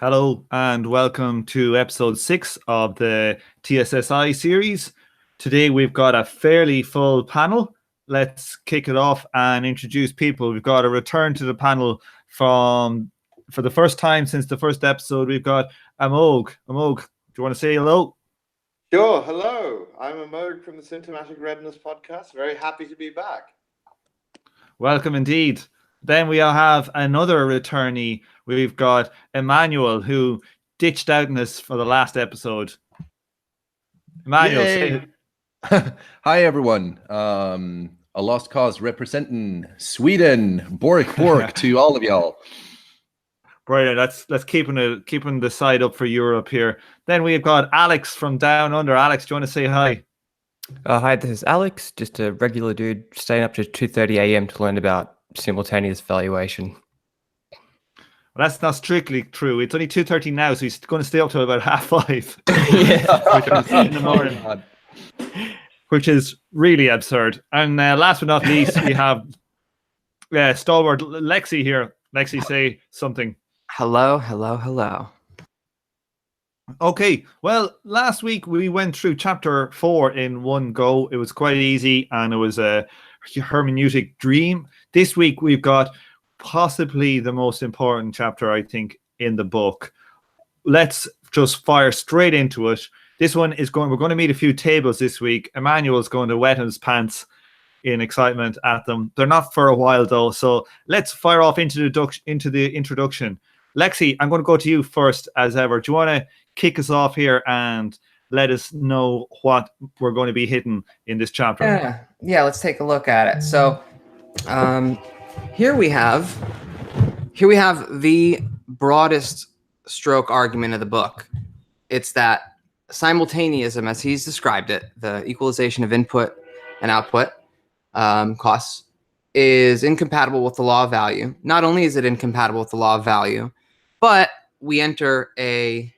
Hello and welcome to episode 6 of the TSSI series. Today we've got a fairly full panel. Let's kick it off and introduce people. We've got a return to the panel for the first time since the first episode. We've got Amog. Amog, do you want to say hello? Sure. Hello. I'm Amog from the Symptomatic Redness podcast. Very happy to be back. Welcome indeed. Then we have another returnee. We've got Emmanuel, who ditched outness for the last episode. Emmanuel, say Hi, everyone. A lost cause representing Sweden. Bork to all of y'all. Brilliant. Let's keeping the side up for Europe here. Then we've got Alex from Down Under. Alex, do you want to say hi? Hi, this is Alex, just a regular dude staying up to 2:30 a.m. to learn about simultaneous valuation. Well, that's not strictly true. It's only 2:30 now, so he's going to stay up till about 5:30. Yeah, in the morning, which is really absurd. And last but not least, we have stalwart Lexi here. Lexi, say something. Hello. Okay, well, last week we went through chapter 4 in one go. It was quite easy, and it was a hermeneutic dream. This week we've got possibly the most important chapter, I think, in the book. Let's just fire straight into it. This one is we're going to meet a few tables this week. Emmanuel's going to wet his pants in excitement at them. They're not for a while though, so let's fire off into the introduction. Lexi, I'm going to go to you first as ever. Do you want to kick us off here and let us know what we're going to be hitting in this chapter? Yeah, let's take a look at it. So here we have the broadest stroke argument of the book. It's that simultaneism, as he's described it, the equalization of input and output costs, is incompatible with the law of value. Not only is it incompatible with the law of value, but we enter a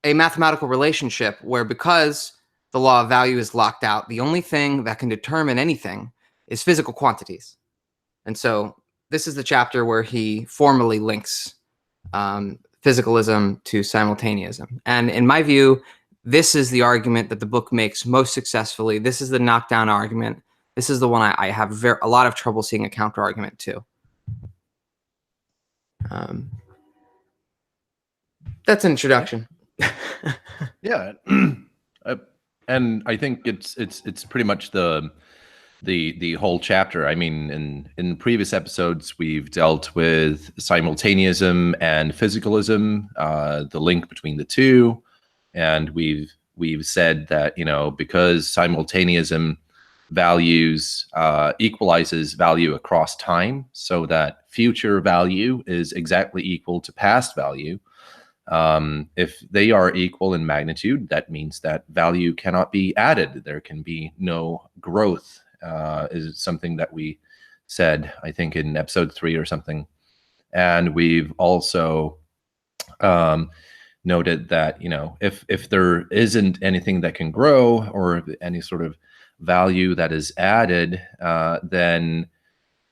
mathematical relationship where, because the law of value is locked out, the only thing that can determine anything is physical quantities. And so this is the chapter where he formally links physicalism to simultaneism. And in my view, this is the argument that the book makes most successfully. This is the knockdown argument. This is the one I have a lot of trouble seeing a counter argument to. That's an introduction. Yeah, and I think it's pretty much the whole chapter. I mean, in previous episodes, we've dealt with simultaneism and physicalism, the link between the two, and we've said that, because simultaneism values equalizes value across time, so that future value is exactly equal to past value. If they are equal in magnitude, that means that value cannot be added. There can be no growth, is something that we said, I think, in episode 3 or something. And we've also noted that, if there isn't anything that can grow or any sort of value that is added, then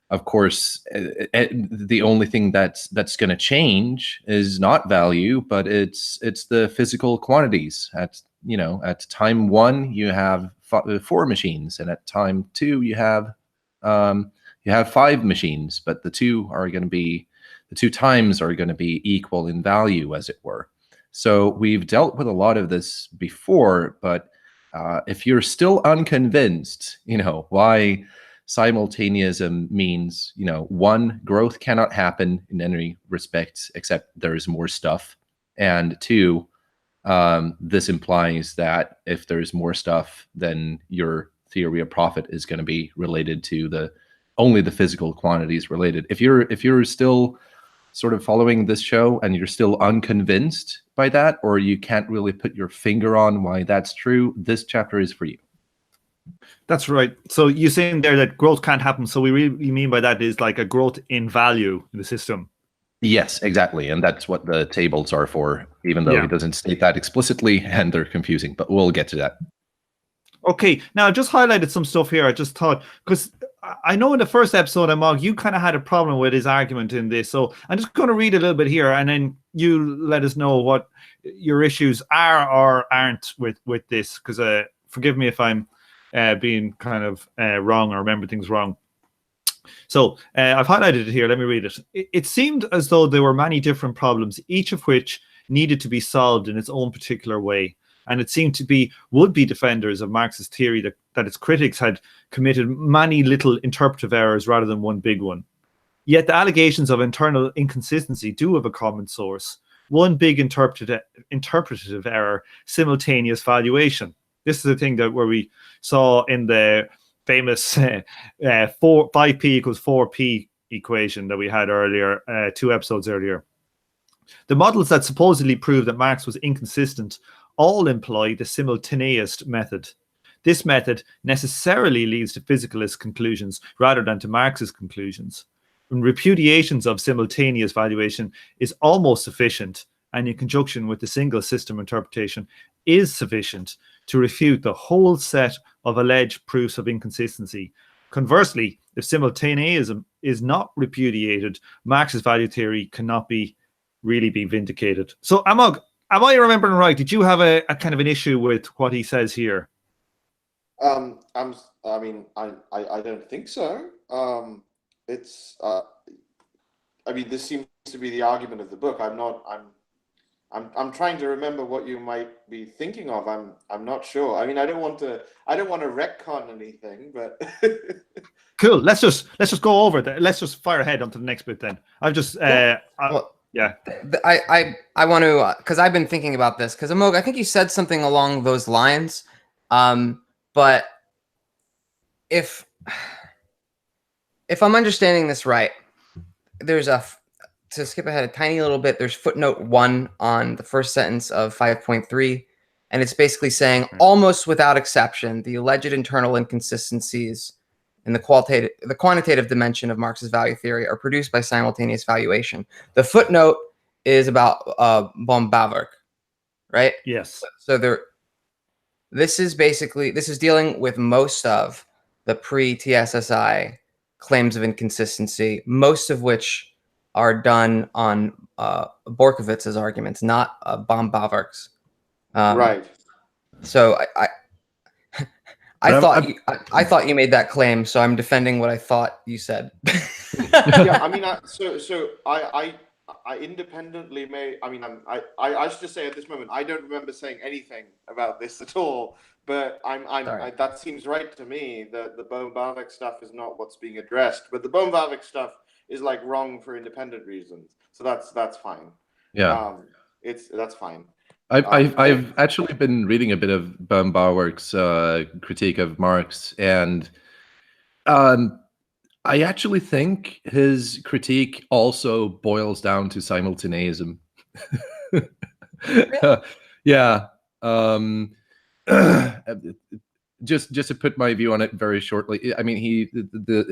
of course the only thing that's going to change is not value, but it's the physical quantities. At time 1 you have 4 machines, and at time 2 you have 5 machines, but the two times are going to be equal in value, as it were. So we've dealt with a lot of this before, but if you're still unconvinced, why simultaneism means, 1, growth cannot happen in any respect except there's more stuff, and 2, this implies that if there's more stuff, then your theory of profit is going to be related to only the physical quantities related. If you're still sort of following this show and you're still unconvinced by that, or you can't really put your finger on why that's true, this chapter is for you. That's right. So you're saying there that growth can't happen. So we really mean by that is like a growth in value in the system. Yes, exactly. And that's what the tables are for, even though he doesn't state that explicitly, and they're confusing, but we'll get to that. Okay. Now I just highlighted some stuff here. I just thought, because I know in the first episode, Amog, you kind of had a problem with his argument in this. So I'm just going to read a little bit here, and then you let us know what your issues are or aren't with this. Because forgive me if I'm being kind of wrong or remember things wrong. So I've highlighted it here. Let me read it. It seemed as though there were many different problems, each of which needed to be solved in its own particular way. And it seemed to be would-be defenders of Marx's theory that its critics had committed many little interpretive errors rather than one big one. Yet the allegations of internal inconsistency do have a common source. One big interpretative error, simultaneous valuation. This is the thing where we saw in the famous 5p equals 4p equation that we had earlier, 2 episodes earlier. The models that supposedly prove that Marx was inconsistent all employ the simultaneous method. This method necessarily leads to physicalist conclusions rather than to Marxist conclusions. And repudiations of simultaneous valuation is almost sufficient, and in conjunction with the single system interpretation is sufficient to refute the whole set of alleged proofs of inconsistency. Conversely, if simultaneism is not repudiated, Marx's value theory cannot really be vindicated. So, Amog, am I remembering right? Did you have a kind of an issue with what he says here? I mean, I don't think so. It's I mean, this seems to be the argument of the book. I'm trying to remember what you might be thinking of. I'm not sure. I mean, I don't want to retcon anything, but cool. Let's just go over that. Let's just fire ahead onto the next bit then. I've just yeah. I want to, because I've been thinking about this, because Amog, I think you said something along those lines. But if I'm understanding this right, there's to skip ahead a tiny little bit, there's footnote 1 on the first sentence of 5.3, and it's basically saying almost without exception, the alleged internal inconsistencies in the quantitative dimension of Marx's value theory are produced by simultaneous valuation. The footnote is about Baum-Bavarik, right? Yes. So this is dealing with most of the pre-TSSI claims of inconsistency, most of which are done on Borkowitz's arguments, not Baum-Bavarik's. right. So I thought you made that claim, so I'm defending what I thought you said. Yeah, I mean, I independently may. I mean, I should just say at this moment, I don't remember saying anything about this at all. But that seems right to me. That the Baum-Bavarik stuff is not what's being addressed, but the Baum-Bavarik stuff is like wrong for independent reasons. So that's fine. Yeah, that's fine. I've actually been reading a bit of Baum-Bavarik's critique of Marx, and I actually think his critique also boils down to simultaneism. Yeah. Just to put my view on it very shortly, I mean,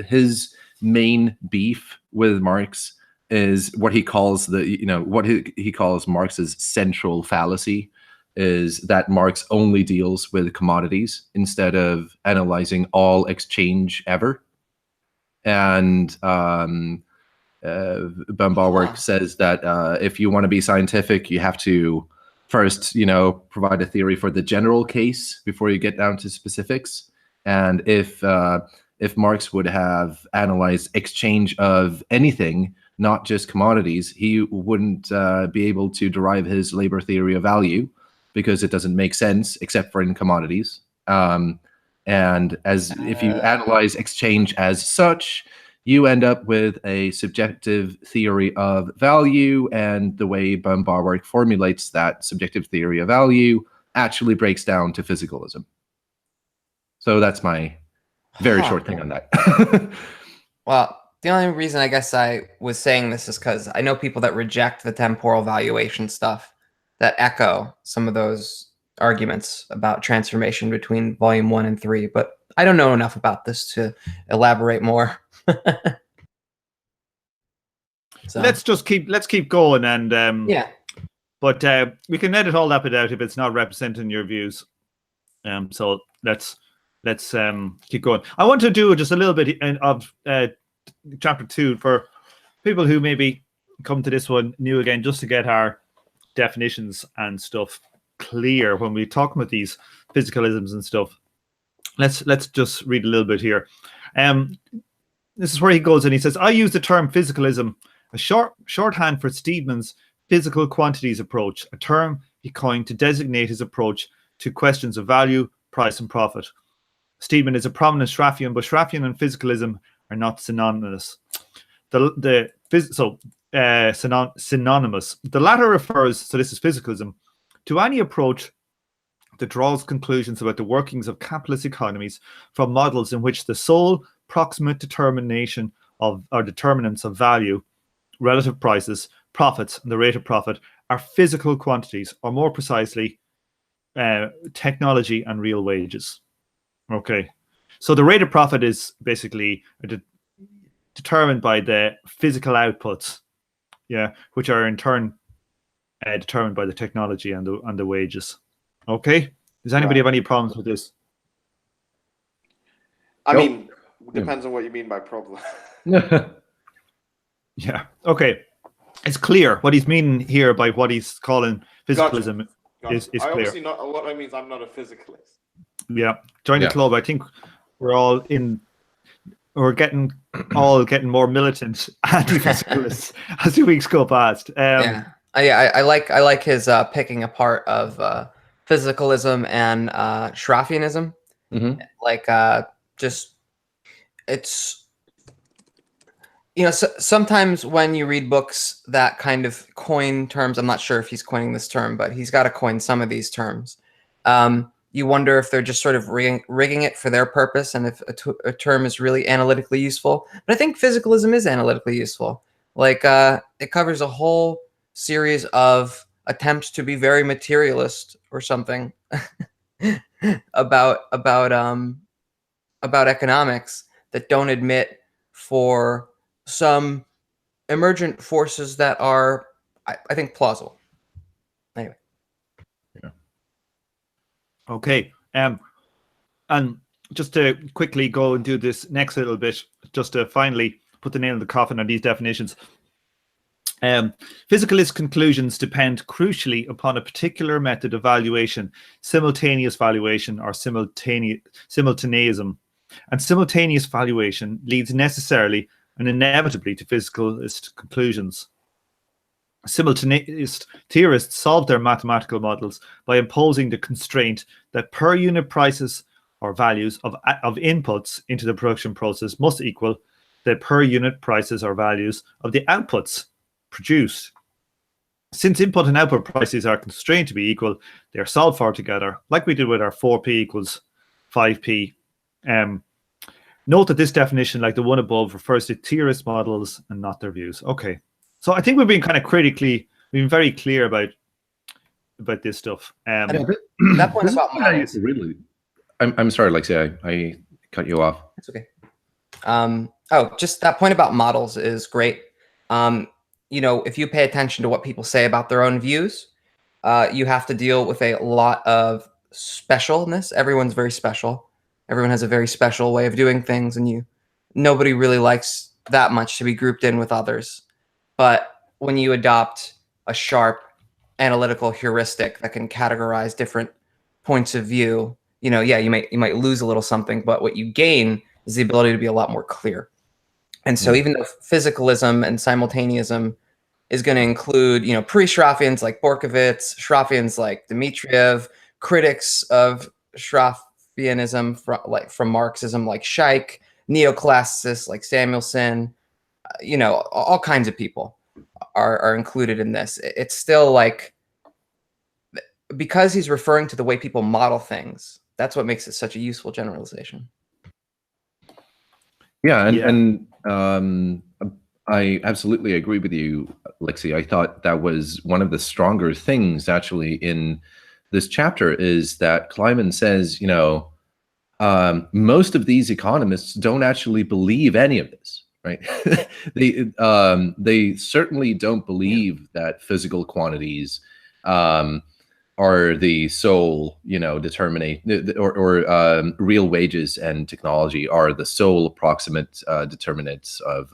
his main beef with Marx is what he calls what he calls Marx's central fallacy, is that Marx only deals with commodities instead of analyzing all exchange ever. And Baum-Bavarik says that if you want to be scientific, you have to first, provide a theory for the general case before you get down to specifics. And if Marx would have analyzed exchange of anything, not just commodities, he wouldn't be able to derive his labor theory of value, because it doesn't make sense except for in commodities. And if you analyze exchange as such, you end up with a subjective theory of value, and the way Baum-Bavarik formulates that subjective theory of value actually breaks down to physicalism. So that's my very short thing on that. Well, the only reason I guess I was saying this is because I know people that reject the temporal valuation stuff that echo some of those arguments about transformation between volume 1 and 3, but I don't know enough about this to elaborate more. So let's keep going, and yeah. But we can edit all that bit out if it's not representing your views. So let's let's keep going. I want to do just a little bit of chapter 2 for people who maybe come to this one new again, just to get our definitions and stuff clear when we talk about these physicalisms and stuff. Let's just read a little bit here. This is where he goes, and he says, I use the term physicalism, a shorthand for Steedman's physical quantities approach, a term he coined to designate his approach to questions of value, price, and profit. Steedman is a prominent Schraffian, but Schraffian and physicalism are not synonymous. Synonymous. The latter refers, so this is physicalism, to any approach that draws conclusions about the workings of capitalist economies from models in which the sole proximate determination of or determinants of value, relative prices, profits, and the rate of profit are physical quantities, or more precisely, technology and real wages. Okay, so the rate of profit is basically determined by the physical outputs, which are in turn determined by the technology and the wages. Okay, does anybody have any problems with this? I mean, depends on what you mean by problem. Yeah. Okay. It's clear what he's meaning here by what he's calling physicalism. Gotcha. Is I clear. obviously not. What I mean is I'm not a physicalist. Yeah. Join the club. I think we're all in. We're getting more militant anti-physicalists as the weeks go past. I like his picking apart of physicalism and Schraffianism. Mm-hmm. Like just it's, you know, sometimes when you read books that kind of coin terms, I'm not sure if he's coining this term, but he's got to coin some of these terms. You wonder if they're just sort of rigging it for their purpose, and if a term is really analytically useful. But I think physicalism is analytically useful. Like it covers a whole series of attempts to be very materialist or something about economics that don't admit for some emergent forces that are, I think, plausible. Anyway. Yeah. Okay. And just to quickly go and do this next little bit, just to finally put the nail in the coffin on these definitions. Physicalist conclusions depend crucially upon a particular method of valuation, simultaneous valuation or simultaneism. And simultaneous valuation leads necessarily and inevitably to physicalist conclusions. Simultaneist theorists solve their mathematical models by imposing the constraint that per unit prices or values of inputs into the production process must equal the per unit prices or values of the outputs produced. Since input and output prices are constrained to be equal, they are solved for together, like we did with our 4p equals 5p. Note that this definition, like the one above, refers to theorist models and not their views. Okay, so I think we've been very clear about this stuff. That point about models. Really, I'm sorry, Lexi, I cut you off. It's okay. Just that point about models is great. You know, if you pay attention to what people say about their own views, you have to deal with a lot of specialness. Everyone's very special. Everyone has a very special way of doing things, and nobody really likes that much to be grouped in with others. But when you adopt a sharp analytical heuristic that can categorize different points of view, you know, you might lose a little something, but what you gain is the ability to be a lot more clear. And so even though physicalism and simultaneism is going to include, you know, pre-Schraffians like Borkovitz, Schraffians like Dmitriev, critics of Schraffianism from Marxism like Scheik, neoclassicists like Samuelson, you know, all kinds of people are included in this. It's still like, because he's referring to the way people model things, that's what makes it such a useful generalization. Yeah, and I absolutely agree with you, Lexi. I thought that was one of the stronger things actually in this chapter, is that Kleiman says, you know, most of these economists don't actually believe any of this, right? They certainly don't believe that physical quantities are are the sole, determinate, or real wages and technology are the sole approximate determinants of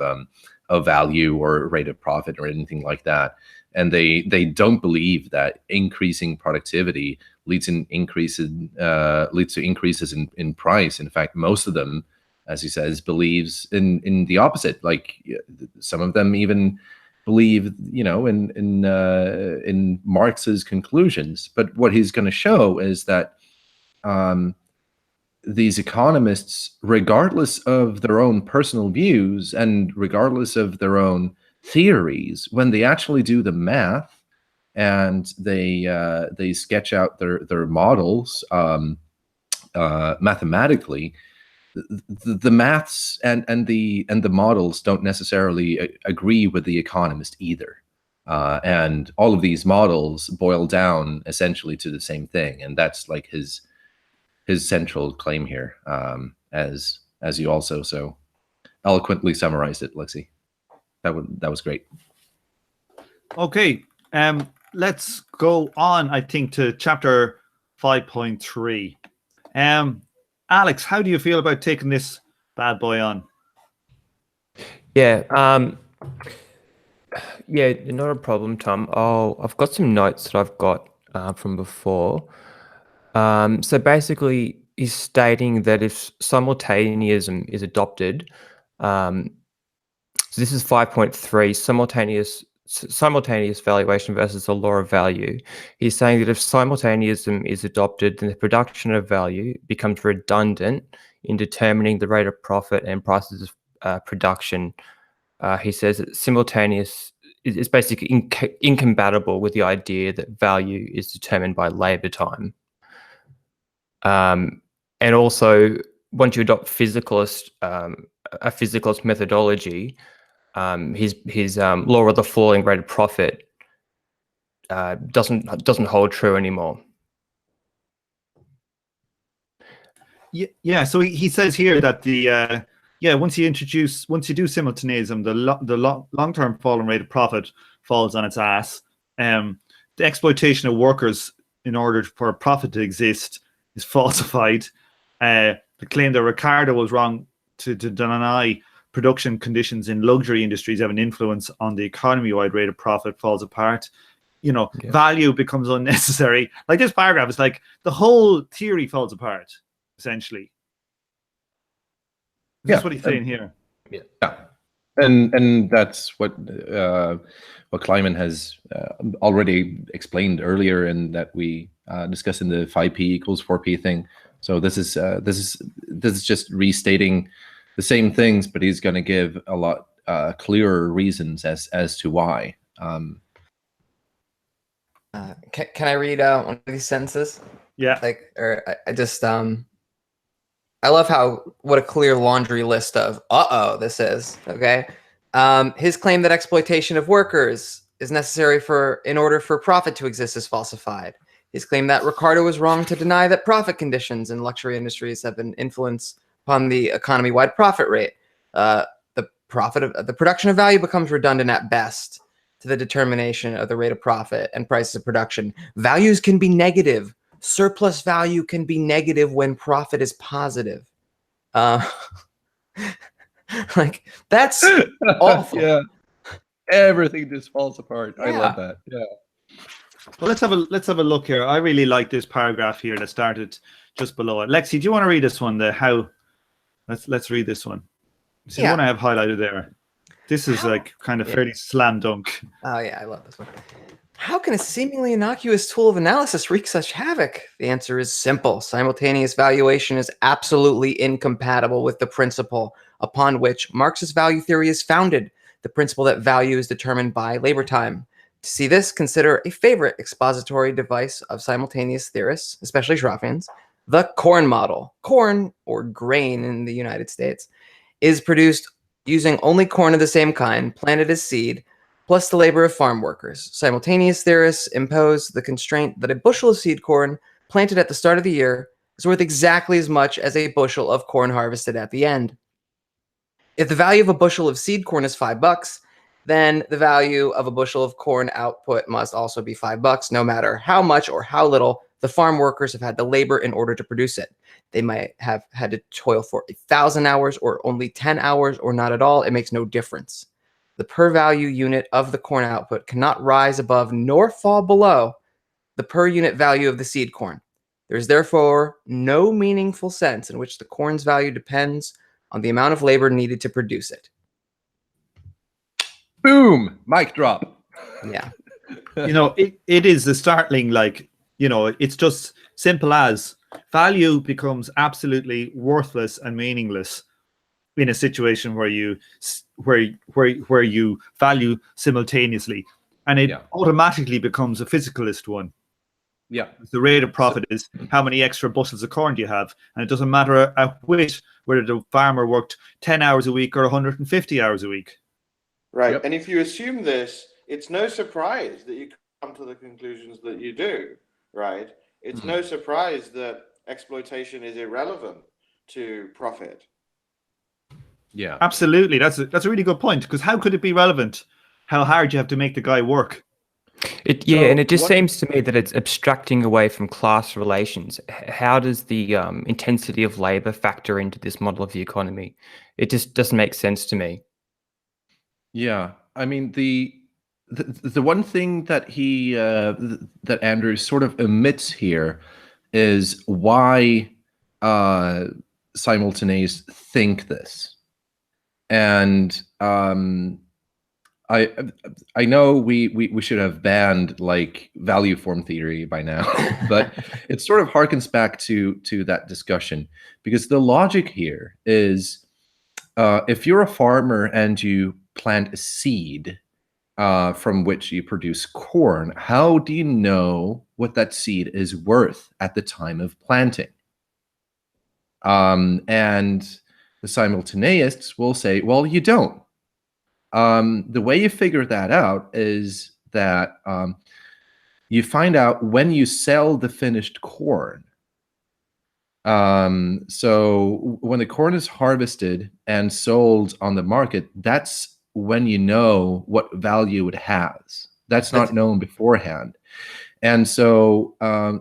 value or rate of profit or anything like that. And they don't believe that increasing productivity leads to increases in price. In fact, most of them, as he says, believes in the opposite. Like some of them even believe, in Marx's conclusions. But what he's going to show is that these economists, regardless of their own personal views and regardless of their own theories, when they actually do the math and they sketch out their models mathematically, the maths and the models don't necessarily agree with the economist either. And all of these models boil down essentially to the same thing, and that's like his central claim here, as you also so eloquently summarized it, Lexi. That was great. Okay, let's go on, I think, to chapter 5.3. Alex, how do you feel about taking this bad boy on? Yeah, not a problem, Tom. I've got some notes that I've got from before. So basically, he's stating that if simultaneism is adopted, so this is 5.3, simultaneous valuation versus the law of value. He's saying that if simultaneism is adopted, then the production of value becomes redundant in determining the rate of profit and prices of production. He says that simultaneous is basically incompatible with the idea that value is determined by labor time. And also, once you adopt a physicalist methodology, his law of the falling rate of profit doesn't hold true anymore. Yeah. So he says here that once you do simultaneism, the long-term falling rate of profit falls on its ass. The exploitation of workers in order for a profit to exist is falsified. The claim that Ricardo was wrong to deny production conditions in luxury industries have an influence on the economy-wide rate of profit falls apart. Value becomes unnecessary. Like this paragraph is like the whole theory falls apart, essentially. That's what he's saying here. Yeah, and that's what Kleiman has already explained earlier, and that we discussed in the 5p equals 4p thing. So this is just restating the same things, but he's going to give a lot clearer reasons as to why. Can I read one of these sentences? Yeah. I love what a clear laundry list of this is. Okay. His claim that exploitation of workers is necessary in order for profit to exist is falsified. His claim that Ricardo was wrong to deny that profit conditions in luxury industries have an influence upon the economy-wide profit rate. The production of value becomes redundant at best to the determination of the rate of profit and prices of production. Values can be negative. Surplus value can be negative when profit is positive. Like that's awful. Yeah, everything just falls apart. Yeah. I love that. Yeah. Well, let's have a look here. I really like this paragraph here that started just below it. Lexi, do you want to read this one? Let's read this one. See the one I have highlighted there. This is like kind of fairly slam dunk. Oh yeah, I love this one. How can a seemingly innocuous tool of analysis wreak such havoc? The answer is simple. Simultaneous valuation is absolutely incompatible with the principle upon which Marx's value theory is founded, the principle that value is determined by labor time. To see this, consider a favorite expository device of simultaneous theorists, especially Schraffians, the corn model. Corn, or grain in the United States, is produced using only corn of the same kind, planted as seed, plus the labor of farm workers. Simultaneous theorists impose the constraint that a bushel of seed corn planted at the start of the year is worth exactly as much as a bushel of corn harvested at the end. If the value of a bushel of seed corn is $5, then the value of a bushel of corn output must also be $5, no matter how much or how little the farm workers have had to labor in order to produce it. They might have had to toil for 1,000 hours or only 10 hours or not at all. It makes no difference. The per value unit of the corn output cannot rise above nor fall below the per unit value of the seed corn. There is therefore no meaningful sense in which the corn's value depends on the amount of labor needed to produce it. Boom! Mic drop. Yeah. It is the startling, it's just simple as value becomes absolutely worthless and meaningless in a situation where you value simultaneously, and it automatically becomes a physicalist one. Yeah. The rate of profit is how many extra bushels of corn do you have, and it doesn't matter a whit whether the farmer worked 10 hours a week or 150 hours a week. Right. Yep. And if you assume this, it's no surprise that you come to the conclusions that you do, right? It's no surprise that exploitation is irrelevant to profit. Yeah. Absolutely. That's a really good point, because how could it be relevant how hard you have to make the guy work? And it just seems to me that it's abstracting away from class relations. How does the intensity of labor factor into this model of the economy? It just doesn't make sense to me. Yeah, I mean the one thing that that Andrew sort of omits here is why simultaneous think this, and I know we should have banned like value form theory by now, but it sort of harkens back to that discussion, because the logic here is if you're a farmer and you plant a seed from which you produce corn, how do you know what that seed is worth at the time of planting? And the simultaneists will say, well, you don't. The way you figure that out is that you find out when you sell the finished corn. So when the corn is harvested and sold on the market, that's when you know what value it has. That's not known beforehand. And so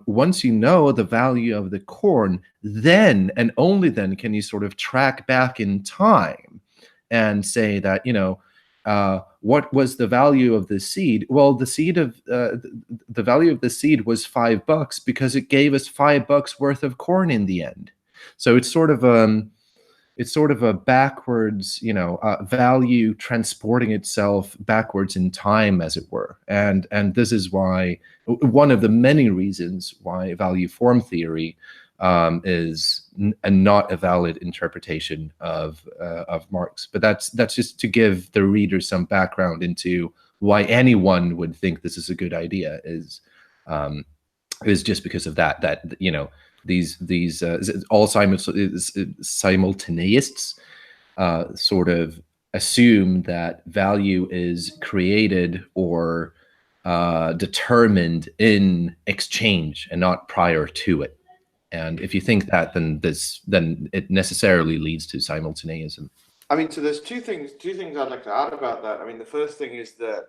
once you know the value of the corn, then and only then can you sort of track back in time and say that, what was the value of the seed? Well, the value of the seed was $5 because it gave us $5 worth of corn in the end. So it's sort of a backwards, value transporting itself backwards in time, as it were. And this is why one of the many reasons why value form theory is not a valid interpretation of Marx. But that's just to give the reader some background into why anyone would think this is a good idea, is just because of that these all simultaneists sort of assume that value is created or determined in exchange and not prior to it. And if you think that, then it necessarily leads to simultaneism. I mean, so there's two things I'd like to add about that. I mean, the first thing is that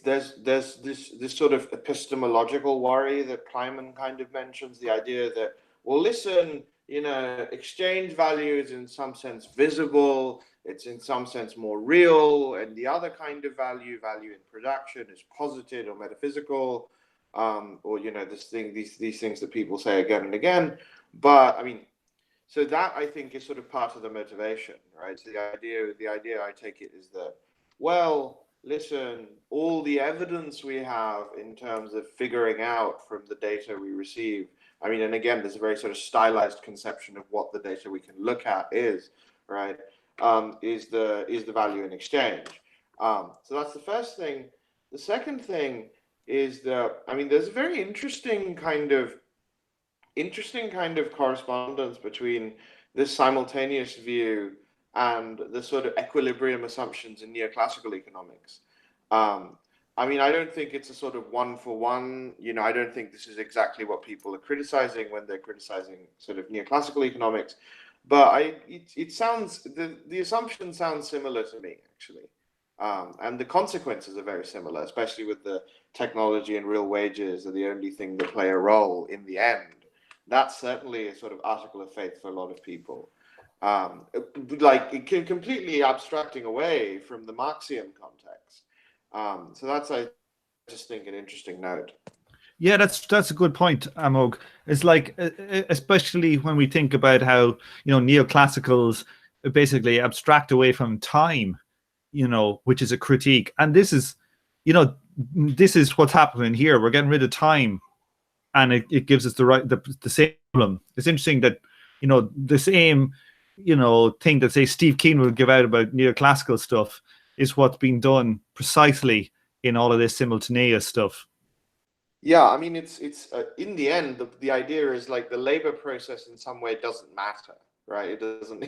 there's this sort of epistemological worry that Kleiman kind of mentions, the idea that, well, listen, exchange value is in some sense visible, it's in some sense more real, and the other kind of value in production, is posited or metaphysical, or these things that people say again and again. But I mean, so that I think is sort of part of the motivation, right? So the idea I take it is that, well, listen, all the evidence we have in terms of figuring out from the data we receive, I mean, and again, there's a very sort of stylized conception of what the data we can look at is, right? Is the value in exchange. So that's the first thing. The second thing is that, I mean, there's a very interesting kind of correspondence between this simultaneous view and the sort of equilibrium assumptions in neoclassical economics. I mean, I don't think it's a sort of one for one. I don't think this is exactly what people are criticizing when they're criticizing sort of neoclassical economics. But it sounds, the assumption sounds similar to me, actually. And the consequences are very similar, especially with the technology and real wages are the only thing that play a role in the end. That's certainly a sort of article of faith for a lot of people. Like it can completely abstracting away from the Marxian context. So that's, I just think, an interesting note. Yeah, that's a good point, Amog. It's like, especially when we think about how, neoclassicals basically abstract away from time, which is a critique. And this is what's happening here. We're getting rid of time, and it gives us the same problem. It's interesting that, the same, thing that, say, Steve Keen would give out about neoclassical stuff is what's being done precisely in all of this simultaneous stuff. Yeah, I mean, it's in the end, the idea is like the labor process in some way doesn't matter, right? It doesn't,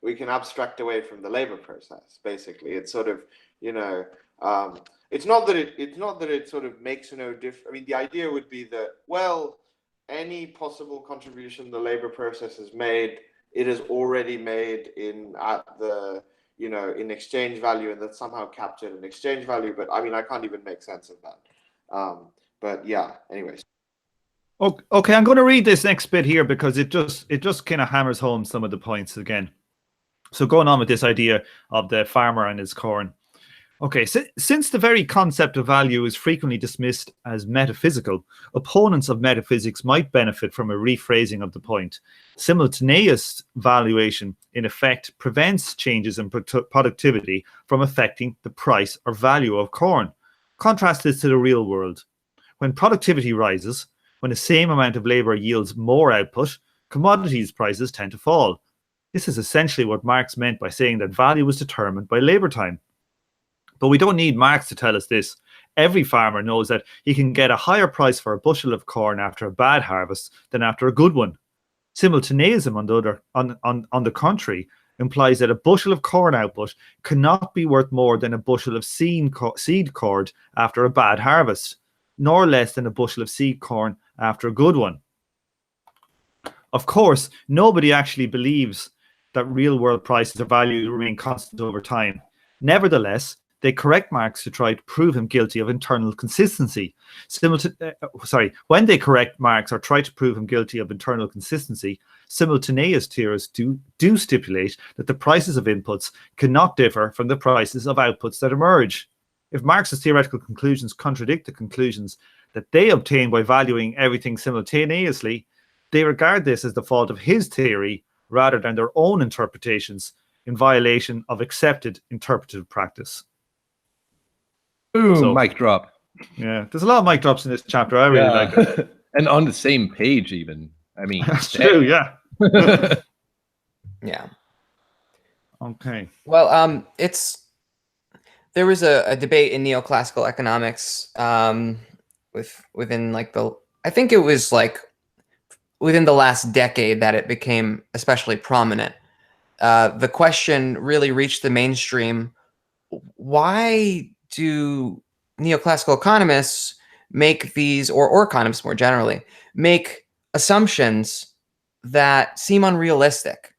we can abstract away from the labor process. Basically, it's sort of, it's not that it sort of makes no difference. I mean, the idea would be that, well, any possible contribution the labor process has made, it is already made at the in exchange value, and that's somehow captured in exchange value. But I mean, I can't even make sense of that. But yeah, anyways. Okay, I'm going to read this next bit here because it just kind of hammers home some of the points again. So going on with this idea of the farmer and his corn. Okay, since the very concept of value is frequently dismissed as metaphysical, opponents of metaphysics might benefit from a rephrasing of the point. Simultaneous valuation, in effect, prevents changes in productivity from affecting the price or value of corn. Contrast this to the real world. When productivity rises, when the same amount of labor yields more output, commodities prices tend to fall. This is essentially what Marx meant by saying that value is determined by labor time. But we don't need Marx to tell us this. Every farmer knows that he can get a higher price for a bushel of corn after a bad harvest than after a good one. Simultaneism, on the contrary, implies that a bushel of corn output cannot be worth more than a bushel of seed cord after a bad harvest, nor less than a bushel of seed corn after a good one. Of course, nobody actually believes that real-world prices of value remain constant over time. Nevertheless, they correct Marx to try to prove him guilty of internal consistency. When they correct Marx or try to prove him guilty of internal consistency, simultaneous theorists do stipulate that the prices of inputs cannot differ from the prices of outputs that emerge. If Marx's theoretical conclusions contradict the conclusions that they obtain by valuing everything simultaneously, they regard this as the fault of his theory rather than their own interpretations, in violation of accepted interpretive practice. Boom, mic drop. Yeah, there's a lot of mic drops in this chapter. I really like it. And on the same page even. I mean, that's true, yeah. Yeah. Okay. Well, there was a debate in neoclassical economics within like I think it was like within the last decade that it became especially prominent. The question really reached the mainstream. Why do neoclassical economists make these, or economists more generally, make assumptions that seem unrealistic?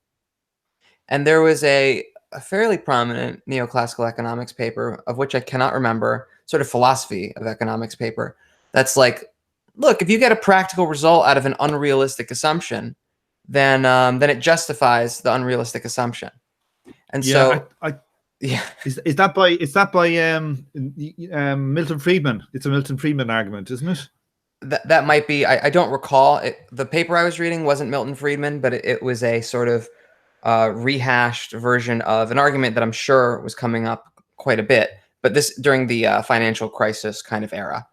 And there was a fairly prominent neoclassical economics paper, of which I cannot remember, sort of philosophy of economics paper, that's like, look, if you get a practical result out of an unrealistic assumption, then it justifies the unrealistic assumption. And yeah, so, yeah, is that by Milton Friedman? It's a Milton Friedman argument, isn't it? That might be. I don't recall it. The paper I was reading wasn't Milton Friedman, but it was a sort of rehashed version of an argument that I'm sure was coming up quite a bit, but this during the financial crisis kind of era.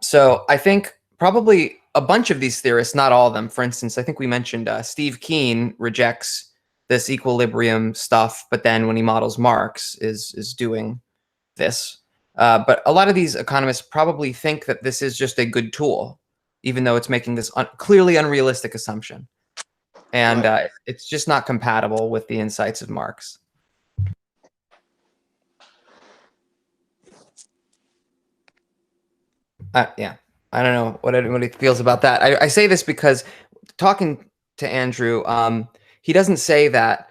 So I think probably a bunch of these theorists, not all of them. For instance, I think we mentioned Steve Keen rejects this equilibrium stuff, but then when he models Marx is doing this. But a lot of these economists probably think that this is just a good tool, even though it's making this clearly unrealistic assumption. And it's just not compatible with the insights of Marx. Yeah, I don't know what anybody feels about that. I say this because talking to Andrew, he doesn't say that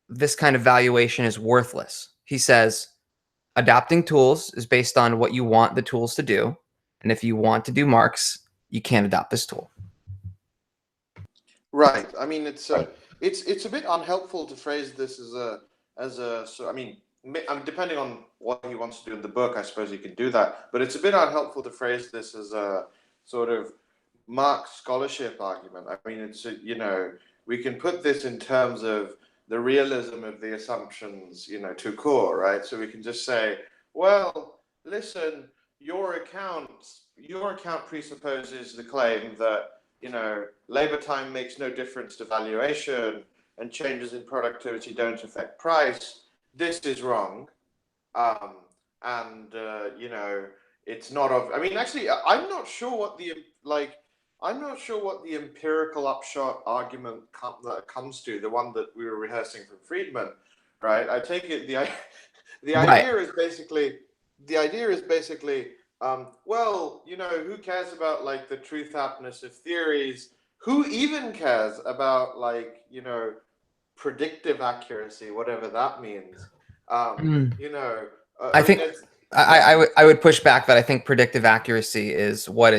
this kind of valuation is worthless. he says adapting tools is based on what you want the tools to do. And if you want to do Marx, you can't adopt this tool. Right. I mean, it's a bit unhelpful to phrase this so I mean, depending on what he wants to do in the book, I suppose he can do that. But it's a bit unhelpful to phrase this as a sort of Marx scholarship argument. I mean, we can put this in terms of the realism of the assumptions, to core, right? So we can just say, well, listen, your account presupposes the claim that labor time makes no difference to valuation and changes in productivity don't affect price. This is wrong. It's not of, I mean, actually, I'm not sure what the empirical upshot argument that comes to, the one that we were rehearsing from Friedman, right? I take it the idea is basically, well, who cares about like the truth aptness of theories? Who even cares about predictive accuracy, whatever that means? I think I would push back that I think predictive accuracy is what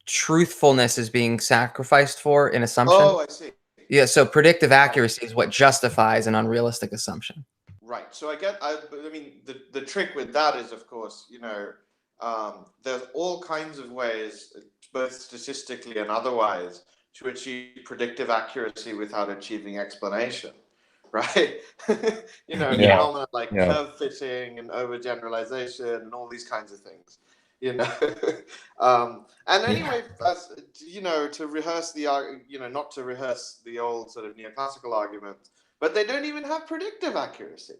truthfulness is being sacrificed for in assumption. Oh, I see. Yeah, so predictive accuracy is what justifies an unrealistic assumption. Right. So I mean, the trick with that is, of course, there's all kinds of ways, both statistically and otherwise, to achieve predictive accuracy without achieving explanation, right? Phenomena like curve fitting and overgeneralization and all these kinds of things, and anyway, to rehearse not to rehearse the old sort of neoclassical arguments, but they don't even have predictive accuracy.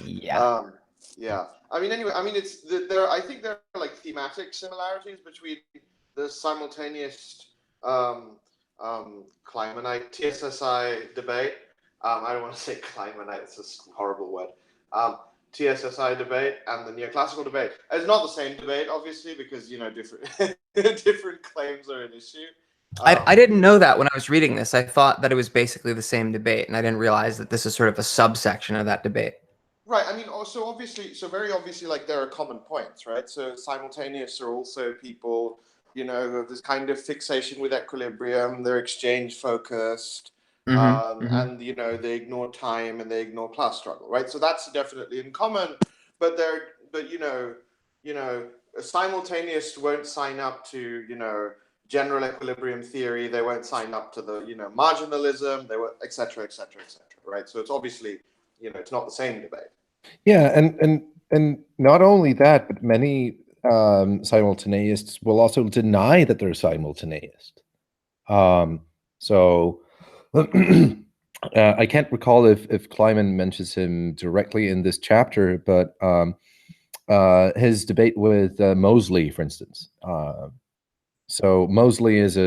Yeah. I mean, anyway, I mean, I think there are like thematic similarities between the simultaneous Kleimanite TSSI debate. I don't want to say Kleimanite; it's a horrible word. TSSI debate and the neoclassical debate. It's not the same debate, obviously, because different different claims are an issue. I didn't know that when I was reading this. I thought that it was basically the same debate, and I didn't realize that this is sort of a subsection of that debate. Right. I mean, very obviously, like there are common points, right? So simultaneous are also people, who have this kind of fixation with equilibrium. They're exchange focused, and they ignore time and they ignore class struggle, right? So that's definitely in common. But simultaneous won't sign up to general equilibrium theory. They won't sign up to the marginalism. They won't, et cetera, et cetera, et cetera, right? So it's obviously it's not the same debate. Yeah, and not only that, but many simultaneists will also deny that they're simultaneous. So I can't recall if Kleiman mentions him directly in this chapter, but his debate with Moseley, for instance. So Moseley is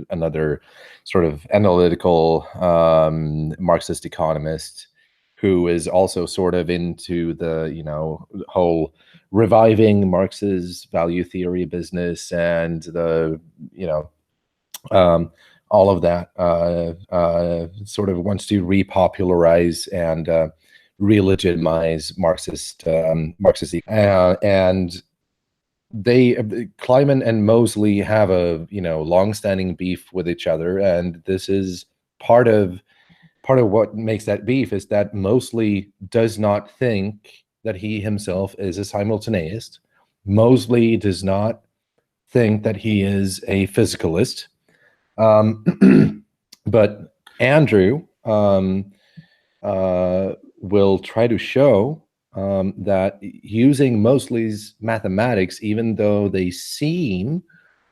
another sort of analytical Marxist economist who is also sort of into the whole reviving Marx's value theory business and the all of that. Sort of wants to repopularize and re-legitimize Marxist and Kleiman and Moseley have a long-standing beef with each other, and this is part of what makes that beef is that Moseley does not think that he himself is a simultaneist. Moseley does not think that he is a physicalist, but Andrew will try to show that using Moseley's mathematics, even though they seem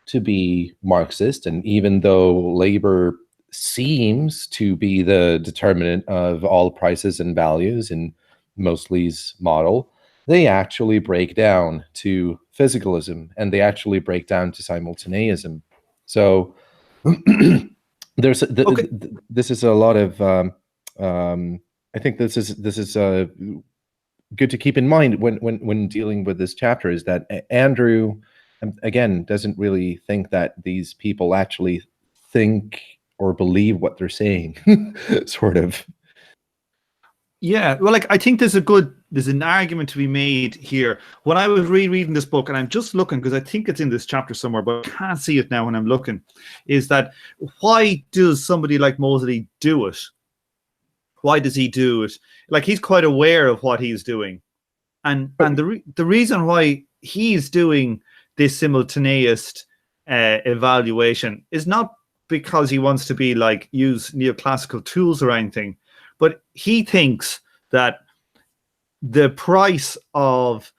to be Marxist, and even though labor seems to be the determinant of all prices and values in Moseley's model, they actually break down to physicalism, and they actually break down to simultaneism. So this is a lot of I think this is good to keep in mind when dealing with this chapter, is that Andrew again doesn't really think that these people actually think or believe what they're saying, sort of. Yeah, well, like I think there's an argument to be made here. When I was rereading this book, and I'm just looking because I think it's in this chapter somewhere, but I can't see it now when I'm looking, is that why does somebody like Mosley do it? Why does he do it? Like he's quite aware of what he's doing, and the reason why he's doing this simultaneous evaluation is not because he wants to be like use neoclassical tools or anything. But he thinks that the price of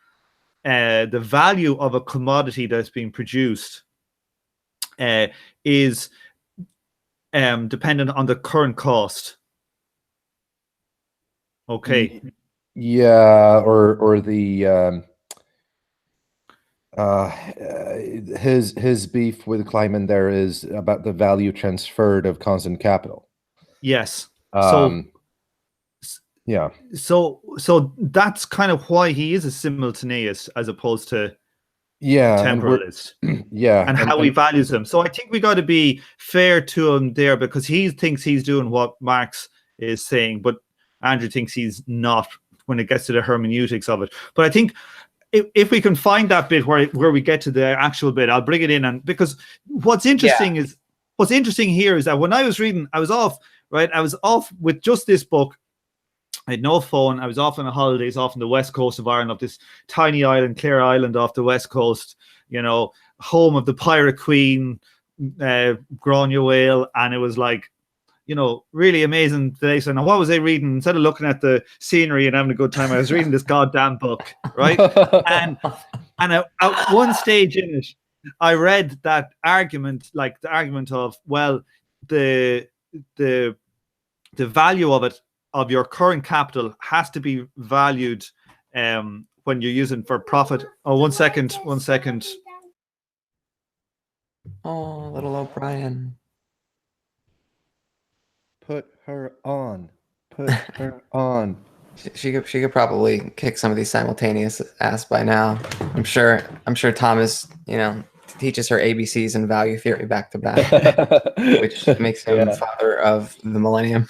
the value of a commodity that's being produced is dependent on the current cost. Okay. Yeah, or the his beef with Kleiman there is about the value transferred of constant capital. Yes. Yeah. So that's kind of why he is a simultaneous as opposed to temporalist. Yeah. And how he values them. So I think we got to be fair to him there because he thinks he's doing what Marx is saying, but Andrew thinks he's not when it gets to the hermeneutics of it. But I think if we can find that bit where we get to the actual bit, I'll bring it in. And because what's interesting here is that when I was reading, I was off with just this book. I had no phone. I was off on a holidays off on the west coast of Ireland, off this tiny island, Clare Island, off the west coast, home of the Pirate Queen, Grania whale. And it was like, really amazing today. So now what was I reading? Instead of looking at the scenery and having a good time, I was reading this goddamn book, right? and at one stage in it, I read that argument, like the argument of, well, the value of your current capital has to be valued when you're using for profit. Oh, one second. Oh, little O'Brien. Put her on. She could probably kick some of these simultaneous ass by now. I'm sure Thomas, teaches her ABCs and value theory back to back, which makes him father of the millennium.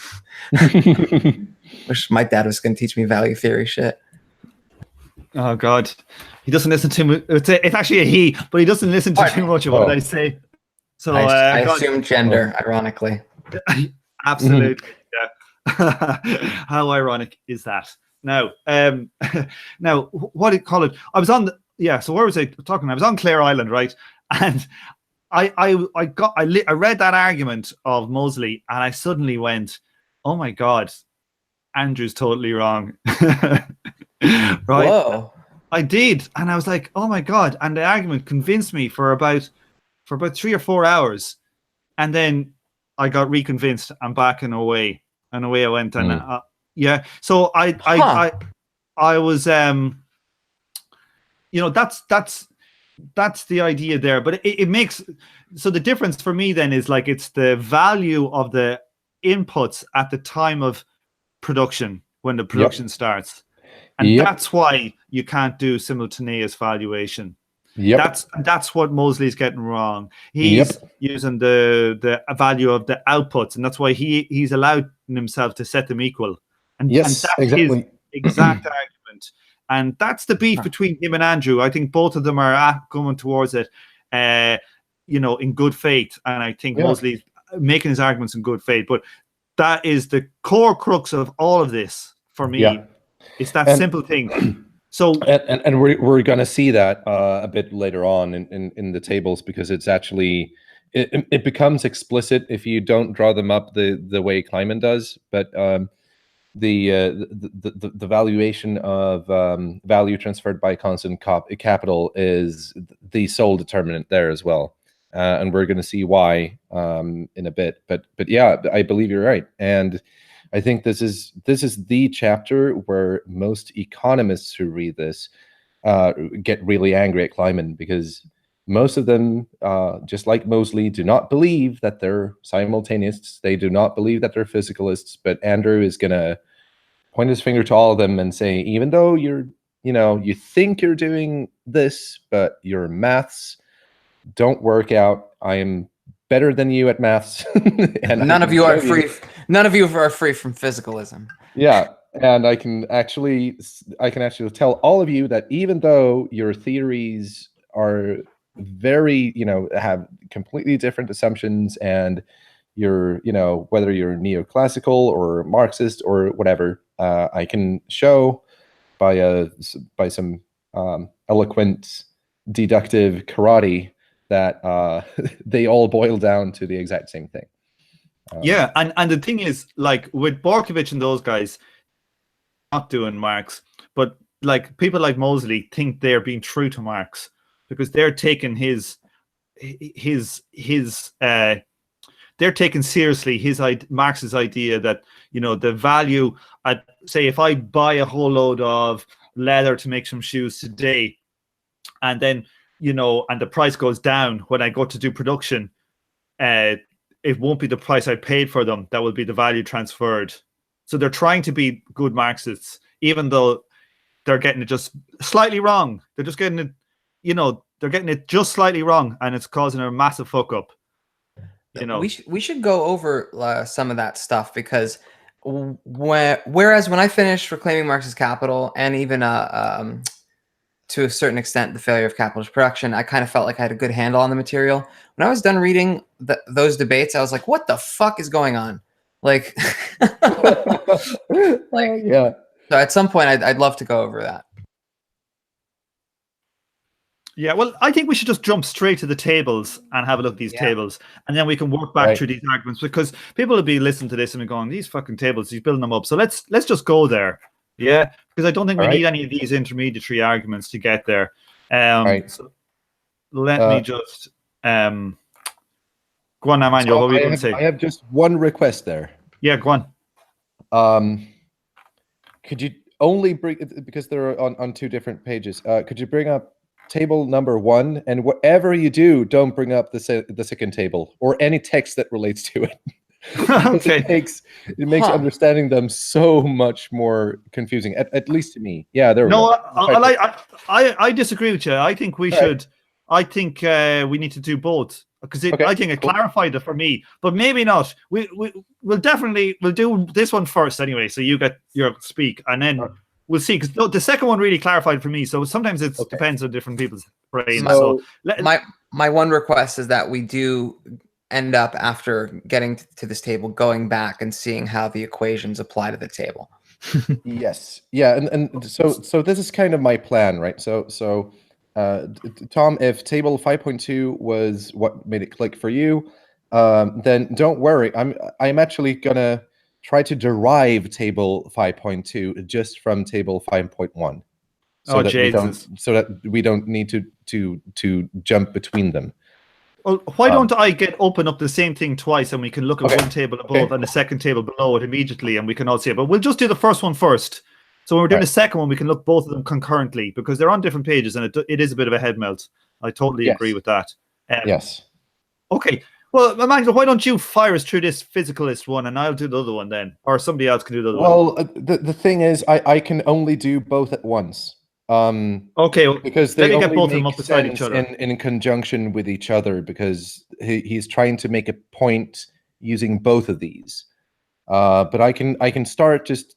Wish my dad was going to teach me value theory shit. Oh God, he doesn't listen to me. It's actually a he, but he doesn't listen to too much of what I say. So I assume gender, ironically. Absolutely, yeah. How ironic is that? Now, what do you call it? I was on so where was I talking? I was on Clare Island, right? And I read that argument of Mosley, and I suddenly went, "Oh my God, Andrew's totally wrong." Right? Whoa. I did, and I was like, "Oh my God!" And the argument convinced me for about 3 or 4 hours, and then I got reconvinced. I'm back and away I went, and So I was that's the idea there, but it makes so the difference for me then is like it's the value of the inputs at the time of production when the production starts, and that's why you can't do simultaneous valuation. That's what Mosley's getting wrong. He's using the value of the outputs, and that's why he's allowed himself to set them equal. And that's his exact argument. And that's the beef between him and Andrew. I think both of them are going towards it, in good faith. And I think Mosley's making his arguments in good faith. But that is the core crux of all of this for me. It's that simple thing. So and we're going to see that a bit later on in the tables, because it's actually it becomes explicit if you don't draw them up the way Kleiman does. But the valuation of value transferred by constant capital is the sole determinant there as well, and we're going to see why in a bit. But yeah, I believe you're right, and I think this is the chapter where most economists who read this get really angry at Kleiman, because most of them, just like Mosley, do not believe that they're simultaneous. They do not believe that they're physicalists. But Andrew is going to point his finger to all of them and say, even though you think you're doing this, but your maths don't work out, I am better than you at maths. And none of you are free. None of you are free from physicalism. Yeah, and I can actually tell all of you that even though your theories are very, have completely different assumptions, and you're, whether you're neoclassical or Marxist or whatever, I can show by some eloquent deductive karate that they all boil down to the exact same thing. Yeah, and the thing is, like with Borkovich and those guys, not doing Marx, but like people like Mosley think they're being true to Marx because they're taking they're taking seriously Marx's idea that the value at, say, if I buy a whole load of leather to make some shoes today, and then and the price goes down when I go to do production, it won't be the price I paid for them that will be the value transferred. So they're trying to be good Marxists, even though they're getting it just slightly wrong. They're just getting it, they're getting it just slightly wrong, and it's causing a massive fuck up. We should go over some of that stuff, because whereas when I finished Reclaiming Marx's Capital, and even to a certain extent, The Failure of Capitalist Production, I kind of felt like I had a good handle on the material. When I was done reading those debates, I was like, what the fuck is going on? Like, yeah. So at some point, I'd love to go over that. Yeah, well, I think we should just jump straight to the tables and have a look at these tables, and then we can work back through these arguments, because people will be listening to this and be going, these fucking tables, he's building them up. So let's just go there. Yeah, because I don't think we need any of these intermediary arguments to get there. So let me just go on, Emmanuel. What were you going to say? I have just one request there. Yeah, go on. Could you only bring, because they're on two different pages, could you bring up table number 1, and whatever you do, don't bring up the second table or any text that relates to it. Okay. It makes understanding them so much more confusing, at least to me. Yeah, there we go. I disagree with you. I think we should. I think we need to do both, because I think it clarified it for me, but maybe not. We'll do this one first anyway, so you get your speak, and then we'll see, because the second one really clarified for me. So sometimes it depends on different people's brains. So my one request is that we do end up, after getting to this table, going back and seeing how the equations apply to the table. Yes. Yeah. And so this is kind of my plan, right? So Tom, if table 5.2 was what made it click for you, then don't worry. I'm actually gonna try to derive table 5.2 just from table 5.1. So that we don't need to jump between them. Well, why don't I open up the same thing twice, and we can look at one table above and the second table below it immediately, and we can all see it. But we'll just do the first one first. So when we're doing the second one, we can look both of them concurrently, because they're on different pages, and it is a bit of a head melt. I totally agree with that. Yes. Okay. Well, Emmanuel, why don't you fire us through this physicalist one, and I'll do the other one then, or somebody else can do the other one. Well, the thing is, I can only do both at once. Okay, because they get only both of them make up beside sense each other in conjunction with each other, because he's trying to make a point using both of these. But I can start just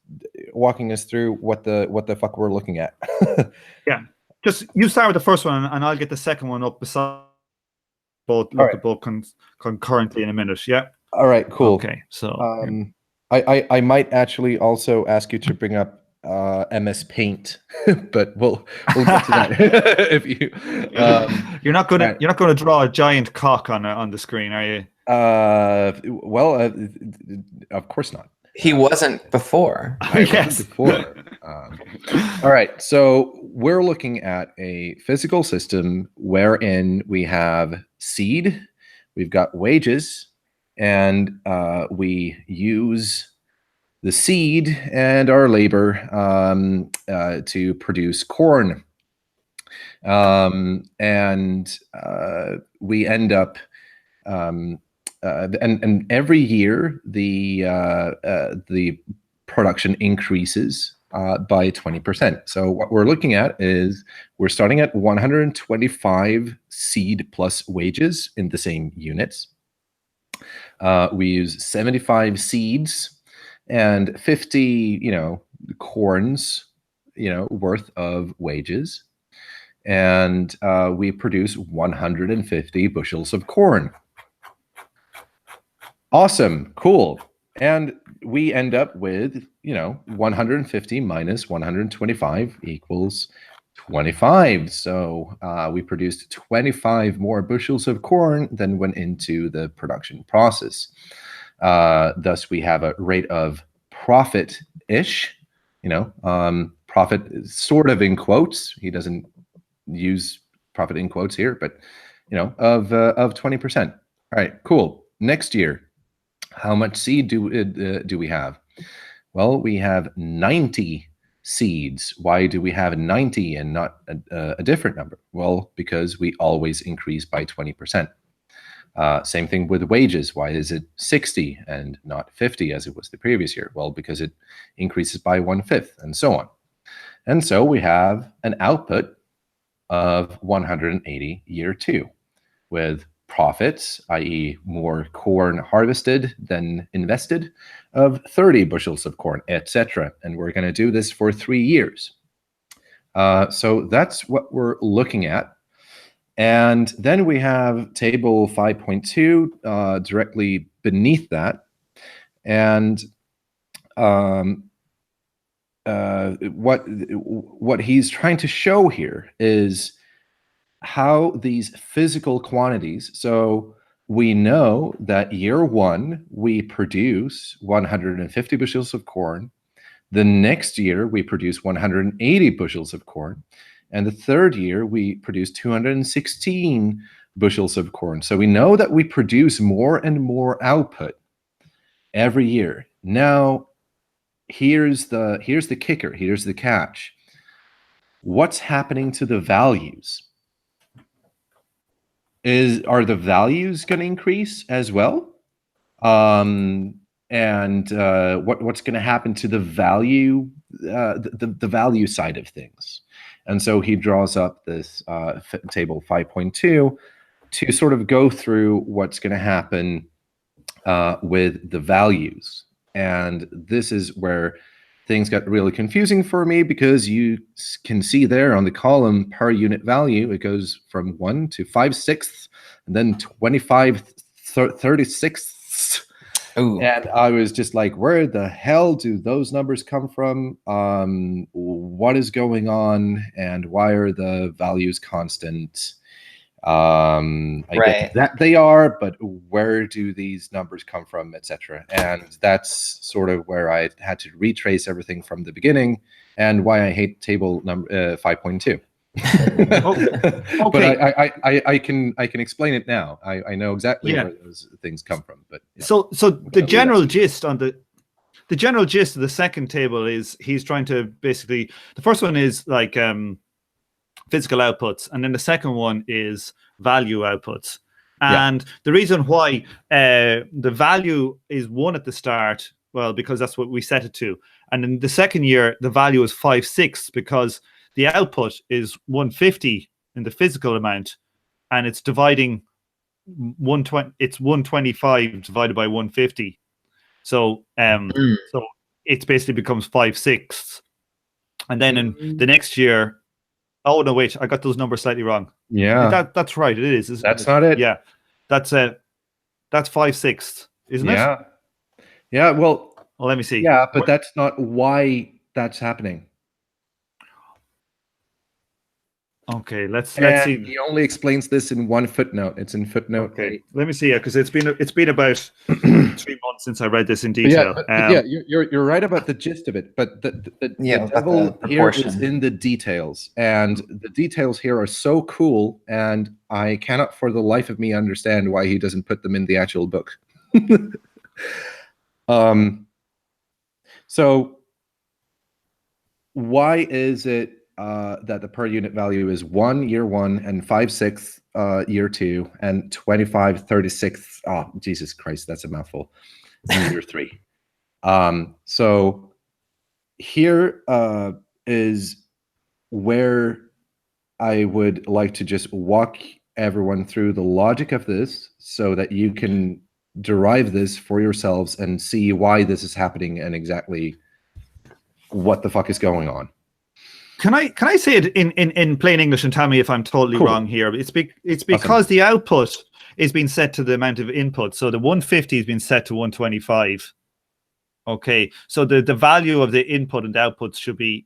walking us through what the fuck we're looking at. Yeah, just you start with the first one, and I'll get the second one up beside both. Look at both concurrently in a minute. Yeah. All right. Cool. Okay. So I might actually also ask you to bring up MS Paint, but we'll get to that. If you you're not gonna draw a giant cock on the screen, are you? Well, of course not. He wasn't before. Yes. Before. All right. So we're looking at a physical system wherein we have seed, we've got wages, and we use the seed and our labor to produce corn. And we end up, and every year the production increases by 20%. So what we're looking at is we're starting at 125 seed plus wages in the same units. We use 75 seeds and 50, corns, worth of wages. And we produce 150 bushels of corn. Awesome, cool. And we end up with, 150 minus 125 equals 25. So we produced 25 more bushels of corn than went into the production process. Thus, we have a rate of profit-ish, profit sort of in quotes. He doesn't use profit in quotes here, but, of 20%. All right, cool. Next year, how much seed do we have? Well, we have 90 seeds. Why do we have 90 and not a different number? Well, because we always increase by 20%. Same thing with wages. Why is it 60 and not 50 as it was the previous year? Well, because it increases by 1/5 and so on. And so we have an output of 180 year 2 with profits, i.e. more corn harvested than invested, of 30 bushels of corn, etc. And we're going to do this for 3 years. So that's what we're looking at. And then we have table 5.2 directly beneath that. And what he's trying to show here is how these physical quantities, so we know that year 1 we produce 150 bushels of corn. The next year we produce 180 bushels of corn. And the third year we produce 216 bushels of corn. So we know that we produce more and more output every year. Now, here's the kicker, here's the catch. What's happening to the values? Are the values going to increase as well? And what's going to happen to the value, the value side of things? And so he draws up this table 5.2 to sort of go through what's going to happen with the values. And this is where things got really confusing for me, because you can see there on the column per unit value, it goes from 1 to 5/6, and then 25/36. Ooh. And I was just like, where the hell do those numbers come from? What is going on? And why are the values constant? I get that they are, but where do these numbers come from, etc. And that's sort of where I had to retrace everything from the beginning, and why I hate table number 5.2. Okay. But I can explain it now. I know exactly where those things come from. But so the general gist on the general gist of the second table is he's trying to basically, the first one is like physical outputs, and then the second one is value outputs. And the reason why the value is 1 at the start, well, because that's what we set it to. And in the second year, the value is 5/6 because the output is 150 in the physical amount, and it's dividing 120. It's 125 divided by 150. So so it basically becomes 5/6. And then in the next year, oh no, wait, I got those numbers slightly wrong. Yeah, that's right. It is. That's not it. Yeah, that's 5/6, isn't it? Yeah. Well, let me see. Yeah, but that's not why that's happening. Okay, let's see. He only explains this in one footnote. It's in footnote. Okay, let me see. Because it's been about 3 months since I read this in detail. You're right about the gist of it, but the devil here is in the details, and the details here are so cool, and I cannot for the life of me understand why he doesn't put them in the actual book. So why is it that the per unit value is 1 year 1 and 5/6 year 2 and 25/36? Oh, Jesus Christ, that's a mouthful. In year 3. So here is where I would like to just walk everyone through the logic of this, so that you can derive this for yourselves and see why this is happening and exactly what the fuck is going on. Can I say it in plain English and tell me if I'm totally wrong here? It's because the output is being set to the amount of input. So the 150 has been set to 125. Okay, so the value of the input and the outputs should be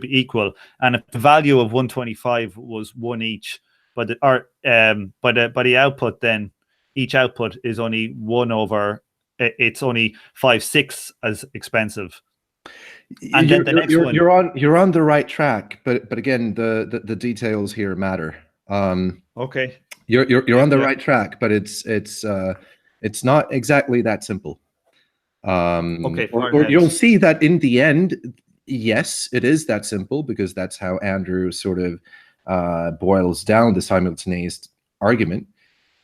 equal. And if the value of 125 was 1 each, by the output, then each output is only 1 over. It's only 5/6 as expensive. And then the next one, you're on the right track, but again, the details here matter. Okay, you're on the right track, but it's not exactly that simple. Okay, or you'll see that in the end, yes, it is that simple, because that's how Andrew sort of boils down the simultaneous argument.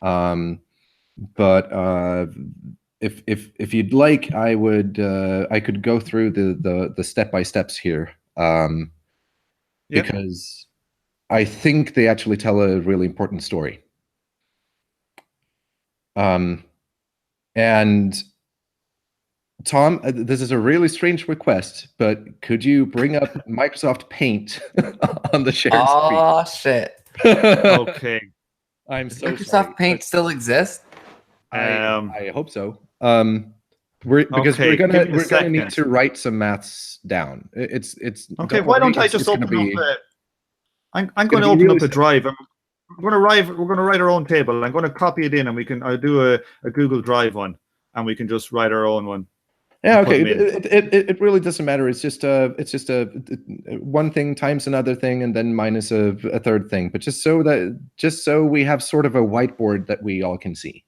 But if you'd like, I could go through the step-by-steps here, because I think they actually tell a really important story. And Tom, this is a really strange request, but could you bring up Microsoft Paint on the shared screen? Oh shit! Okay, I'm so Microsoft sorry, Paint still exists? I hope so. We're gonna need to write some maths down. It's okay. Why don't I just open up? I'm going to open up a drive. We're going to write our own table. I'm going to copy it in, and I'll do a Google Drive one, and we can just write our own one. Yeah, okay. It really doesn't matter. It's just a one thing times another thing, and then minus a third thing. But just so we have sort of a whiteboard that we all can see.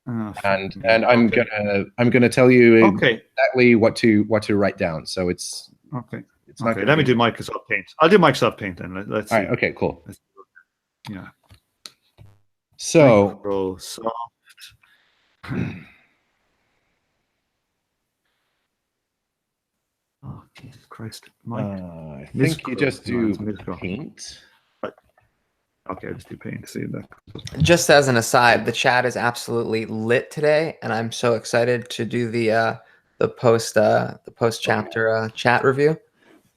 And I'm gonna tell you exactly what to write down. So it's okay. It's not okay. Let me do Microsoft Paint. I'll do Microsoft Paint then. Let's see. All right. Okay. Cool. Yeah. So. Microsoft. Oh, Jesus Christ. I think you just do Paint. Okay, I'll just do Paint. See that. Just as an aside, the chat is absolutely lit today, and I'm so excited to do the post chapter chat review.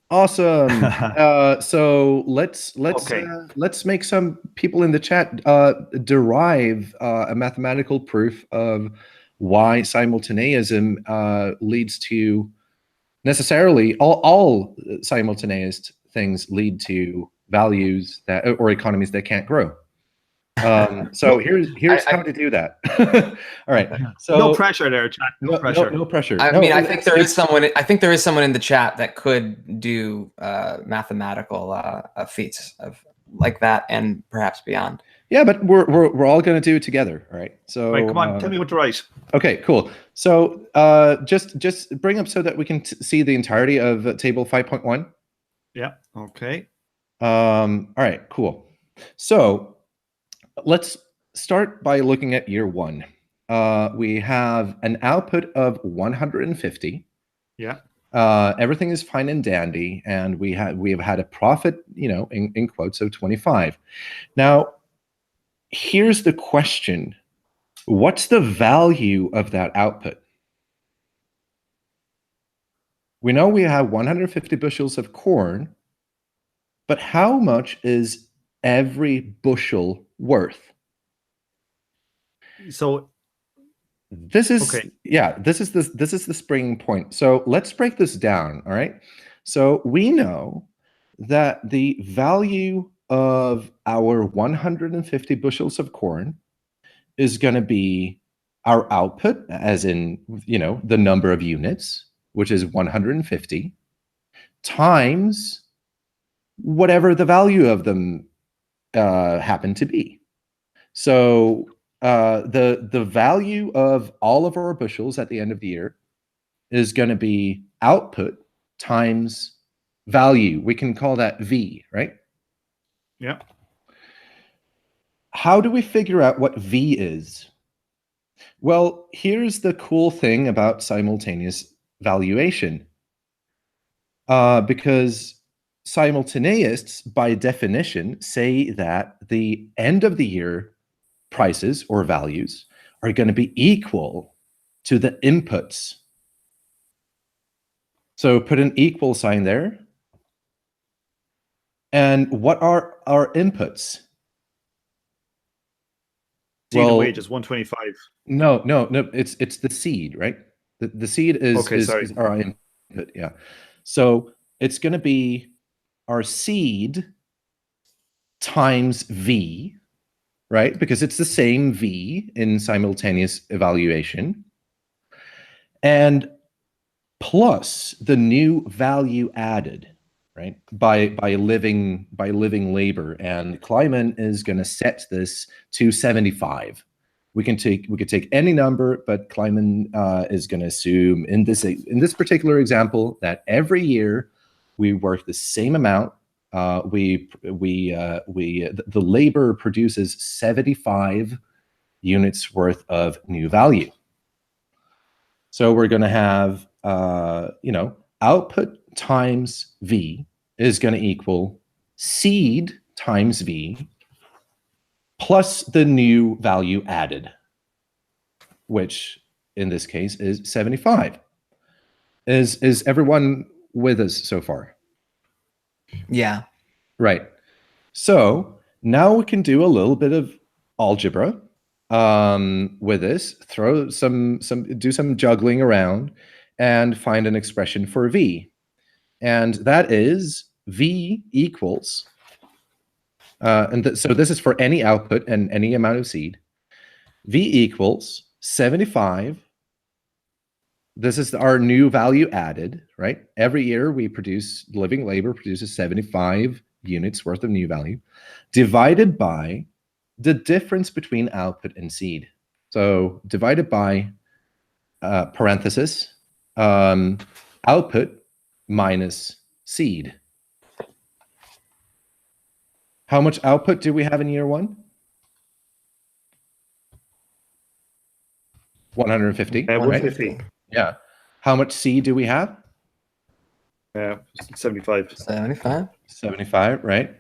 Awesome. So let's make some people in the chat derive a mathematical proof of why simultaneism leads to necessarily all simultaneous things lead to values that or economies that can't grow. So here's how to do that. All right. So no pressure there, chat. No pressure. No pressure. I mean, I think there is someone. I think there is someone in the chat that could do mathematical feats like that, and perhaps beyond. Yeah, but we're all going to do it together. All right. So right, come on, tell me what to write. Okay, cool. So just bring up so that we can see the entirety of table 5.1. Yeah. Okay. All right. Cool. So let's start by looking at year 1. We have an output of 150. Yeah. Everything is fine and dandy, and we have had a profit, in quotes, of 25. Now, here's the question: what's the value of that output? We know we have 150 bushels of corn, but how much is every bushel worth? So this is this is the springing point. So let's break this down. All right. So we know that the value of our 150 bushels of corn is going to be our output, as in the number of units, which is 150, times whatever the value of them happen to be. So the value of all of our bushels at the end of the year is going to be output times value. We can call that V, right? Yeah. How do we figure out what V is? Well, here's the cool thing about simultaneous valuation. Because simultaneists, by definition, say that the end of the year prices or values are going to be equal to the inputs. So put an equal sign there. And what are our inputs? Seed and wages, 125. No, it's the seed, right? The seed is our input, yeah. So it's going to be our seed times V, right? Because it's the same V in simultaneous evaluation. And plus the new value added, right? By living labor. And Kleiman is going to set this to 75. We could take any number, but Kleiman is going to assume in this particular example that every year we work the same amount. The labor produces 75 units worth of new value. So we're going to have output times V is going to equal seed times V plus the new value added, which in this case is 75. Is everyone with us so far? Yeah. Right. So now we can do a little bit of algebra with this. Do some juggling around and find an expression for V, and that is V equals. So this is for any output and any amount of seed. V equals 75. This is our new value added, right? Every year we living labor produces 75 units worth of new value, divided by the difference between output and seed. So divided by parenthesis, output minus seed. How much output do we have in year one? 150. 150. Right? Yeah. How much seed do we have? 75. 75. 75, right?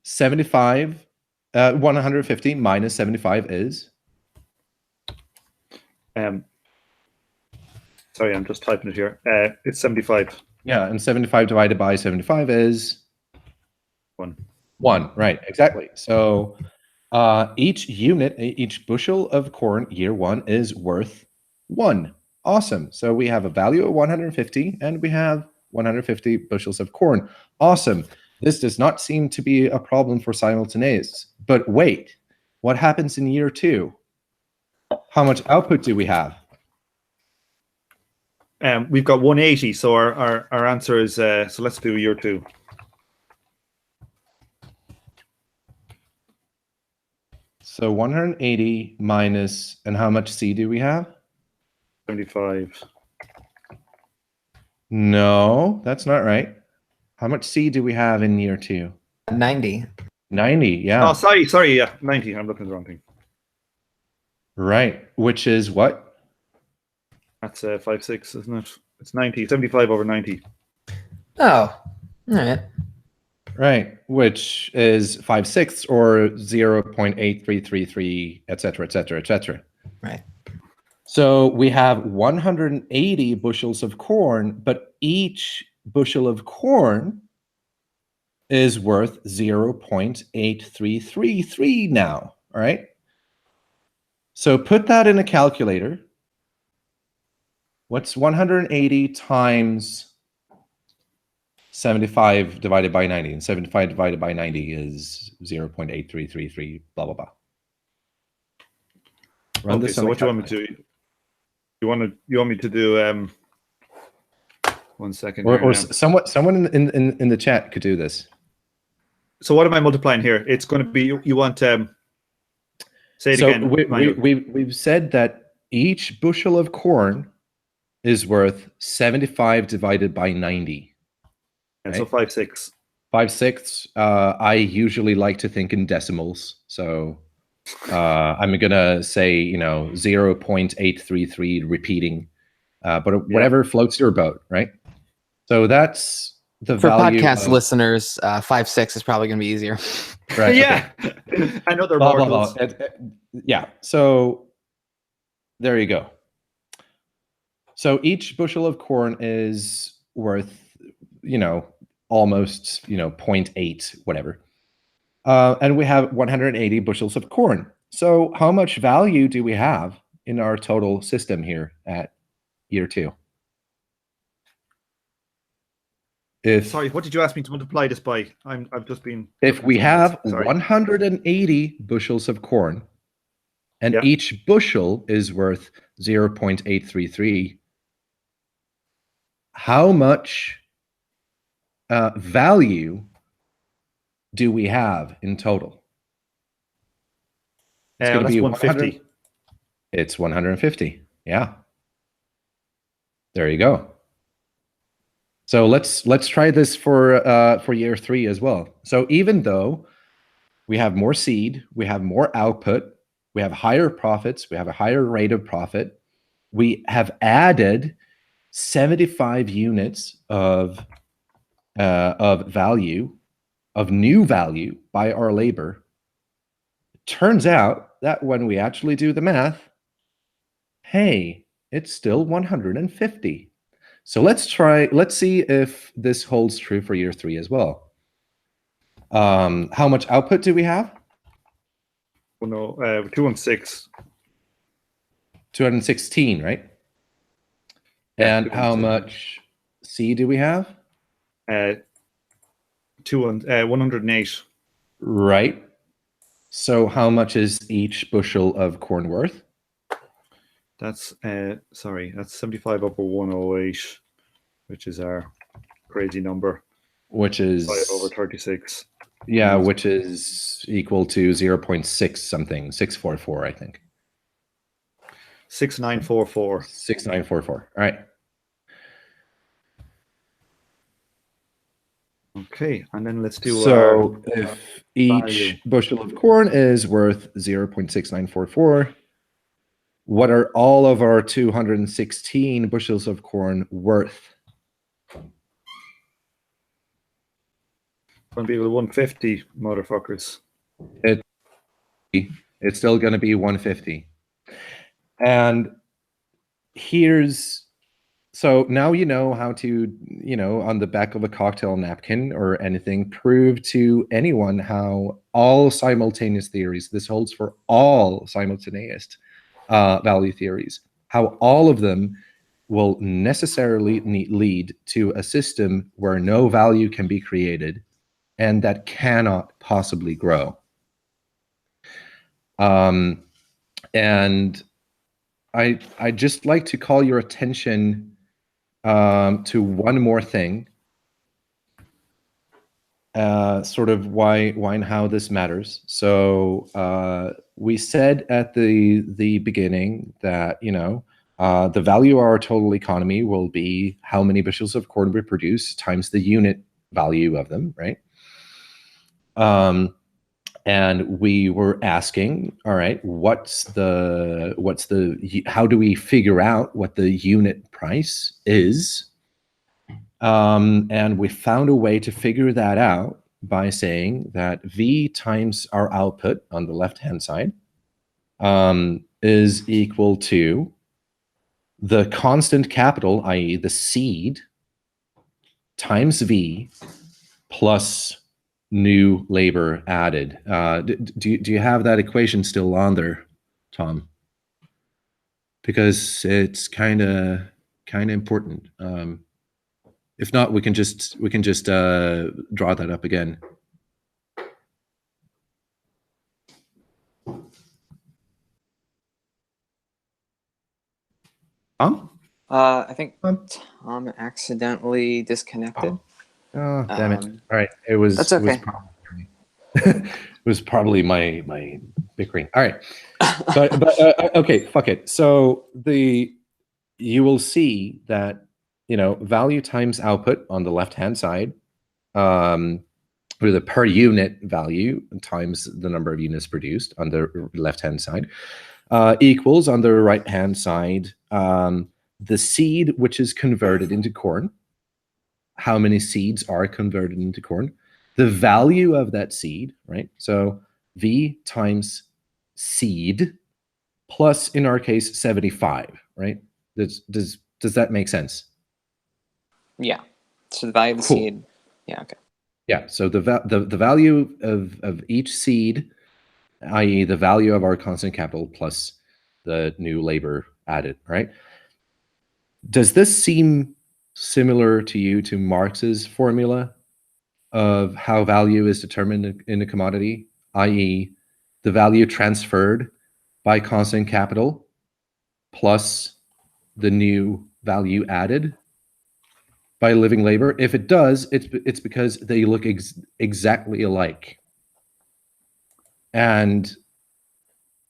75, 150 minus 75 is? Sorry, I'm just typing it here. It's 75. Yeah, and 75 divided by 75 is? 1. 1, right, exactly. So each bushel of corn year one is worth 1. Awesome. So we have a value of 150 and we have 150 bushels of corn. Awesome. This does not seem to be a problem for simultaneous. But wait, what happens in year 2? How much output do we have? We've got 180, so our answer is, so let's do year 2. So 180 minus, and how much C do we have? 75. No, that's not right. How much C do we have in year 2? 90. 90, yeah. Oh, sorry, yeah, 90. I'm looking at the wrong thing. Right, which is what? That's 5/6, isn't it? It's 90. 75 over 90. Oh, all right. Right, which is 5/6 or 0.8333, etc., etc., etc. Right. So we have 180 bushels of corn, but each bushel of corn is worth 0.8333 now, all right? So put that in a calculator. What's 180 times 75 divided by 90? And 75 divided by 90 is 0.8333, blah, blah, blah. Run Okay, this so what do you want me to do? You want me to do 1 second? Or someone in the chat could do this. So what am I multiplying here? It's going to be, you want say it so again. We've said that each bushel of corn is worth 75 divided by 90. And right? so 5/6. 5/6. I usually like to think in decimals, so I'm gonna say 0.833 repeating, but whatever floats your boat, right? So that's the For value podcast of, listeners, 5-6 is probably going to be easier. right, Yeah. And other blah, blah, mortals. blah. Yeah. So there you go. So each bushel of corn is worth, almost, 0.8, whatever. And we have 180 bushels of corn. So how much value do we have in our total system here at year 2? Sorry, what did you ask me to multiply this by? I've just been. If we have Sorry. 180 bushels of corn, and Yeah. each bushel is worth 0.833, how much value do we have in total? It's going to be 150. It's 150. Yeah. There you go. So let's try this for year 3 as well. So even though we have more seed, we have more output, we have higher profits, we have a higher rate of profit, we have added 75 units of value, of new value by our labor. It turns out that when we actually do the math, hey, it's still 150. So let's see if this holds true for year 3 as well. How much output do we have? Oh, no, 216. 216, right? Yeah, And how much C do we have? 108. Right. So how much is each bushel of corn worth? That's that's 75 over 108, which is our crazy number. Which is 5 over 36. Yeah, which is equal to 0.6 something, 644, I think. 6944. 6944. All right. Okay, and then let's do So if each value. bushel of corn is worth 0.6944, what are all of our 216 bushels of corn worth? Going to be 150, motherfuckers. It's still going to be 150. And so now you know how to, on the back of a cocktail napkin or anything, prove to anyone how all simultaneous theories, this holds for all simultaneous value theories, how all of them will necessarily lead to a system where no value can be created and that cannot possibly grow. And I'd just like to call your attention to one more thing, sort of why and how this matters. So we said at the beginning that the value of our total economy will be how many bushels of corn we produce times the unit value of them, right? And we were asking, all right, how do we figure out what the unit price is? And we found a way to figure that out by saying that V times our output on the left-hand side is equal to the constant capital, i.e. the seed, times V plus new labor added. Do you have that equation still on there, Tom? Because it's kind of important. If not, we can just draw that up again. Tom? I think Tom accidentally disconnected. Oh, damn it! All right, That's okay. It was probably my bickering. All right, but okay, fuck it. So you will see that value times output on the left-hand side, or the per unit value times the number of units produced on the left-hand side, equals on the right-hand side the seed which is converted into corn how many seeds are converted into corn, the value of that seed, right? So V times seed plus, in our case, 75, right? Does that make sense? Yeah. So the value of the Cool. seed. Yeah. Okay. Yeah. So the value of each seed, i.e., the value of our constant capital plus the new labor added, right? Does this seem similar to you to Marx's formula of how value is determined in a commodity, i.e., the value transferred by constant capital plus the new value added by living labor? If it does, it's because they look exactly alike. And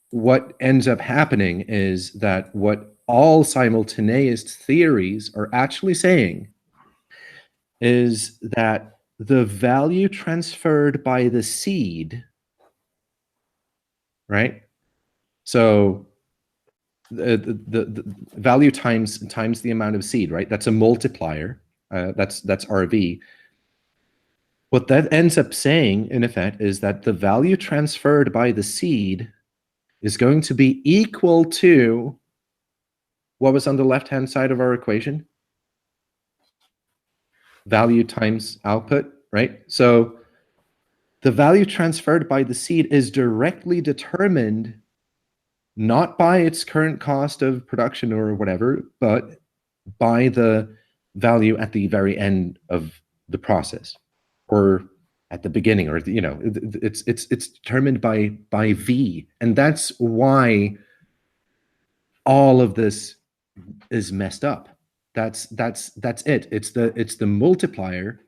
what ends up happening is that what all simultaneous theories are actually saying is that the value transferred by the seed, right? So the value times the amount of seed, right? That's a multiplier. That's RV. What that ends up saying, in effect, is that the value transferred by the seed is going to be equal to what was on the left-hand side of our equation? Value times output, right? So the value transferred by the seed is directly determined not by its current cost of production or whatever, but by the value at the very end of the process, or at the beginning, or it's determined by V, and that's why all of this is messed up. That's it. It's the multiplier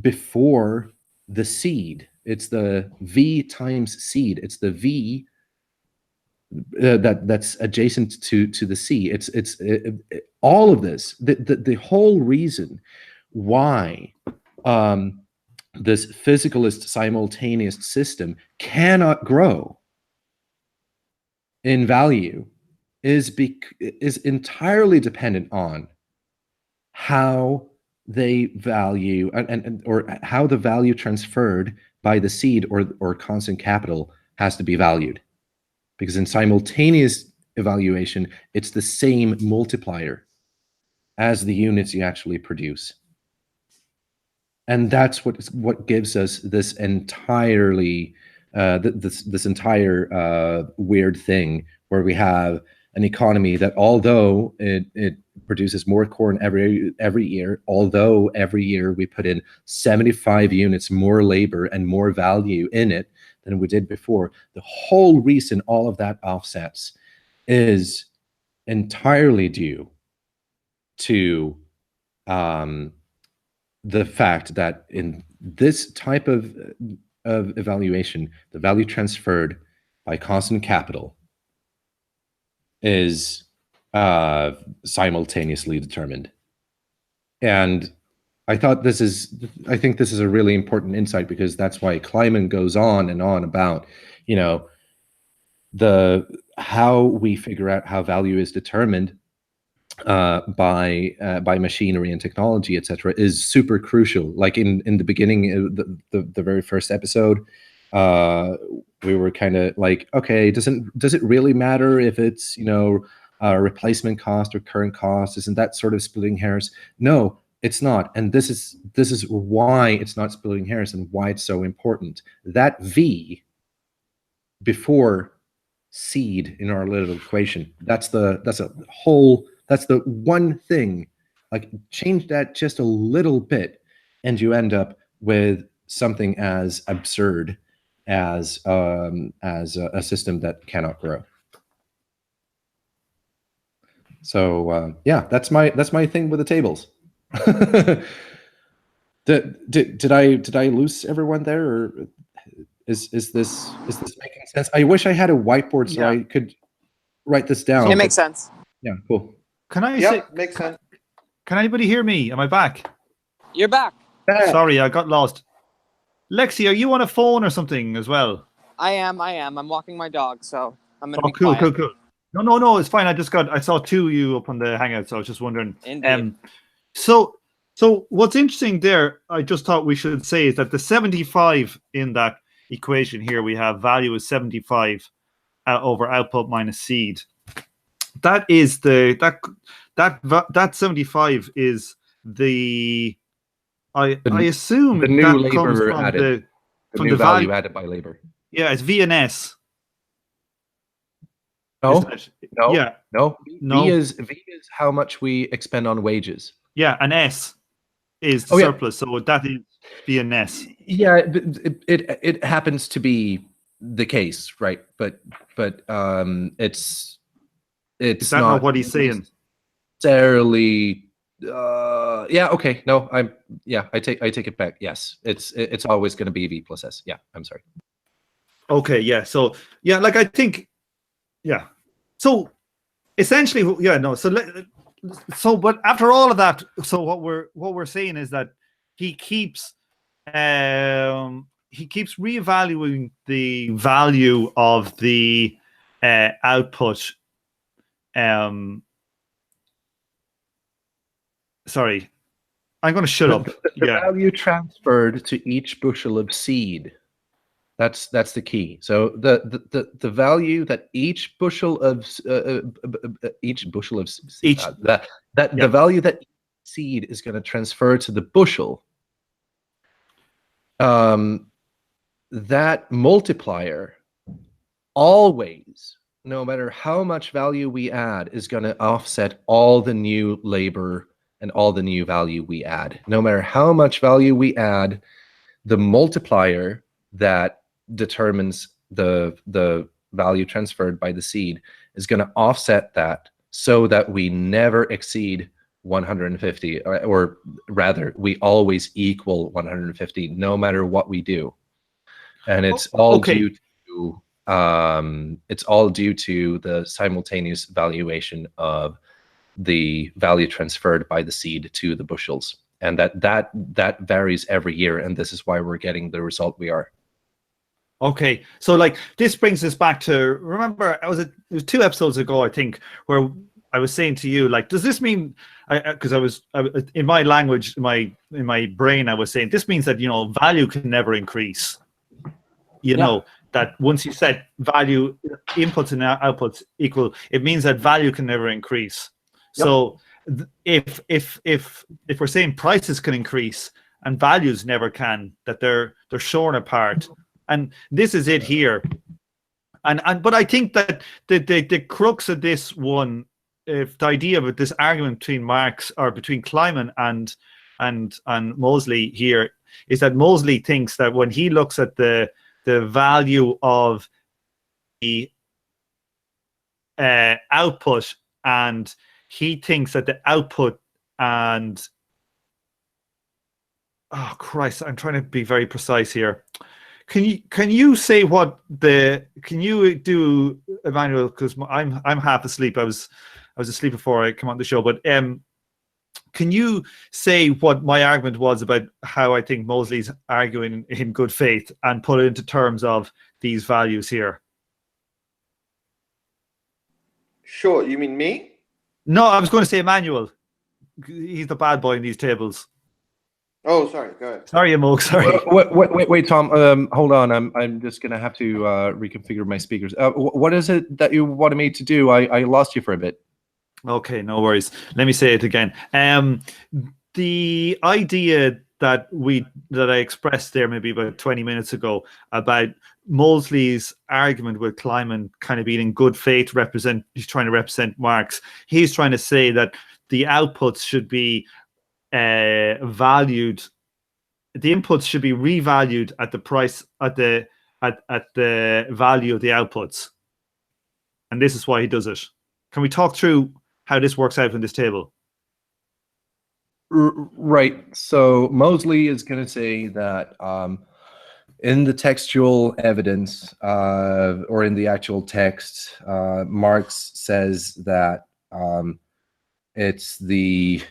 before the seed. It's the V times seed. It's the V that's adjacent to the C. It's all of this. The whole reason why this physicalist simultaneous system cannot grow in value is entirely dependent on how they value or how the value transferred by the seed or constant capital has to be valued. Because in simultaneous evaluation, it's the same multiplier as the units you actually produce. And that's what gives us this entirely this entire weird thing where we have an economy that, although it produces more corn every year, although every year we put in 75 units more labor and more value in it than we did before, the whole reason all of that offsets is entirely due to the fact that in this type of evaluation, the value transferred by constant capital is simultaneously determined. And I think this is a really important insight, because that's why Kleiman goes on and on about, how we figure out how value is determined by machinery and technology, etc., is super crucial. Like in the beginning, the very first episode, we were kind of like, okay, does it really matter if it's replacement cost or current cost? Isn't that sort of splitting hairs? No, it's not. And this is why it's not splitting hairs and why it's so important. That V before seed in our little equation, that's the one thing. Like, change that just a little bit and you end up with something as absurd as a system that cannot grow. So yeah, that's my thing with the tables. Did I lose everyone there, or is this making sense? I wish I had a whiteboard so I could write this down. It makes sense. Yeah, cool. Can I say? Makes sense. Can anybody hear me? Am I back? You're back. Sorry, I got lost. Lexi, are you on a phone or something as well? I am. I'm walking my dog, so I'm gonna be cool, quiet. cool. No, it's fine. I saw two of you up on the Hangout, so I was just wondering. Indeed. So So what's interesting there, I just thought we should say, is that the 75 in that equation here, we have value is 75 over output minus seed. That is that 75 is the I assume the new that labor comes from added, from new the value added by labor. Yeah, it's V and S. No, no, yeah, no. no. V is how much we expend on wages. Yeah, and S is the surplus, so that is V and S. Yeah, it happens to be the case, right? But it's Is that not what he's saying? Necessarily. Yeah. Okay. No. I take it back. Yes. It's always going to be V plus S. Yeah. I'm sorry. Okay. Yeah. So yeah, like I think. Yeah. So essentially, yeah. No. So but after all of that, so what we're saying is that he keeps reevaluating the value of the output. Sorry, I'm going to shut up. The value transferred to each bushel of seed. That's the key. So the value that each bushel of the value that seed is going to transfer to the bushel. That multiplier always, no matter how much value we add, is going to offset all the new labor and all the new value we add. No matter how much value we add, the multiplier that determines the value transferred by the seed is going to offset that, so that we never exceed 150, or rather, we always equal 150, no matter what we do. And it's all due to the simultaneous valuation of the value transferred by the seed to the bushels, and that varies every year, and this is why we're getting the result we are. Okay, so like this brings us back to, remember, it was 2 episodes ago, I think, where I was saying to you, like, does this mean, because I was in my language, in my brain, I was saying this means that, you know, value can never increase. You know, that once you set value, inputs and outputs equal, it means that value can never increase. Yep. So if we're saying prices can increase and values never can, that they're shorn apart, and this is it here. But I think that the crux of this one, if the idea of this argument between Marx, or between Kleiman and Moseley here, is that Moseley thinks that when he looks at the value of the output, and he thinks that the output and, oh Christ, I'm trying to be very precise here. Can you say what can you do, Emmanuel, because I'm half asleep. I was asleep before I come on the show, but can you say what my argument was about how I think Moseley's arguing in good faith, and put it into terms of these values here? Sure. You mean me? No, I was going to say Emmanuel. He's the bad boy in these tables. Oh, sorry. Go ahead. Sorry, Amok. Sorry. Wait, Tom. Hold on. I'm just gonna have to reconfigure my speakers. What is it that you wanted me to do? I lost you for a bit. Okay, no worries. Let me say it again. The idea that I expressed there maybe about 20 minutes ago about Moseley's argument with Kleiman kind of being in good faith, he's trying to represent Marx. He's trying to say that the outputs should be valued, the inputs should be revalued at the price, at the value of the outputs, and this is why he does it. Can we talk through how this works out in this table? Right. So Moseley is going to say that in the textual evidence, or in the actual text, Marx says that it's the.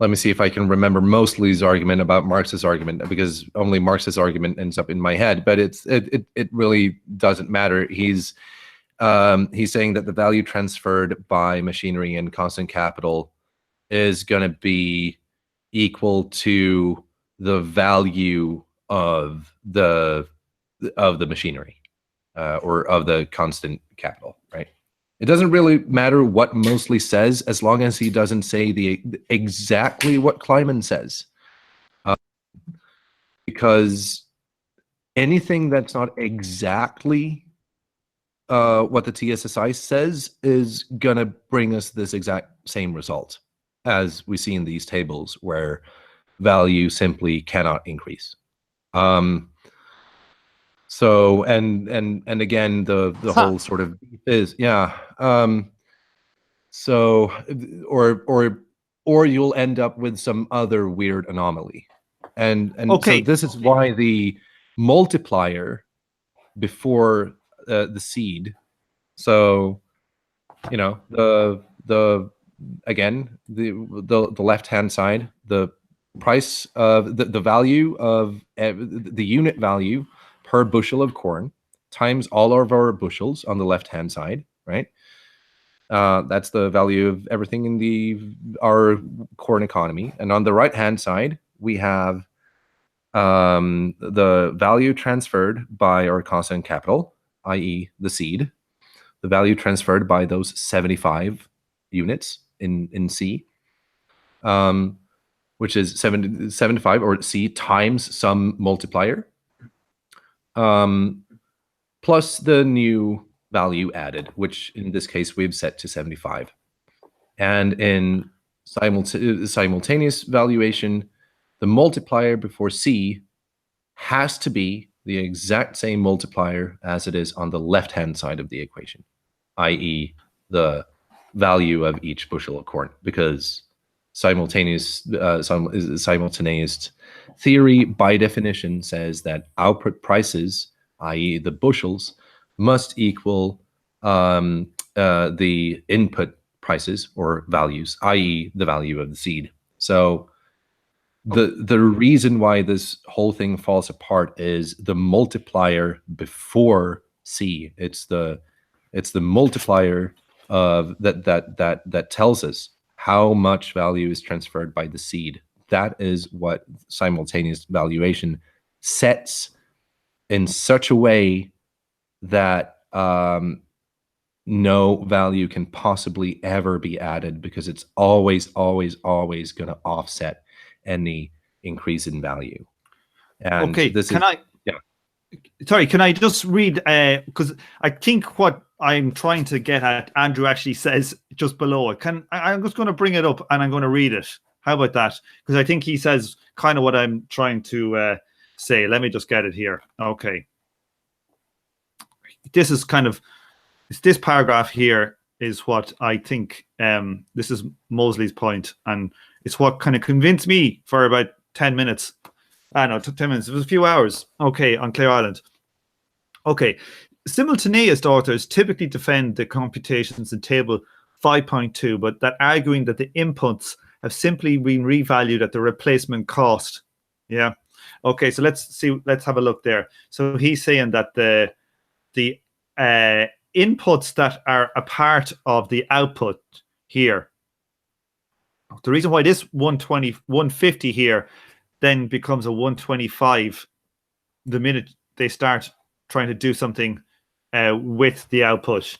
Let me see if I can remember Moseley's argument about Marx's argument, because only Marx's argument ends up in my head. But it really doesn't matter. He's saying that the value transferred by machinery and constant capital is going to be equal to the value of the machinery or of the constant capital, right? It doesn't really matter what Mosley says as long as he doesn't say exactly what Kleiman says, because anything that's not exactly what the TSSI says is going to bring us this exact same result as we see in these tables where value simply cannot increase. So and again, the whole sort of is so or you'll end up with some other weird anomaly, and Okay. so this is why the multiplier before the seed. So the again the left hand side, the price of the value of the unit value per bushel of corn times all of our bushels on the left hand side, right? That's the value of everything in our corn economy. And on the right hand side, we have the value transferred by our constant capital, i.e. the seed, the value transferred by those 75 units in C, which is 75 or C times some multiplier, plus the new value added, which in this case we've set to 75. And in simultaneous valuation, the multiplier before C has to be the exact same multiplier as it is on the left-hand side of the equation, i.e. the value of each bushel of corn, because simultaneous theory by definition says that output prices, i.e. the bushels, must equal the input prices or values, i.e. the value of the seed. So the reason why this whole thing falls apart is the multiplier before C. It's the multiplier of that tells us how much value is transferred by the seed. That is what simultaneous valuation sets in such a way that no value can possibly ever be added, because it's always going to offset any increase in value. And okay, can I just read, because I think what I'm trying to get at, Andrew actually says just below it. I'm just going to bring it up and I'm going to read it. How about that? Because I think he says kind of what I'm trying to say. Let me just get it here. Okay. This is kind of, this paragraph here is what I think, this is Mosley's point, and it's what kind of convinced me for about 10 minutes. I know, it took 10 minutes. It was a few hours. Okay, on Clare Island. Okay. Simultaneous authors typically defend the computations in table 5.2, but that arguing that the inputs have simply been revalued at the replacement cost. Yeah. Okay, so let's have a look there. So he's saying that the inputs that are a part of the output here, the reason why this 150 here then becomes a 125 the minute they start trying to do something with the output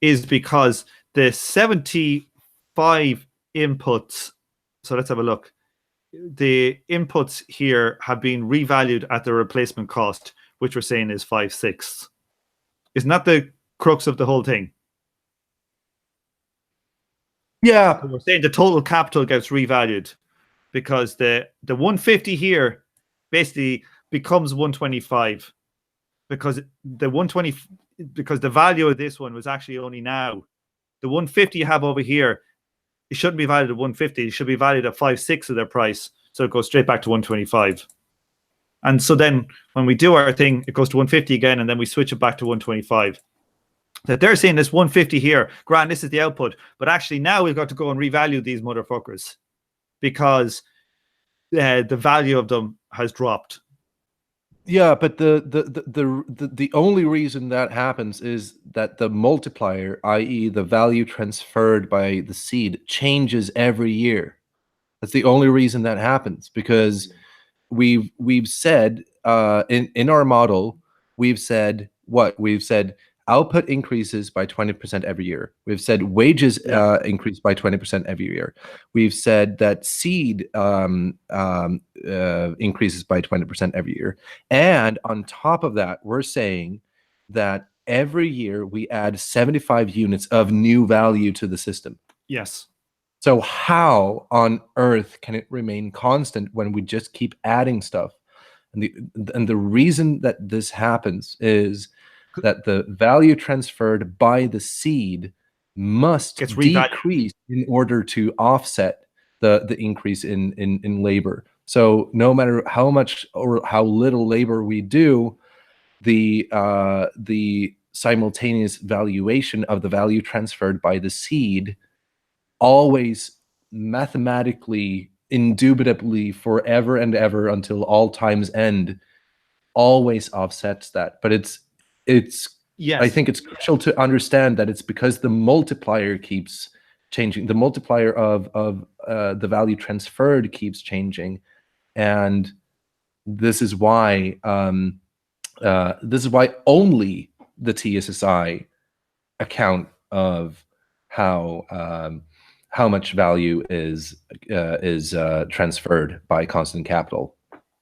is because the 75 inputs, so let's have a look. The inputs here have been revalued at the replacement cost, which we're saying is 5/6. Isn't that the crux of the whole thing? Yeah. So we're saying the total capital gets revalued because the 150 here basically becomes 125 because the value of this one was actually only now. The 150 you have over here, it shouldn't be valued at 150. It should be valued at 5/6 of their price. So it goes straight back to 125. And so then when we do our thing, it goes to 150 again, and then we switch it back to 125. That they're saying this 150 here, grand, this is the output. But actually now we've got to go and revalue these motherfuckers because the value of them has dropped. Yeah, but the only reason that happens is that the multiplier, i.e. the value transferred by the seed, changes every year. That's the only reason that happens, because we've said in our model, we've said what? We've said output increases by 20% every year. We've said wages increase by 20% every year. We've said that seed increases by 20% every year. And on top of that, we're saying that every year we add 75 units of new value to the system. Yes. So how on earth can it remain constant when we just keep adding stuff? And the reason that this happens is that the value transferred by the seed must decrease in order to offset the increase in labor. So no matter how much or how little labor we do, the simultaneous valuation of the value transferred by the seed always mathematically, indubitably, forever and ever until all times end, always offsets that. But it's yes, I think it's crucial to understand that it's because the multiplier keeps changing. The multiplier of the value transferred keeps changing, and this is why only the TSSI account of how much value is transferred by constant capital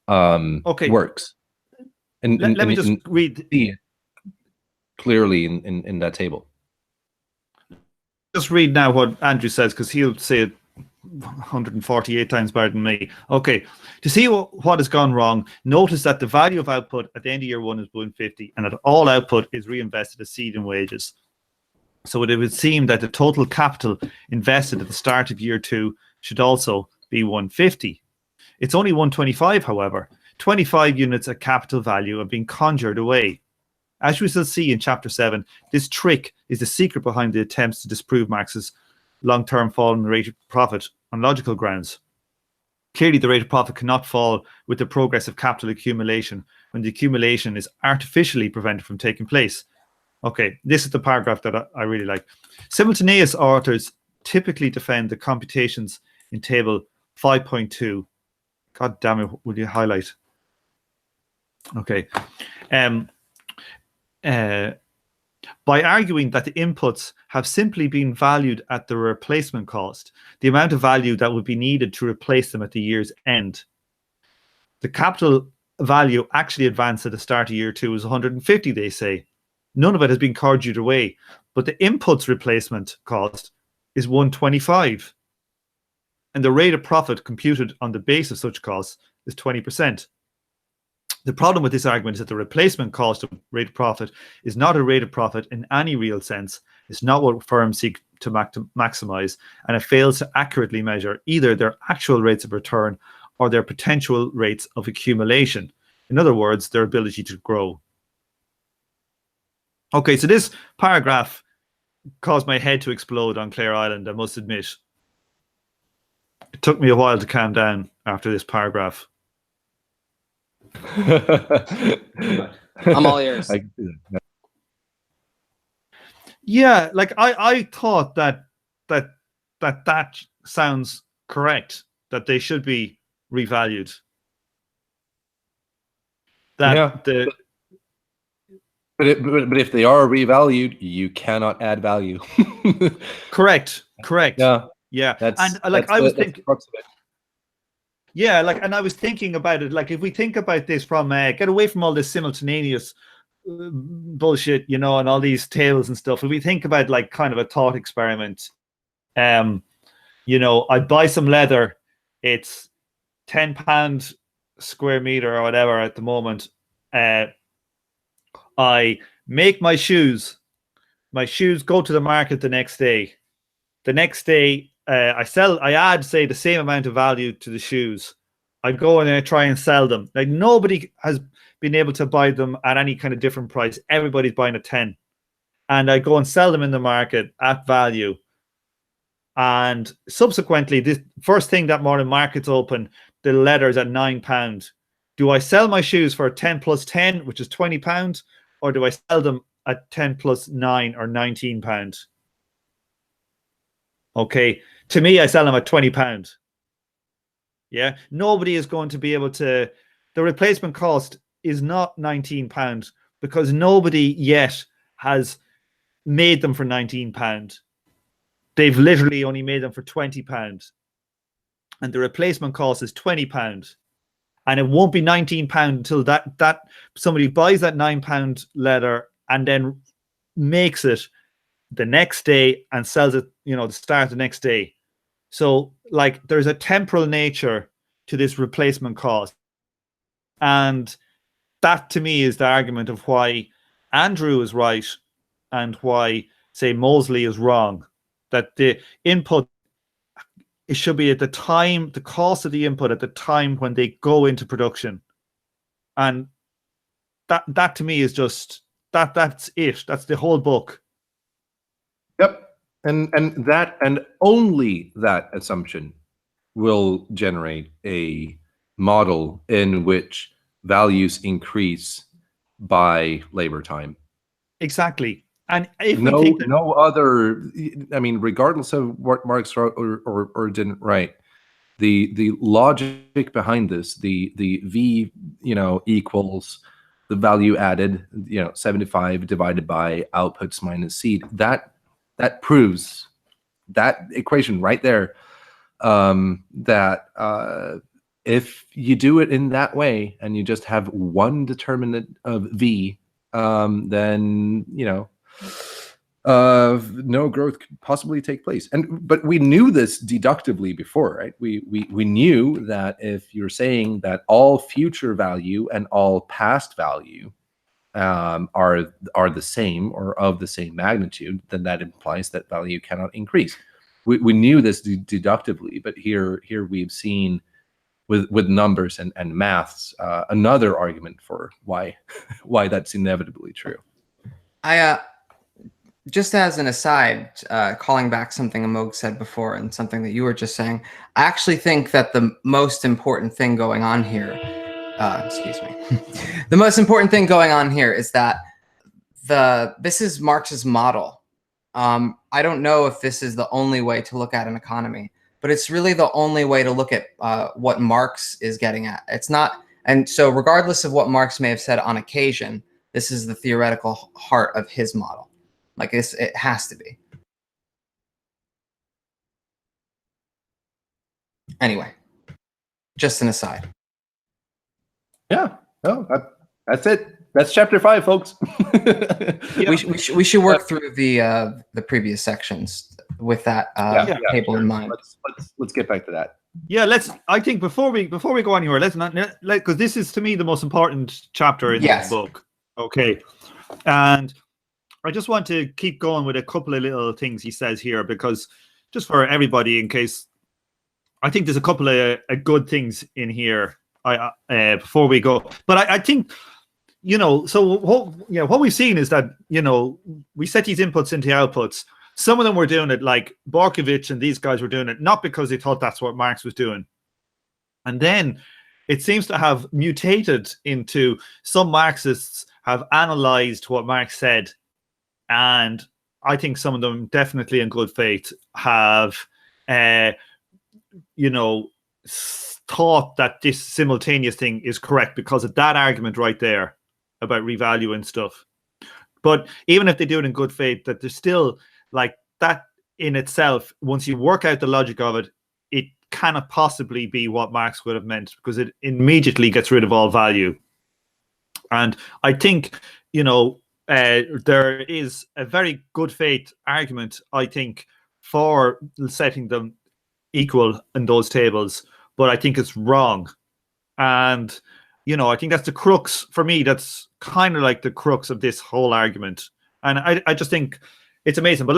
works. And let me just read clearly in that table. Just read now what Andrew says, because he'll say it 148 times better than me. Okay, to see what has gone wrong, notice that the value of output at the end of year 1 is 150, and that all output is reinvested as seed and wages. So it would seem that the total capital invested at the start of year 2 should also be 150. It's only 125, however. 25 units of capital value have been conjured away. As we shall see in chapter 7, this trick is the secret behind the attempts to disprove Marx's long-term fall in the rate of profit on logical grounds. Clearly, the rate of profit cannot fall with the progress of capital accumulation when the accumulation is artificially prevented from taking place. Okay, this is the paragraph that I really like. Simultaneous authors typically defend the computations in table 5.2. God damn it, will you highlight? Okay. By arguing that the inputs have simply been valued at the replacement cost, the amount of value that would be needed to replace them at the year's end. The capital value actually advanced at the start of year 2 is 150, they say. None of it has been conjured away, but the inputs replacement cost is 125. And the rate of profit computed on the base of such costs is 20%. The problem with this argument is that the replacement cost of rate of profit is not a rate of profit in any real sense. It's not what firms seek to maximize, and it fails to accurately measure either their actual rates of return or their potential rates of accumulation. In other words, their ability to grow. Okay, so this paragraph caused my head to explode on Clare Island, I must admit. It took me a while to calm down after this paragraph. I'm all ears. Yeah, like I thought that sounds correct, that they should be revalued. That yeah. But if they are revalued, you cannot add value. Correct. Yeah. I was thinking. Yeah, and I was thinking about it. Like, if we think about this from get away from all this simultaneous bullshit, and all these tables and stuff. If we think about like kind of a thought experiment, I buy some leather. It's £10 square meter or whatever at the moment. I make my shoes. My shoes go to the market the next day. The next day, I add, say, the same amount of value to the shoes. I go and I try and sell them. Like, nobody has been able to buy them at any kind of different price. Everybody's buying at 10. And I go and sell them in the market at value. And subsequently, this first thing that morning, market's open, the letter's at £9. Do I sell my shoes for 10 plus 10, which is £20? Or do I sell them at 10 plus 9 or £19? Okay, to me, I sell them at £20. Yeah, nobody is going to be able to. The replacement cost is not £19 because nobody yet has made them for £19. They've literally only made them for £20, and the replacement cost is £20, and it won't be £19 until that somebody buys that £9 leather and then makes it the next day and sells it, the start the next day. So like there's a temporal nature to this replacement cost. And that to me is the argument of why Andrew is right and why, say, Mosley is wrong. That the input, it should be at the time, the cost of the input at the time when they go into production. And that to me is just that's it. That's the whole book. Yep. And that, and only that assumption will generate a model in which values increase by labor time. Exactly. And if no, we think that, no other, I mean, regardless of what Marx wrote or didn't write, the logic behind this, the V, equals the value added, 75 divided by outputs minus seed, that proves that equation right there, that if you do it in that way and you just have one determinant of V, then no growth could possibly take place. But we knew this deductively before, right? We knew that if you're saying that all future value and all past value are the same or of the same magnitude, then that implies that value cannot increase. We knew this deductively, but here we've seen with numbers and maths another argument for why that's inevitably true. I just as an aside, calling back something Amog said before and something that you were just saying, I actually think that the most important thing going on here, excuse me, the most important thing going on here is that this is Marx's model. I don't know if this is the only way to look at an economy, but it's really the only way to look at what Marx is getting at. It's not, and so regardless of what Marx may have said on occasion, this is the theoretical heart of his model. Like it has to be. Anyway, just an aside. Yeah, no, that's it. That's chapter 5, folks. Yeah. We should work through the previous sections with that table in mind. Let's get back to that. Yeah, I think before we go on here, let's not because this is to me the most important chapter in this book. Okay, and I just want to keep going with a couple of little things he says here, because just for everybody, in case, I think there's a couple of good things in here. Before we go, but I think, so what we've seen is that we set these inputs into outputs. Some of them were doing it, like Borkovich and these guys were doing it not because they thought that's what Marx was doing, and then it seems to have mutated into some Marxists have analyzed what Marx said. And I think some of them definitely in good faith have, thought that this simultaneous thing is correct because of that argument right there about revaluing stuff. But even if they do it in good faith, that there's still like that in itself, once you work out the logic of it, it cannot possibly be what Marx would have meant, because it immediately gets rid of all value. And I think, there is a very good faith argument, I think, for setting them equal in those tables, but I think it's wrong. And, I think that's the crux, for me, that's kind of like the crux of this whole argument. And I just think it's amazing. But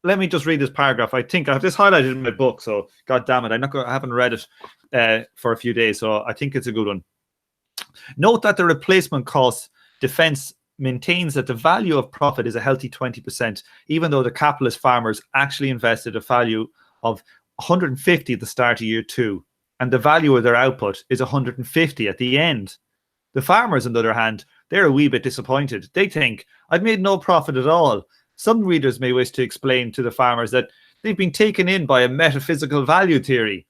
let me just read this paragraph. I think I have this highlighted in my book, so God damn it, I haven't read it for a few days, so I think it's a good one. Note that the replacement cost defense maintains that the value of profit is a healthy 20%, even though the capitalist farmers actually invested a value of 150 at the start of year 2, and the value of their output is 150 at the end. The farmers, on the other hand, they're a wee bit disappointed. They think, I've made no profit at all. Some readers may wish to explain to the farmers that they've been taken in by a metaphysical value theory.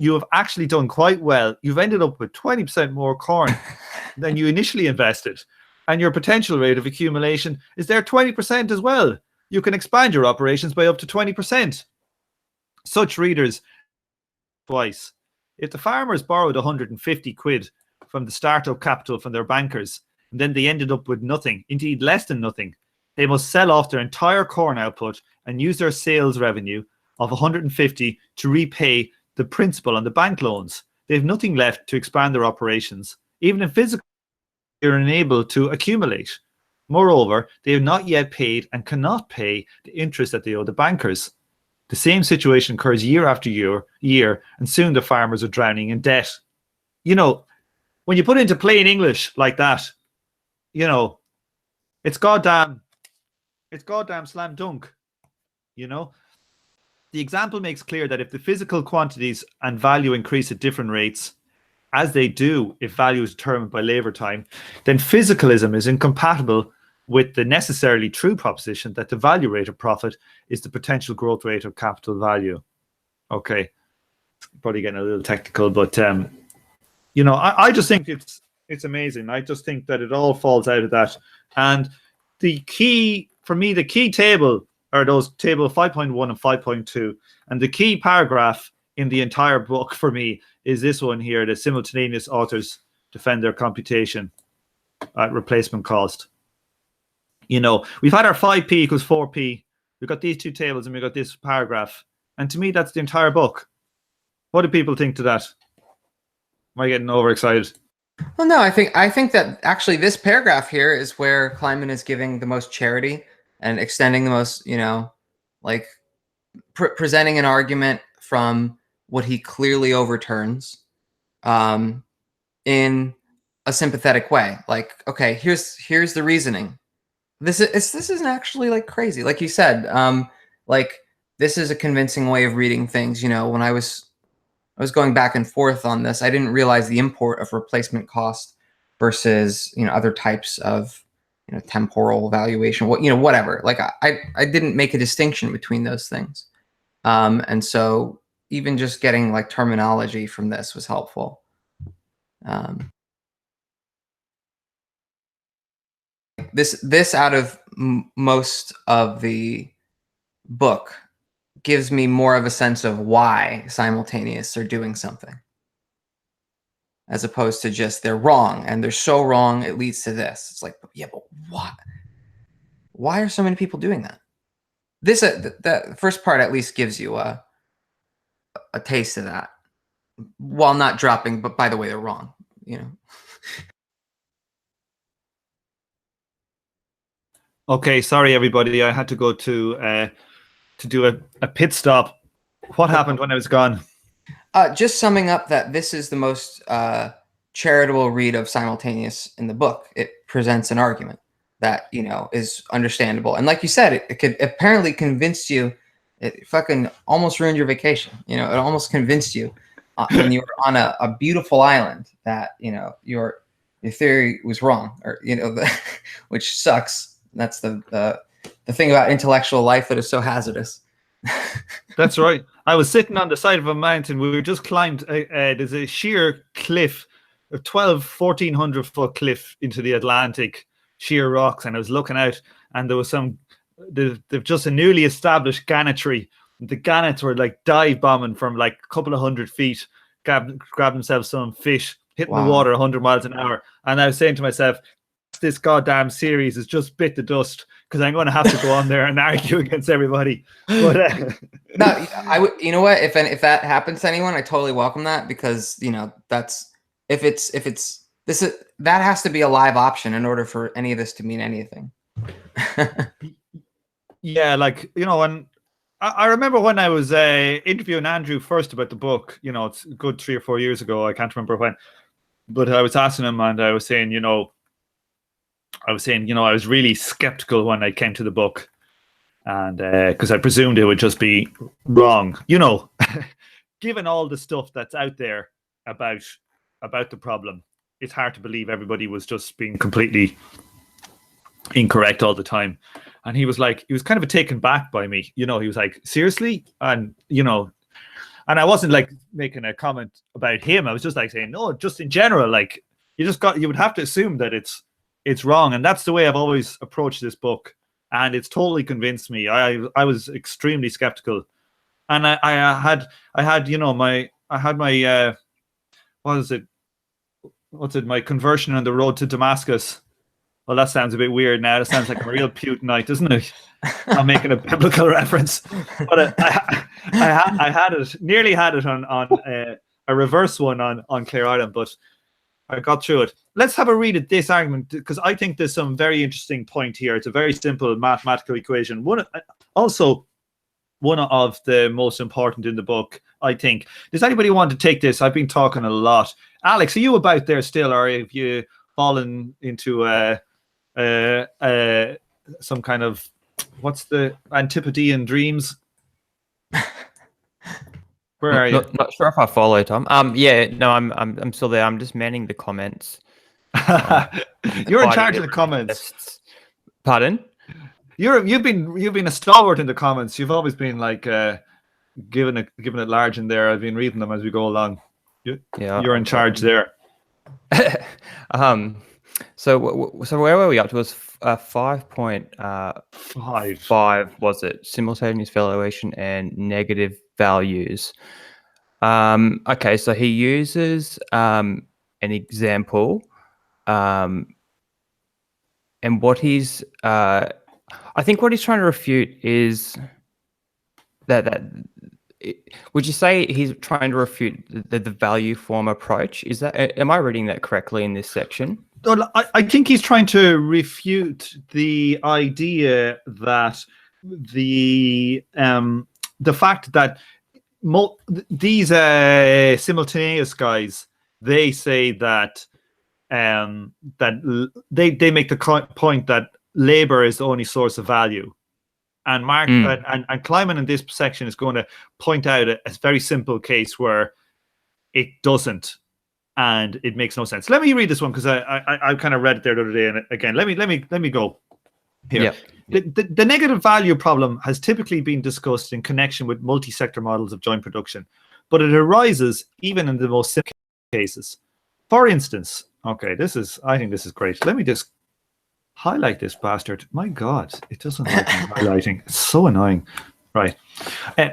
you have actually done quite well. You've ended up with 20% more corn than you initially invested. And your potential rate of accumulation is there 20% as well. You can expand your operations by up to 20%. Such readers twice. If the farmers borrowed 150 quid from the startup capital from their bankers, and then they ended up with nothing, indeed less than nothing, they must sell off their entire corn output and use their sales revenue of 150 to repay the principal on the bank loans. They have nothing left to expand their operations. Even in physical, they are unable to accumulate. Moreover, they have not yet paid and cannot pay the interest that they owe the bankers. The same situation occurs year after year, and soon the farmers are drowning in debt. You know, when you put it into plain English like that, you know, it's goddamn slam dunk, you know. The example makes clear that if the physical quantities and value increase at different rates, as they do if value is determined by labor time, then physicalism is incompatible with the necessarily true proposition that the value rate of profit is the potential growth rate of capital value. Okay, probably getting a little technical, but you know, I just think it's amazing. I just think that it all falls out of that. And the key, for me, the key table are those table 5.1 and 5.2. And the key paragraph in the entire book for me is this one here: the simultaneous authors defend their computation at replacement cost. You know, we've had our 5p equals 4p. We've got these two tables and we've got this paragraph. And to me, that's the entire book. What do people think to that? Am I getting overexcited? Well, no, I think that actually this paragraph here is where Kleinman is giving the most charity and extending the most, you know, like presenting an argument from what he clearly overturns in a sympathetic way. Like, okay, here's the reasoning. This isn't actually like crazy. Like you said, like this is a convincing way of reading things. You know, when I was going back and forth on this, I didn't realize the import of replacement cost versus, you know, other types of, you know, temporal valuation, what, you know, whatever. Like I didn't make a distinction between those things. And so even just getting like terminology from this was helpful. This out of most of the book gives me more of a sense of why simultaneous are doing something, as opposed to just they're wrong and they're so wrong it leads to this. It's like, yeah, but what? Why are so many people doing that? This the first part at least gives you a taste of that, while not dropping. But by the way, they're wrong. You know. Okay, sorry everybody. I had to go to do a pit stop. What happened when I was gone? Just summing up that this is the most charitable read of simultaneous in the book. It presents an argument that, you know, is understandable. And like you said, it could apparently convince you. It fucking almost ruined your vacation. You know, it almost convinced you when you were on a beautiful island that, you know, your theory was wrong, or, you know, which sucks. That's the thing about intellectual life that is so hazardous. That's right. I was sitting on the side of a mountain. We were just climbed. There's a sheer cliff, a 1,400 foot cliff into the Atlantic, sheer rocks. And I was looking out, and there was they've just a newly established gannetry. The gannets were like dive bombing from like a couple of 100 feet, grab themselves some fish, hitting the water 100 miles an hour. And I was saying to myself, this goddamn series has just bit the dust, because I'm going to have to go on there and argue against everybody. But no, I would. You know what? If that happens to anyone, I totally welcome that, because, you know, that's if it's that has to be a live option in order for any of this to mean anything. Yeah, like, you know, and I remember when I was interviewing Andrew first about the book. You know, it's a good 3 or 4 years ago. I can't remember when, but I was asking him, and I was saying, you know, I was really skeptical when I came to the book, and because I presumed it would just be wrong, you know, given all the stuff that's out there about the problem. It's hard to believe everybody was just being completely incorrect all the time. And he was kind of taken back by me, you know. He was like, seriously? And, you know, And I wasn't like making a comment about him. I was just like saying, no, just in general, like you would have to assume that it's wrong. And that's the way I've always approached this book. And it's totally convinced me. I was extremely skeptical. And I had, you know, my my conversion on the road to Damascus. Well, that sounds a bit weird now. That sounds like a real Putinite, doesn't it? I'm making a biblical reference, but I had it, nearly had it on a reverse one on Clear Island, but I got through it. Let's have a read at this argument, because I think there's some very interesting point here. It's a very simple mathematical equation. One of the most important in the book, I think. Does anybody want to take this? I've been talking a lot. Alex, are you about there still, or have you fallen into some kind of, what's the Antipodean dreams? Where are you? Not sure if I follow, Tom. Yeah, no, I'm still there. I'm just manning the comments. You're in charge of the comments. Pardon? You've been a stalwart in the comments. You've always been like giving it large in there. I've been reading them as we go along. You're in charge there. So where were we up to? Was 5.5 was it? Simultaneous valuation and negative values. Okay, so he uses an example, and what he's I think what he's trying to refute is that would you say he's trying to refute the value form approach? Is that, am I reading that correctly in this section? Well, I think he's trying to refute the idea that the fact that these simultaneous guys, they say that that they make the point that labor is the only source of value. And Mark and Kleiman in this section is going to point out a very simple case where it doesn't, and it makes no sense. Let me read this one, because I kind of read it there the other day, and again, let me go here. Yeah. The negative value problem has typically been discussed in connection with multi-sector models of joint production, but it arises even in the most simple cases. For instance, okay, I think this is great. Let me just highlight this bastard. My God, it doesn't like me highlighting. It's so annoying. Right.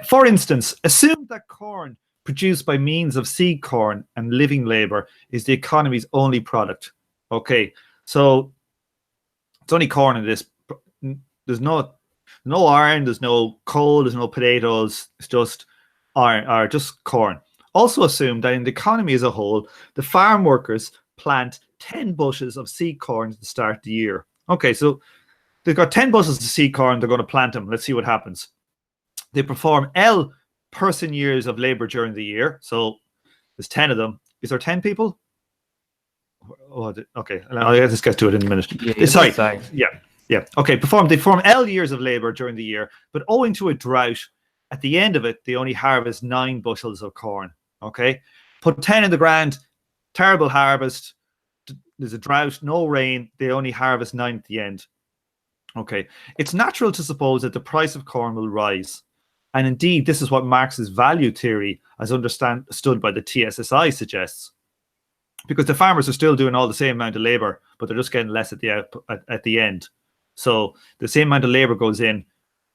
For instance, assume that corn produced by means of seed corn and living labor is the economy's only product. Okay, so it's only corn in this. There's no iron, there's no coal, there's no potatoes. It's just iron, or just corn. Also assume that in the economy as a whole, the farm workers plant 10 bushels of seed corn at the start of the year. Okay, so they've got 10 bushels of seed corn, they're going to plant them. Let's see what happens. They perform L person years of labor during the year. So there's 10 of them. Is there 10 people? Oh, okay, I'll just get to it in a minute. Yeah, sorry. Yeah. Okay, they perform L years of labor during the year, but owing to a drought, at the end of it, they only harvest 9 bushels of corn. Okay, put 10 in the ground, terrible harvest. There's a drought, no rain. They only harvest 9 at the end. Okay, it's natural to suppose that the price of corn will rise. And indeed, this is what Marx's value theory, as understood by the TSSI, suggests. Because the farmers are still doing all the same amount of labor, but they're just getting less at the end. So the same amount of labor goes in,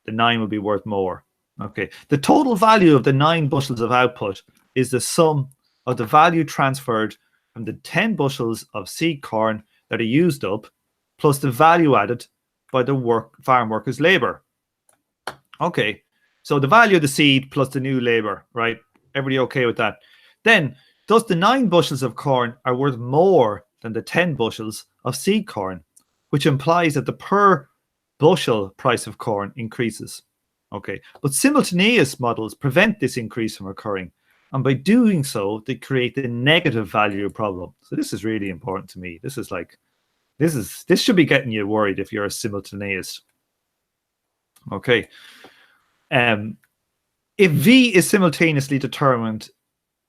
the 9 will be worth more. Okay, the total value of the 9 bushels of output is the sum of the value transferred from the 10 bushels of seed corn that are used up, plus the value added by the farm workers' labor. Okay, so the value of the seed plus the new labor, right? Everybody okay with that? Then, thus the 9 bushels of corn are worth more than the 10 bushels of seed corn, which implies that the per bushel price of corn increases. Okay, but simultaneous models prevent this increase from occurring. And by doing so, they create the negative value problem. So this is really important to me. This should be getting you worried if you're a simultaneous. Okay. If V is simultaneously determined,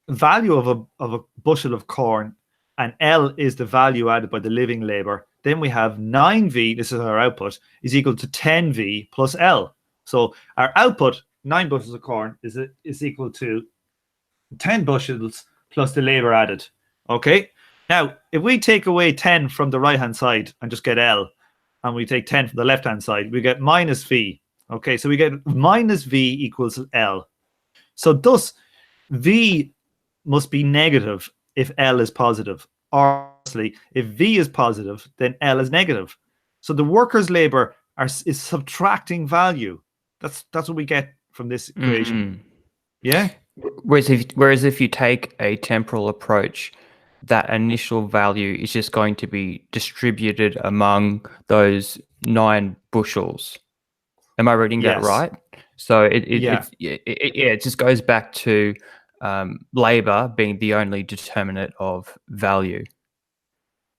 value of a bushel of corn, and L is the value added by the living labor, then we have 9V, this is our output, is equal to 10V plus L. So our output, 9 bushels of corn, is equal to 10 bushels plus the labor added. Okay. Now, if we take away 10 from the right-hand side and just get L, and we take 10 from the left-hand side, we get minus V. Okay, so we get minus V equals L. So thus, V must be negative if L is positive. Or if V is positive, then L is negative. So the workers' labor is subtracting value. That's what we get from this equation. Yeah. Whereas if you take a temporal approach, that initial value is just going to be distributed among those 9 bushels. Am I reading that right? So it just goes back to labor being the only determinant of value.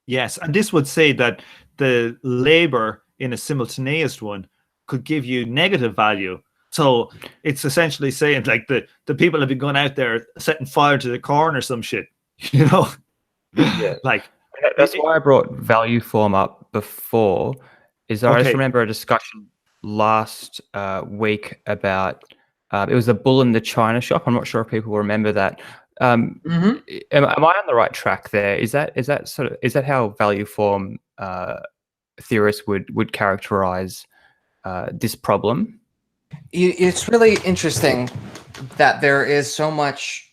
Yes, and this would say that the labor in a simultaneous one could give you negative value. So it's essentially saying like the people have been going out there setting fire to the corn or some shit, you know? Yeah. Like that's why I brought value form up before. I just remember a discussion last week about it was the bull in the china shop. I'm not sure if people remember that. Am I on the right track there? Is that how value form theorists would characterize this problem? It's really interesting that there is so much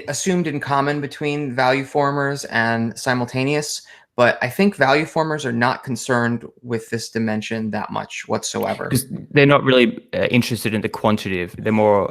assumed in common between value formers and simultaneous, but I think value formers are not concerned with this dimension that much whatsoever. Because they're not really interested in the quantitative. They're more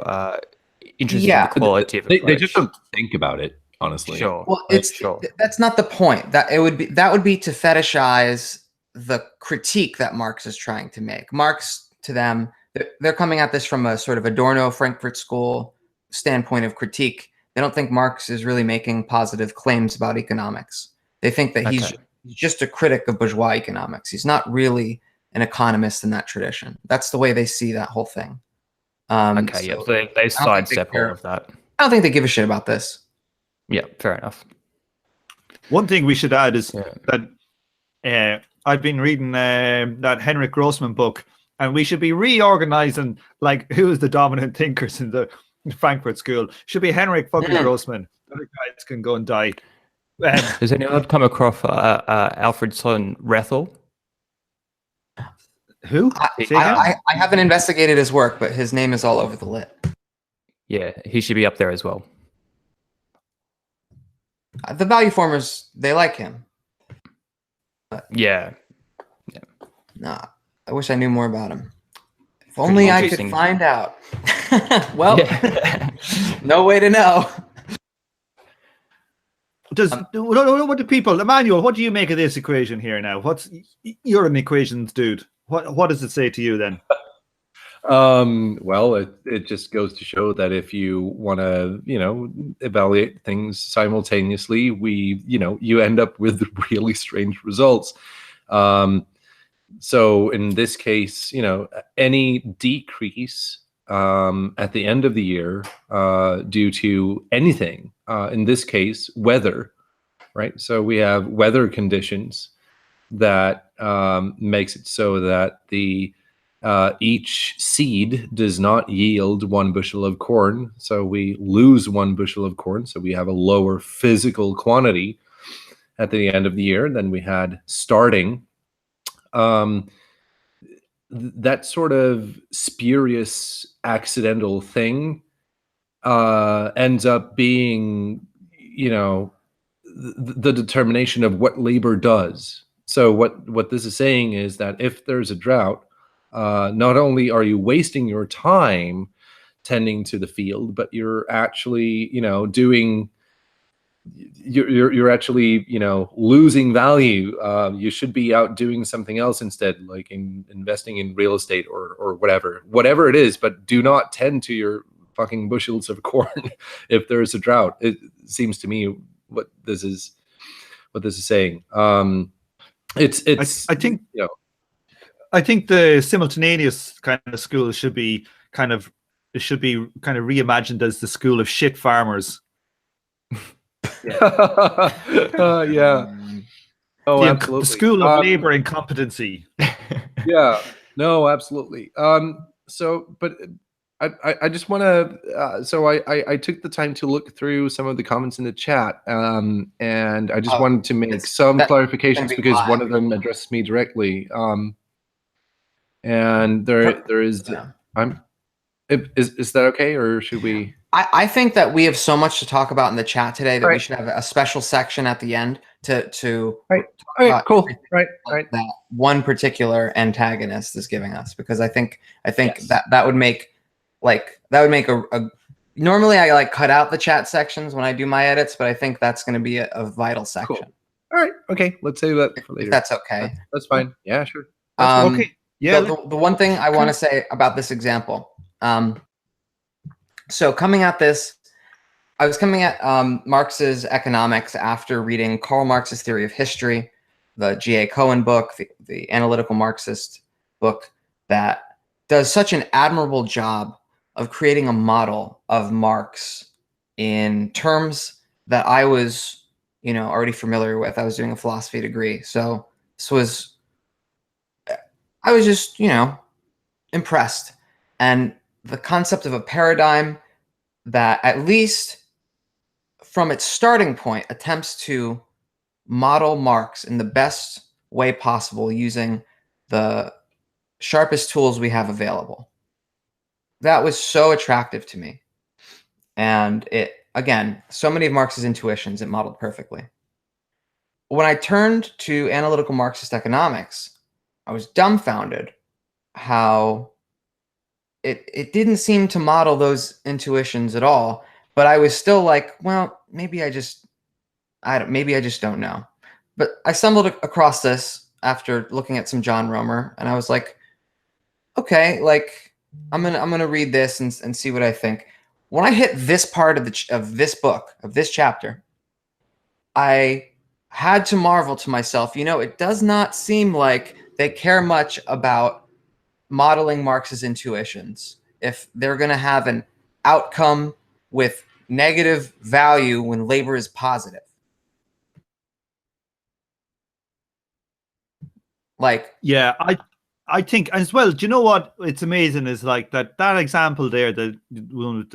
interested in the qualitative. They just don't think about it, honestly. Sure. Well, that's not the point. That would be to fetishize the critique that Marx is trying to make. Marx, to them, they're coming at this from a sort of Adorno, Frankfurt School standpoint of critique. They don't think Marx is really making positive claims about economics. They think that he's just a critic of bourgeois economics. He's not really an economist in that tradition. That's the way they see that whole thing. So they sidestep all of that. I don't think they give a shit about this. Yeah, fair enough. One thing we should add is that I've been reading that Henrik Grossman book, and we should be reorganizing like who is the dominant thinkers in the Frankfurt School. Should be Henrik fucking Grossman. Other guys can go and die. Has anyone come across Alfred son Rethel? Who? I haven't investigated his work, but his name is all over the lit. Yeah, he should be up there as well. The value formers, they like him. But yeah. Nah, I wish I knew more about him. If only I could find out. Well, no way to know. What do people, Emmanuel, what do you make of this equation here now? You're an equations dude. What does it say to you then? Well, it just goes to show that if you want to, evaluate things simultaneously, you end up with really strange results. So in this case, any decrease at the end of the year due to anything, in this case, weather, right? So we have weather conditions that makes it so that each seed does not yield 1 bushel of corn. So we lose 1 bushel of corn. So we have a lower physical quantity at the end of the year than we had starting. That sort of spurious accidental thing ends up being, the determination of what labor does. So what this is saying is that if there's a drought, not only are you wasting your time tending to the field, but you're actually, you're actually, losing value. You should be out doing something else instead, like investing in real estate or whatever it is, but do not tend to your fucking bushels of corn if there's a drought. It seems to me what this is saying. I think the simultaneous kind of school should be kind of reimagined as the school of shit farmers. Yeah. Oh, absolutely. The school of labor incompetency. Yeah. No, absolutely. But I just want to. So I took the time to look through some of the comments in the chat, and I just wanted to make some clarifications because one of them addressed me directly. And there is. Yeah. Is that okay, or should we? I think that we have so much to talk about in the chat today that we should have a special section at the end to right. All right, cool. Right. That one particular antagonist is giving us, because I think yes. that would make a normally I like cut out the chat sections when I do my edits, but I think that's going to be a vital section. Cool. All right. Okay. Let's save that for later. If that's okay. That's fine. Yeah, sure. Okay. Yeah. The one thing I want to say about this example. So coming at this, I was coming at Marx's economics after reading Karl Marx's Theory of History, the G.A. Cohen book, the analytical Marxist book that does such an admirable job of creating a model of Marx in terms that I was, already familiar with. I was doing a philosophy degree. So I was just, impressed. And the concept of a paradigm that, at least from its starting point, attempts to model Marx in the best way possible using the sharpest tools we have available. That was so attractive to me. And it, again, so many of Marx's intuitions, it modeled perfectly. When I turned to analytical Marxist economics, I was dumbfounded how it didn't seem to model those intuitions at all. But I was still like, well, maybe I just don't know. But I stumbled across this after looking at some John Romer, and I was like, okay, like I'm gonna read this and see what I think. When I hit this part of this book, of this chapter, I had to marvel to myself, it does not seem like they care much about modeling Marx's intuitions if they're going to have an outcome with negative value when labor is positive. Like, yeah, I think as well. Do you know what? It's amazing is like that example there, the one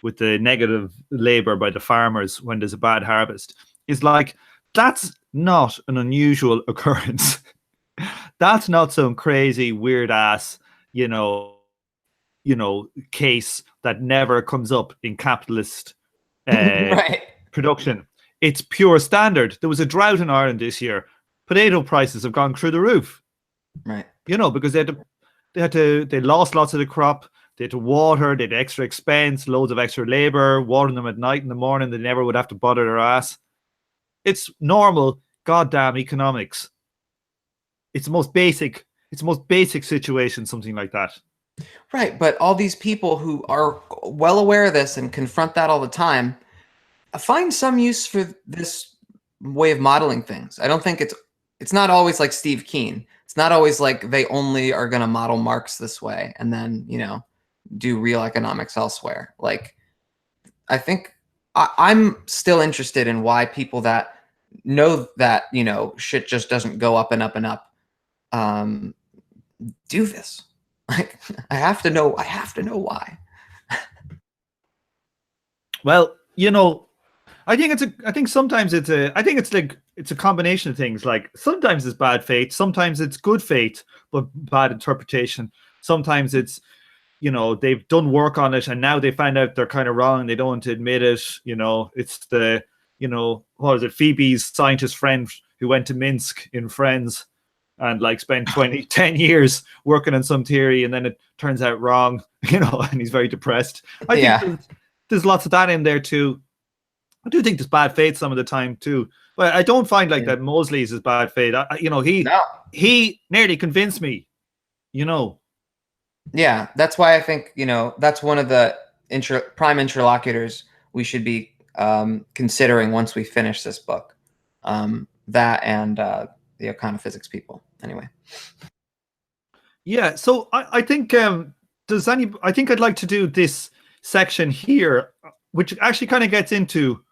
with the negative labor by the farmers when there's a bad harvest, is like, that's not an unusual occurrence. That's not some crazy weird ass, case that never comes up in capitalist right. production. It's pure standard. There was a drought in Ireland this year. Potato prices have gone through the roof. Right. Because they lost lots of the crop. They had to water. They had extra expense, loads of extra labor, watering them at night in the morning. They never would have to bother their ass. It's normal goddamn economics. It's the most basic situation, something like that. Right, but all these people who are well aware of this and confront that all the time find some use for this way of modeling things. I don't think it's not always like Steve Keen. It's not always like they only are going to model Marx this way and then, do real economics elsewhere. Like, I think I'm still interested in why people that know that, shit just doesn't go up and up and up do this. Like, I have to know why. Well, I think sometimes it's a combination of things. Like, sometimes it's bad faith, sometimes it's good faith but bad interpretation. Sometimes it's they've done work on it and now they find out they're kind of wrong, they don't want to admit it. It's the what is it, Phoebe's scientist friend who went to Minsk in Friends and like spent 10 years working on some theory and then it turns out wrong, and he's very depressed. I think there's lots of that in there too. I do think there's bad faith some of the time too, but I don't find like that Mosley's is bad faith. He nearly convinced me, Yeah, that's why I think, that's one of the prime interlocutors we should be considering once we finish this book. That and the econophysics people. Anyway. Yeah, so I think I think I'd like to do this section here, which actually kind of gets into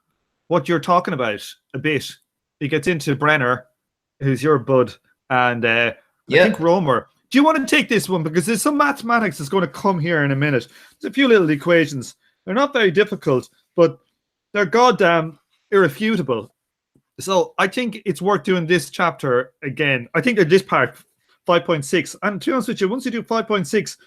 what you're talking about a bit. It gets into Brenner, who's your bud, and I think Romer. do you want to take this one? Because there's some mathematics that's going to come here in a minute. There's a few little equations. They're not very difficult, but they're goddamn irrefutable. So I think it's worth doing this chapter again. I think this part, 5.6. And to be honest with you, once you do 5.6,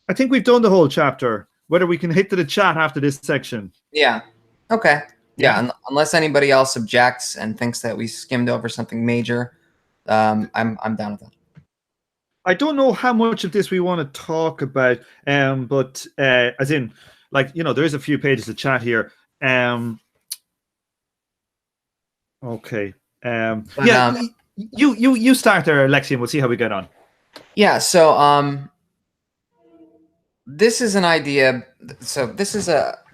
I think we've done the whole chapter. Whether we can hit to the chat after this section. Yeah. Okay. Yeah. Unless anybody else objects and thinks that we skimmed over something major, I'm down with that. I don't know how much of this we want to talk about, but as in, like, you know, there is a few pages of chat here. Okay. You start there, Alexi, and we'll see how we get on. Yeah. So this is an idea. So this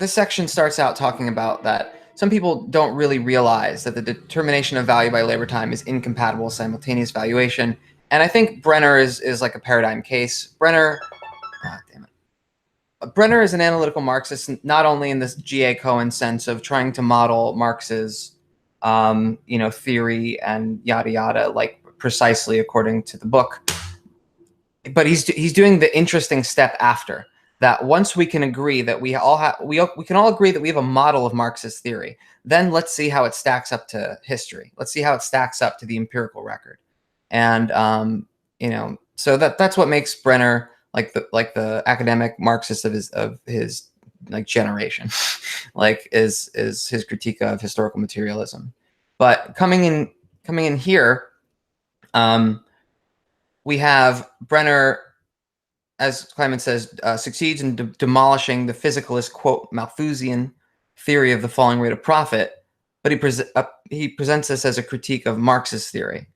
section starts out talking about that some people don't really realize that the determination of value by labor time is incompatible with simultaneous valuation. And I think Brenner is like a paradigm case. Brenner is an analytical Marxist, not only in this G.A. Cohen sense of trying to model Marx's, theory and yada yada, like precisely according to the book, but he's doing the interesting step after that. Once we can agree that we can all agree that we have a model of Marxist theory, then let's see how it stacks up to history. Let's see how it stacks up to the empirical record. And so that's what makes Brenner like the academic Marxist of his like generation, like is his critique of historical materialism. But coming in here, we have Brenner, as Kleiman says, succeeds in demolishing the physicalist, quote, Malthusian theory of the falling rate of profit, but he presents this as a critique of Marxist theory.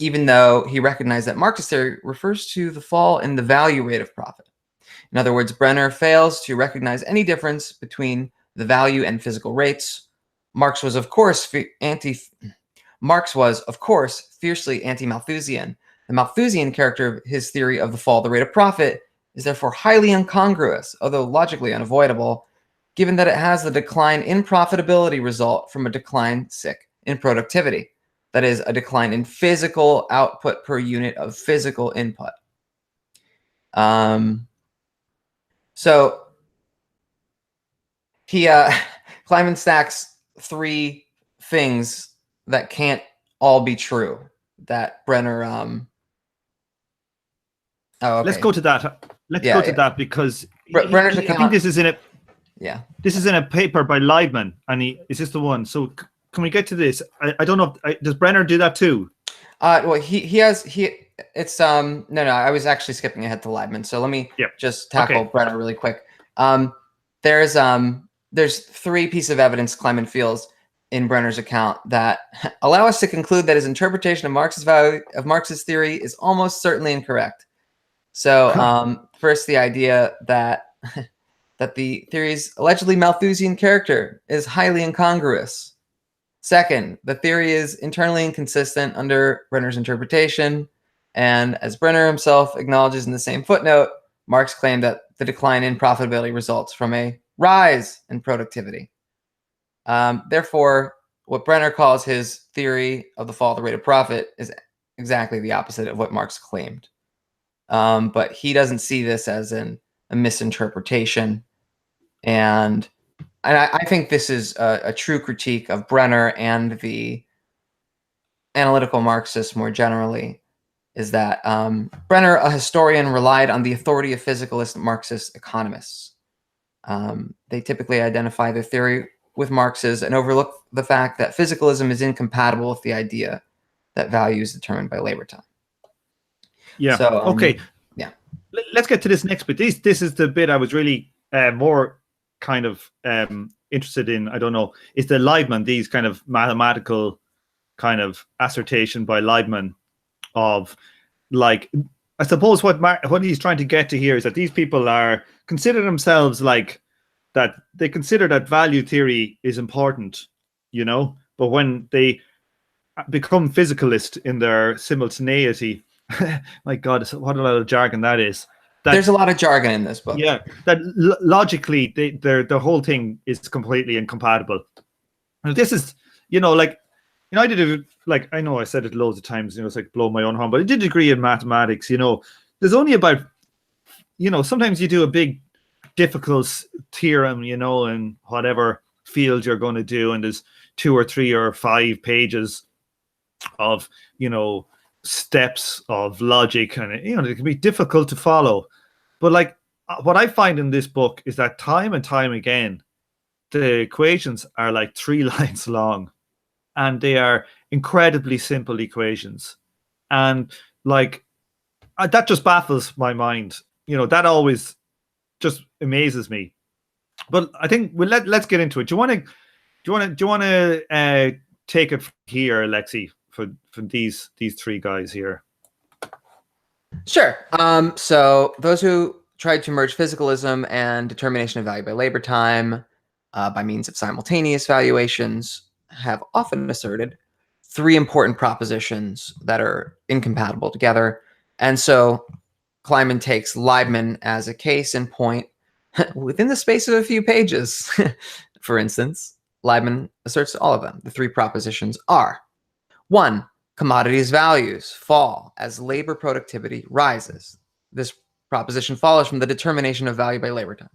Even though he recognized that Marxist theory refers to the fall in the value rate of profit. In other words, Brenner fails to recognize any difference between the value and physical rates. Marx was, of course, fiercely anti-Malthusian. The Malthusian character of his theory of the fall of the rate of profit is therefore highly incongruous, although logically unavoidable, given that it has the decline in profitability result from a decline in productivity. That is, a decline in physical output per unit of physical input. So Kleiman stacks three things that can't all be true that Brenner. Okay. Let's go to that. Let's go to that because Brenner's account. I think this is in a. Yeah. This is in a paper by Leibman, and is this the one? So can we get to this? I don't know. Does Brenner do that too? Well, it's no. I was actually skipping ahead to Leibman, so let me just tackle Brenner really quick. There's three pieces of evidence Kleiman feels in Brenner's account that allow us to conclude that his interpretation of Marxist theory is almost certainly incorrect. So, first, the idea that that the theory's allegedly Malthusian character is highly incongruous. Second, the theory is internally inconsistent under Brenner's interpretation. And as Brenner himself acknowledges in the same footnote, Marx claimed that the decline in profitability results from a rise in productivity. Therefore, what Brenner calls his theory of the fall of the rate of profit is exactly the opposite of what Marx claimed. But he doesn't see this as a misinterpretation. And I think this is a true critique of Brenner and the analytical Marxists more generally, is that Brenner, a historian, relied on the authority of physicalist Marxist economists. They typically identify their theory with Marx's and overlook the fact that physicalism is incompatible with the idea that value is determined by labor time. Yeah. So, okay. Yeah. Let's get to this next bit. This is the bit I was really more kind of interested in. I don't know. Is the Leibman, these kind of mathematical kind of assertion by Leibman of, like, I suppose what he's trying to get to here is that these people consider themselves like that. They consider that value theory is important, but when they become physicalist in their simultaneity, my God, what a lot of jargon that is. There's a lot of jargon in this book. Yeah, that logically, the whole thing is completely incompatible. And this is, like, I did it, like, I know I said it loads of times, it's like blow my own horn, but I did a degree in mathematics, there's only about, sometimes you do a big difficult theorem, in whatever field you're going to do, and there's 2 or 3 or 5 pages of, steps of logic, and, it can be difficult to follow. But like, what I find in this book is that time and time again, the equations are like 3 lines long, and they are incredibly simple equations. And like, that just baffles my mind. That always just amazes me. But I think let's get into it. Do you want to take it here, Alexi, for these 3 guys here? Sure. So those who tried to merge physicalism and determination of value by labor time by means of simultaneous valuations have often asserted 3 important propositions that are incompatible together. And so Kleiman takes Leibman as a case in point within the space of a few pages. For instance, Leibman asserts all of them. The 3 propositions are: 1, commodities values fall as labor productivity rises. This proposition follows from the determination of value by labor time.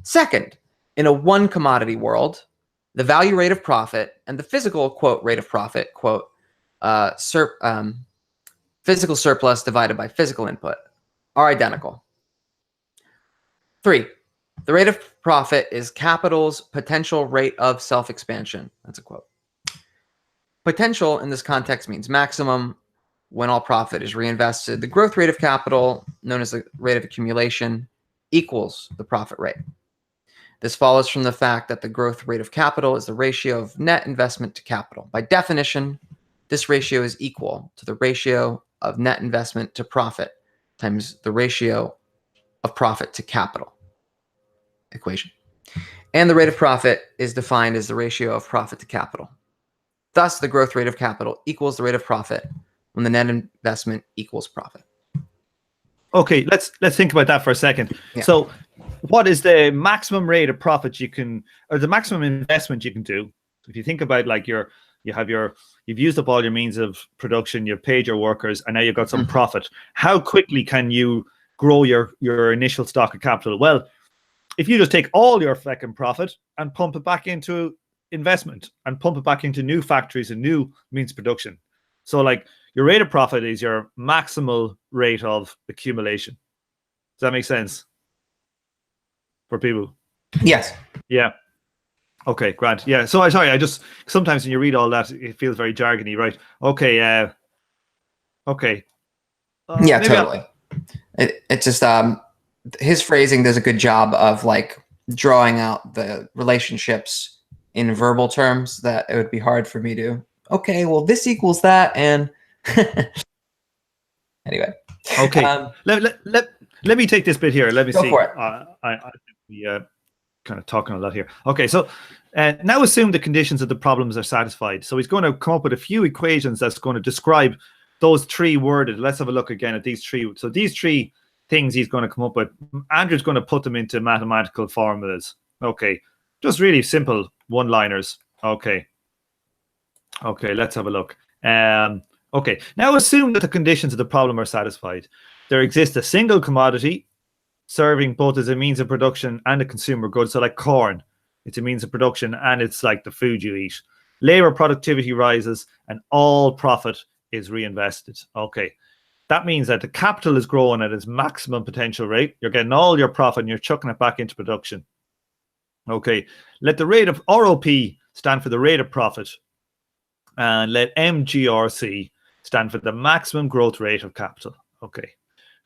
Second, in a one commodity world, the value rate of profit and the physical, quote, rate of profit, quote, physical surplus divided by physical input are identical. 3, the rate of profit is capital's potential rate of self-expansion. That's a quote. Potential in this context means maximum. When all profit is reinvested, the growth rate of capital, known as the rate of accumulation, equals the profit rate. This follows from the fact that the growth rate of capital is the ratio of net investment to capital. By definition, this ratio is equal to the ratio of net investment to profit times the ratio of profit to capital equation. And the rate of profit is defined as the ratio of profit to capital. Thus, the growth rate of capital equals the rate of profit when the net investment equals profit. Okay, let's think about that for a second. Yeah. So what is the maximum rate of profit you can, or the maximum investment you can do? If you think about like you've used up all your means of production, you've paid your workers, and now you've got some profit. How quickly can you grow your initial stock of capital? Well, if you just take all your fucking profit and pump it back into investment and pump it back into new factories and new means of production. So like your rate of profit is your maximal rate of accumulation. Does that make sense for people? Yes. Yeah. Okay, Grant. Yeah. So I just sometimes when you read all that, it feels very jargony, right? Okay. Okay. Yeah, totally. It just his phrasing does a good job of like drawing out the relationships in verbal terms that it would be hard for me to. Okay, well, this equals that, and anyway. Okay. Let me take this bit here. Let me see. Go for it. I kind of talking a lot here. Okay, so now assume the conditions of the problems are satisfied. So he's going to come up with a few equations that's going to describe those 3 worded. Let's have a look again at these 3. So these 3 things he's going to come up with. Andrew's going to put them into mathematical formulas. Okay, just really simple one-liners. Okay, let's have a look. Okay, now assume that the conditions of the problem are satisfied. There exists a single commodity serving both as a means of production and a consumer good. So like corn, it's a means of production and it's like the food you eat. Labor productivity rises and all profit is reinvested. Okay, that means that the capital is growing at its maximum potential rate. You're getting all your profit and you're chucking it back into production. Okay, let the rate of ROP stand for the rate of profit, and let MGRC stand for the maximum growth rate of capital.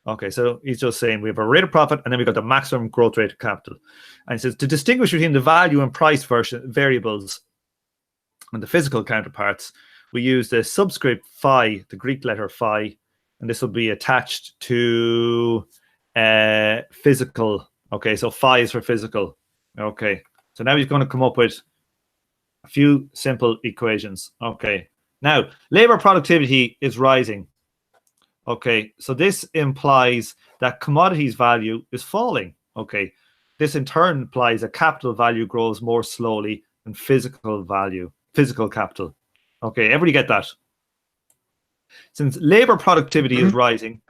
Okay, so he's just saying we have a rate of profit and then we've got the maximum growth rate of capital. And it says to distinguish between the value and price variables and the physical counterparts, we use the subscript phi, the Greek letter phi, and this will be attached to physical. Okay, so phi is for physical. Okay, so now he's going to come up with a few simple equations. Okay, now labor productivity is rising. Okay, so this implies that commodities value is falling. Okay, this in turn implies that capital value grows more slowly than physical capital. Okay, everybody get that? Since labor productivity is rising,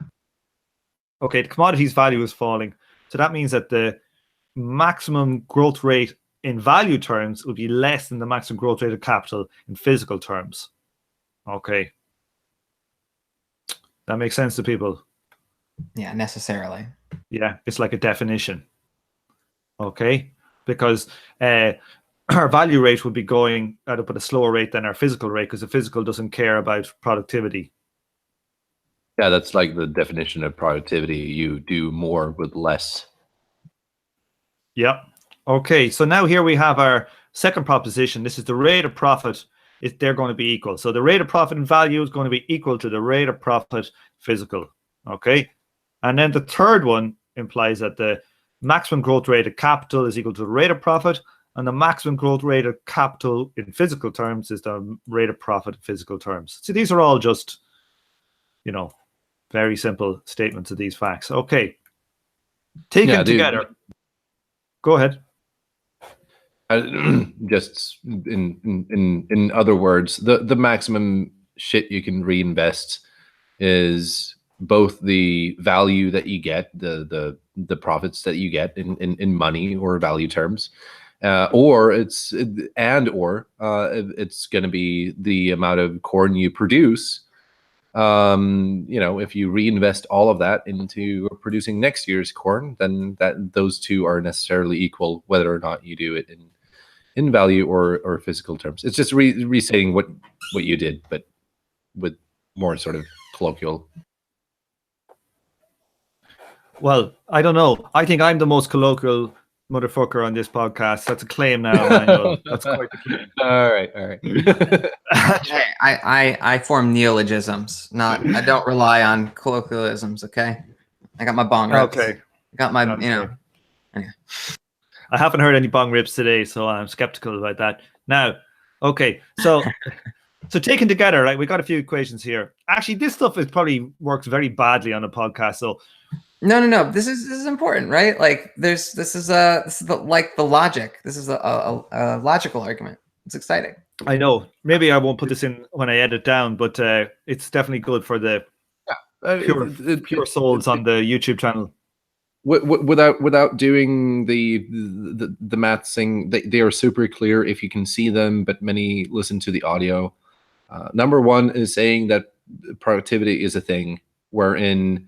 okay, the commodities value is falling. So that means that the maximum growth rate in value terms would be less than the maximum growth rate of capital in physical terms. Okay. That makes sense to people. Yeah, necessarily. Yeah, it's like a definition. Okay, because our value rate would be going at a slower rate than our physical rate, because the physical doesn't care about productivity. Yeah, that's like the definition of productivity. You do more with less. Yep. Okay, so now here we have our second proposition. This is the rate of profit. They're going to be equal. So the rate of profit in value is going to be equal to the rate of profit physical. Okay, and then the third one implies that the maximum growth rate of capital is equal to the rate of profit, and the maximum growth rate of capital in physical terms is the rate of profit in physical terms. So these are all just, you know, very simple statements of these facts. Okay. Taken together. Go ahead. Just in other words, the maximum shit you can reinvest is both the value that you get, the profits that you get in money or value terms, or it's going to be the amount of corn you produce. You know, if you reinvest all of that into producing next year's corn, then those two are necessarily equal, whether or not you do it in value or physical terms. It's just restating what you did, but with more sort of colloquial. Well, I don't know. I think I'm the most colloquial motherfucker on this podcast. That's a claim now, Emmanuel. That's quite the claim. All right. Hey, I form neologisms. I don't rely on colloquialisms. Okay, I got my bong rips. Okay. I got my, Okay. you know. Anyway. I haven't heard any bong rips today, so I'm skeptical about that. Now, okay, so taken together, right? We got a few equations here. Actually, this stuff probably works very badly on a podcast. So No. This is important, right? Like, this is the logic. This is a logical argument. It's exciting. I know. Maybe I won't put this in when I edit down, but it's definitely good for the pure souls on the YouTube channel. Without doing the maths thing, they are super clear if you can see them, but many listen to the audio. Number one is saying that productivity is a thing wherein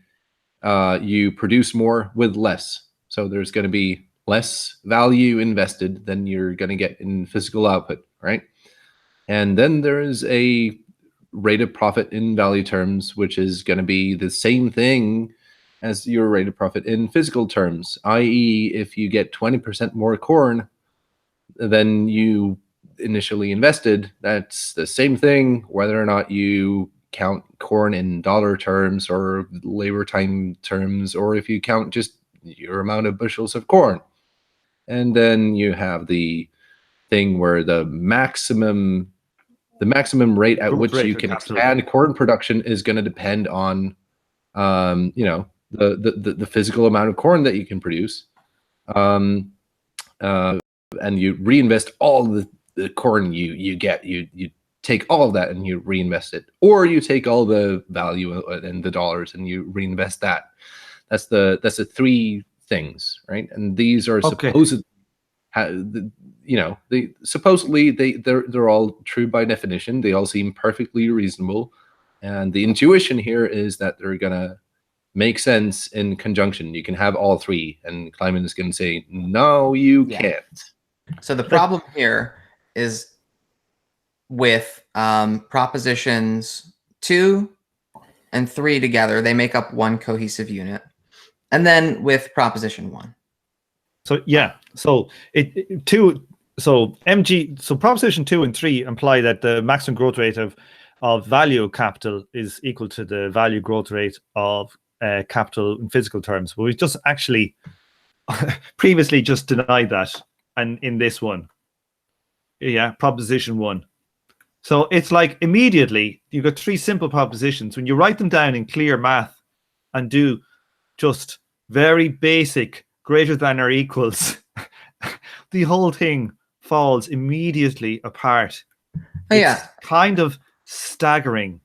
you produce more with less. So there's going to be less value invested than you're going to get in physical output, right? And then there is a rate of profit in value terms, which is going to be the same thing as your rate of profit in physical terms, i.e. if you get 20% more corn than you initially invested, that's the same thing whether or not you count corn in dollar terms or labor time terms, or if you count just your amount of bushels of corn. And then you have the thing where the maximum rate at which you can expand corn production is going to depend on you know, the physical amount of corn that you can produce, and you reinvest all the corn you get. You take all of that and you reinvest it, or you take all the value and the dollars and you reinvest that. That's the three things, right? And these are supposedly, you know, they're all true by definition. They all seem perfectly reasonable, and the intuition here is that they're gonna make sense in conjunction. You can have all three, and Kleiman is going to say, no, you can't. So the problem here is with propositions 2 and 3 together, they make up one cohesive unit. And then with proposition 1. So yeah, so proposition 2 and 3 imply that the maximum growth rate of value capital is equal to the value growth rate of capital in physical terms. But we just actually previously just denied that, and in this one, yeah, proposition 1. So it's like immediately you've got three simple propositions. When you write them down in clear math and do just very basic greater than or equals, the whole thing falls immediately apart. Oh, It's yeah. kind of staggering.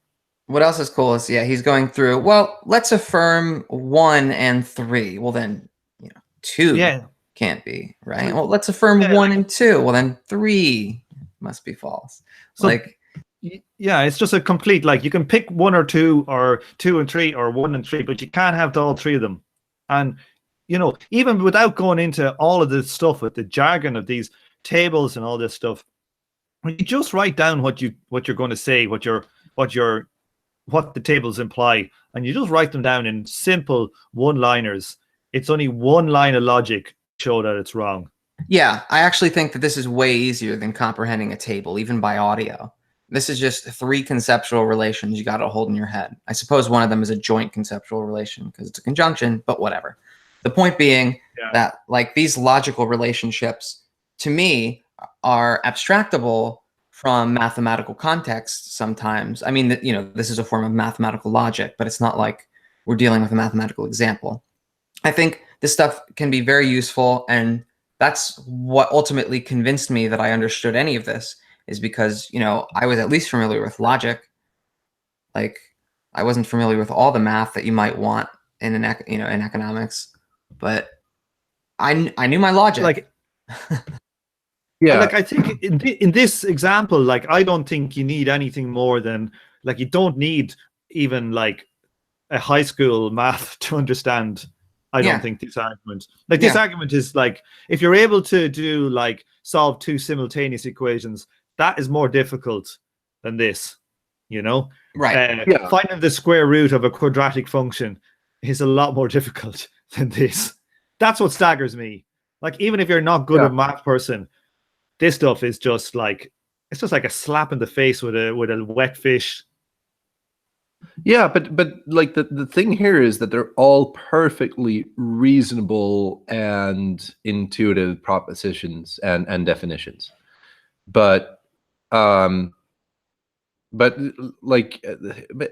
What else is cool is, yeah, he's going through, well, let's affirm 1 and 3. Well, then, 2 can't be, right? Well, let's affirm 1 and 2. Well, then 3 must be false. So, yeah, it's just a complete, like, you can pick 1 or 2 or 2 and 3 or 1 and 3, but you can't have all 3 of them. And, even without going into all of this stuff with the jargon of these tables and all this stuff, when you just write down what you're going to say, what the tables imply, and you just write them down in simple one-liners, it's only one line of logic to show that it's wrong. Yeah, I actually think that this is way easier than comprehending a table, even by audio. This is just 3 conceptual relations you got to hold in your head. I suppose one of them is a joint conceptual relation because it's a conjunction, but whatever. The point being that, like, these logical relationships, to me, are abstractable from mathematical context sometimes. I mean, this is a form of mathematical logic, but it's not like we're dealing with a mathematical example. I think this stuff can be very useful, and that's what ultimately convinced me that I understood any of this, is because, I was at least familiar with logic. Like, I wasn't familiar with all the math that you might want in in economics, but I knew my logic. Like, yeah, like, I think in this example, like, I don't think you need anything more than, like, you don't need even like a high school math to understand. I don't think this argument, like, this argument is like, if you're able to do, like, solve 2 simultaneous equations, that is more difficult than this, right? Finding the square root of a quadratic function is a lot more difficult than this. That's what staggers me. Like, even if you're not good at math person, this stuff is just like, it's just like a slap in the face with a wet fish. Yeah, but like the thing here is that they're all perfectly reasonable and intuitive propositions and definitions. But like,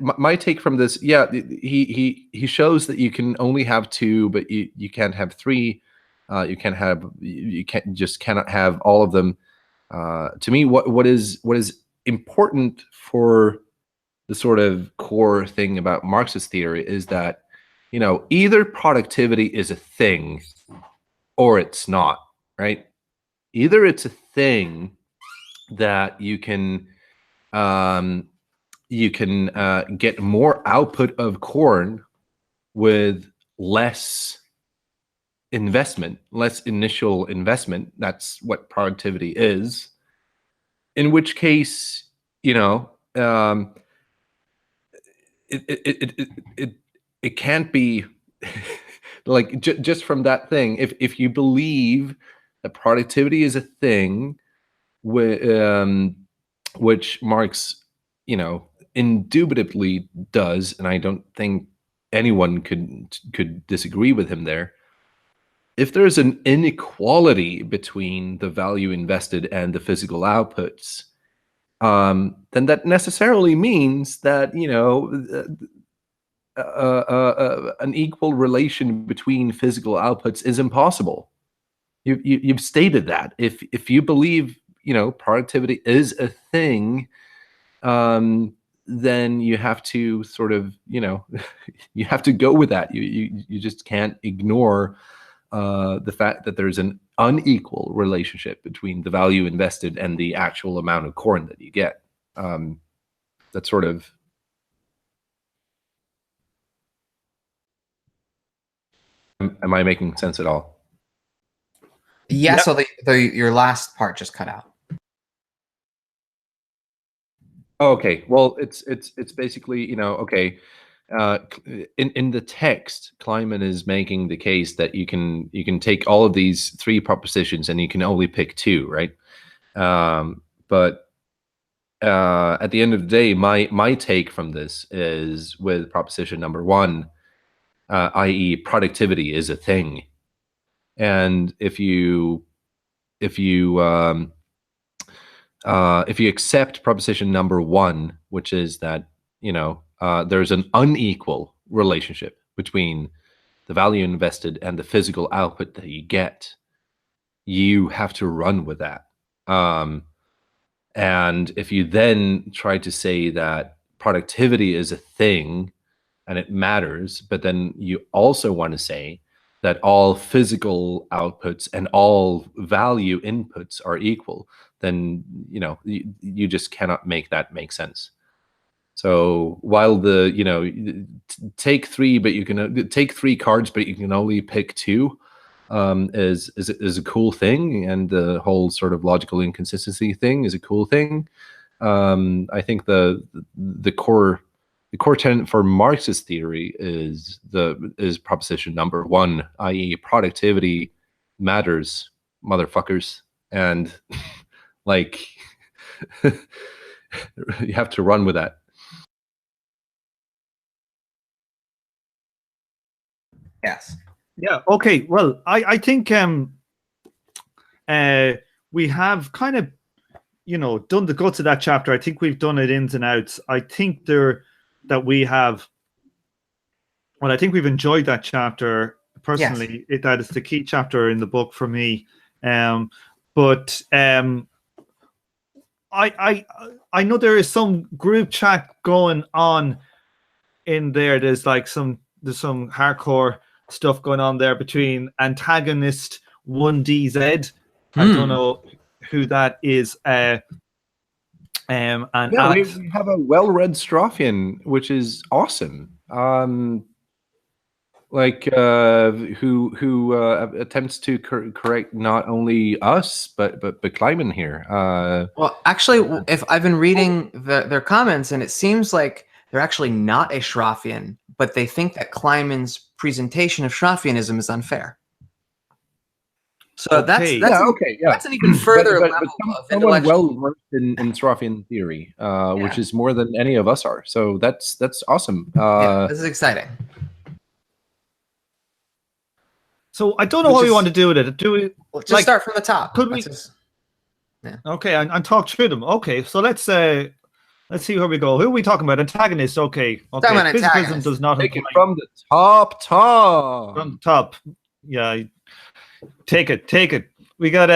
my take from this, he shows that you can only have 2, but you can't have 3. You cannot have all of them. To me, what is important for the sort of core thing about Marxist theory is that, either productivity is a thing or it's not, right? Either it's a thing that you can get more output of corn with less investment, less initial investment. That's what productivity is. In which case, it can't be like just from that thing. If you believe that productivity is a thing, which Marx, indubitably does, and I don't think anyone could disagree with him there. If there's an inequality between the value invested and the physical outputs, then that necessarily means that, an equal relation between physical outputs is impossible. You've stated that. If you believe, productivity is a thing, then you have to sort of, you have to go with that. You just can't ignore the fact that there's an unequal relationship between the value invested and the actual amount of corn that you get. That's sort of. Am I making sense at all? Yeah. Yep. So your last part just cut out. Okay. Well, it's basically, okay. In the text, Kleiman is making the case that you can take all of these 3 propositions and you can only pick 2, right? But at the end of the day, my take from this is with proposition number 1, i.e., productivity is a thing, and if you accept proposition number 1, which is that there's an unequal relationship between the value invested and the physical output that you get, you have to run with that. And if you then try to say that productivity is a thing and it matters, but then you also want to say that all physical outputs and all value inputs are equal, then you just cannot make that make sense. So while the take three, but you can take 3 cards, but you can only pick 2, is a cool thing, and the whole sort of logical inconsistency thing is a cool thing. I think the core tenet for Marx's theory is proposition number 1, i.e., productivity matters, motherfuckers, and like you have to run with that. Yes. Yeah. Okay. Well, I think we have kind of done the guts of that chapter. I think we've done it ins and outs. I think I think we've enjoyed that chapter personally. Yes. That is the key chapter in the book for me. But I know there is some group chat going on in there. There's some hardcore stuff going on there between antagonist 1DZ. I don't know who that is. And yeah, we have a well-read Strophian, which is awesome. Who attempts to correct not only us but Kleiman here. Well, actually, if I've been reading their comments, and it seems like they're actually not a Strophian, but they think that Kleiman's presentation of Strophianism is unfair. So that's an even further level of someone well versed in Strophian theory, which is more than any of us are. So that's awesome. This is exciting. So I don't know what we want to do with it. Do we just start from the top? Could we? Okay, and talk through them. Okay, so let's see where we go. Who are we talking about? Antagonists. Okay. Physicism does not take it from the top. From the top. Yeah. Take it. We got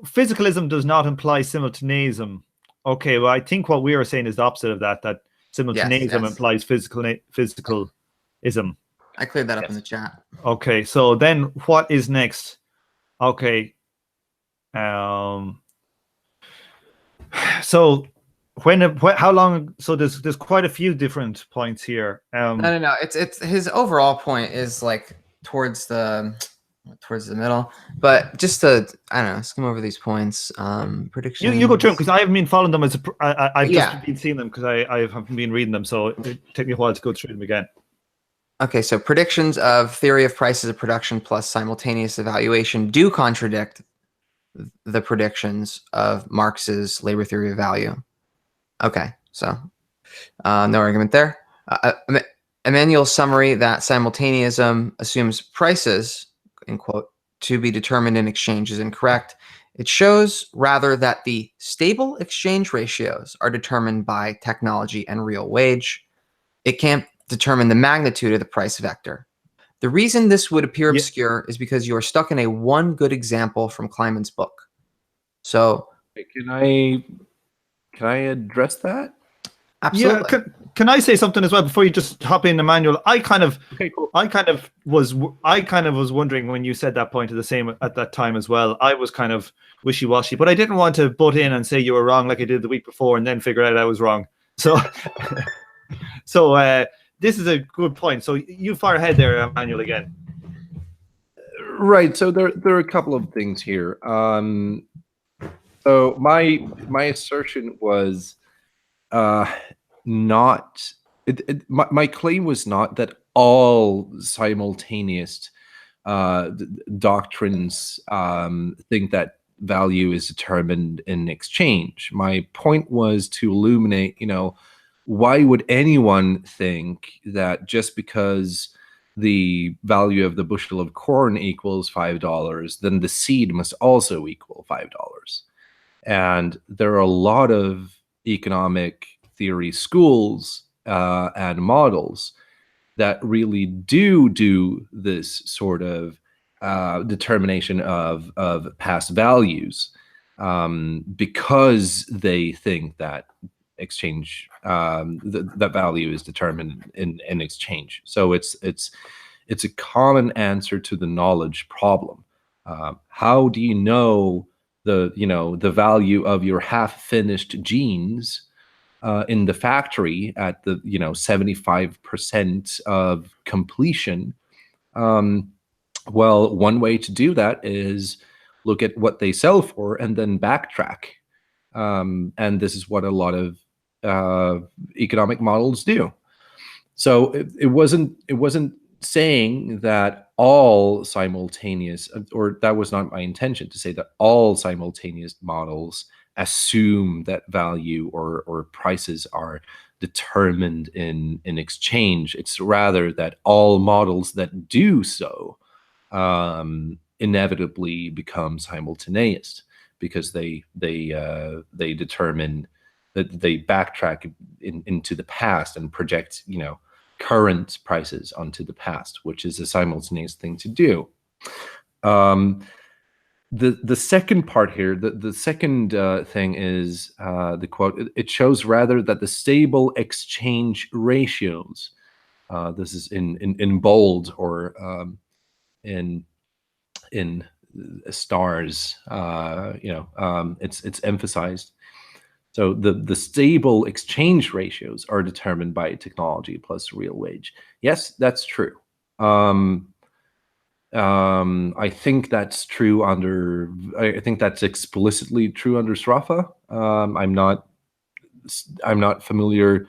physicalism does not imply simultaneism. Okay, well, I think what we are saying is the opposite of that. That simultaneism implies physicalism. I cleared that up in the chat. Okay, so then what is next? Okay. So how long? So there's quite a few different points here. No. It's his overall point is like towards the middle, but just to skim over these points. Predictions. You go through them because I haven't been following them I've just been seeing them because I haven't been reading them, so it took me a while to go through them again. Okay, so predictions of theory of prices of production plus simultaneous evaluation do contradict the predictions of Marx's labor theory of value. Okay, so no argument there. Emmanuel's summary that simultaneism assumes prices, in quote, to be determined in exchange is incorrect. It shows rather that the stable exchange ratios are determined by technology and real wage. It can't determine the magnitude of the price vector. The reason this would appear obscure is because you are stuck in a one good example from Kleiman's book. So can I address that? Absolutely. Yeah, can I say something as well before you just hop in, Emmanuel? I kind of was wondering when you said that point at that time as well. I was kind of wishy-washy, but I didn't want to butt in and say you were wrong like I did the week before and then figure out I was wrong. So this is a good point. So you fire ahead there, Emmanuel, again. Right. So there are a couple of things here. So my assertion was my claim was not that all simultaneous doctrines think that value is determined in exchange. My point was to illuminate, why would anyone think that just because the value of the bushel of corn equals $5, then the seed must also equal $5? And there are a lot of economic theory schools and models that really do this sort of determination of past values. because they think that exchange that value is determined in exchange. So it's a common answer to the knowledge problem. How do you know the value of your half-finished jeans in the factory at the 75% of completion? Well, one way to do that is look at what they sell for and then backtrack. And this is what a lot of economic models do. So it wasn't saying that all simultaneous, or that was not my intention to say that all simultaneous models assume that value or prices are determined in exchange. It's rather that all models that do so inevitably become simultaneous, because they determine that they backtrack into the past and project current prices onto the past, which is a simultaneous thing to do. The second part here, the second thing is the quote. It shows rather that the stable exchange ratios, this is in bold or in stars, it's emphasized. So the stable exchange ratios are determined by technology plus real wage. Yes, that's true. I think that's true under. I think that's explicitly true under Sraffa. I'm not familiar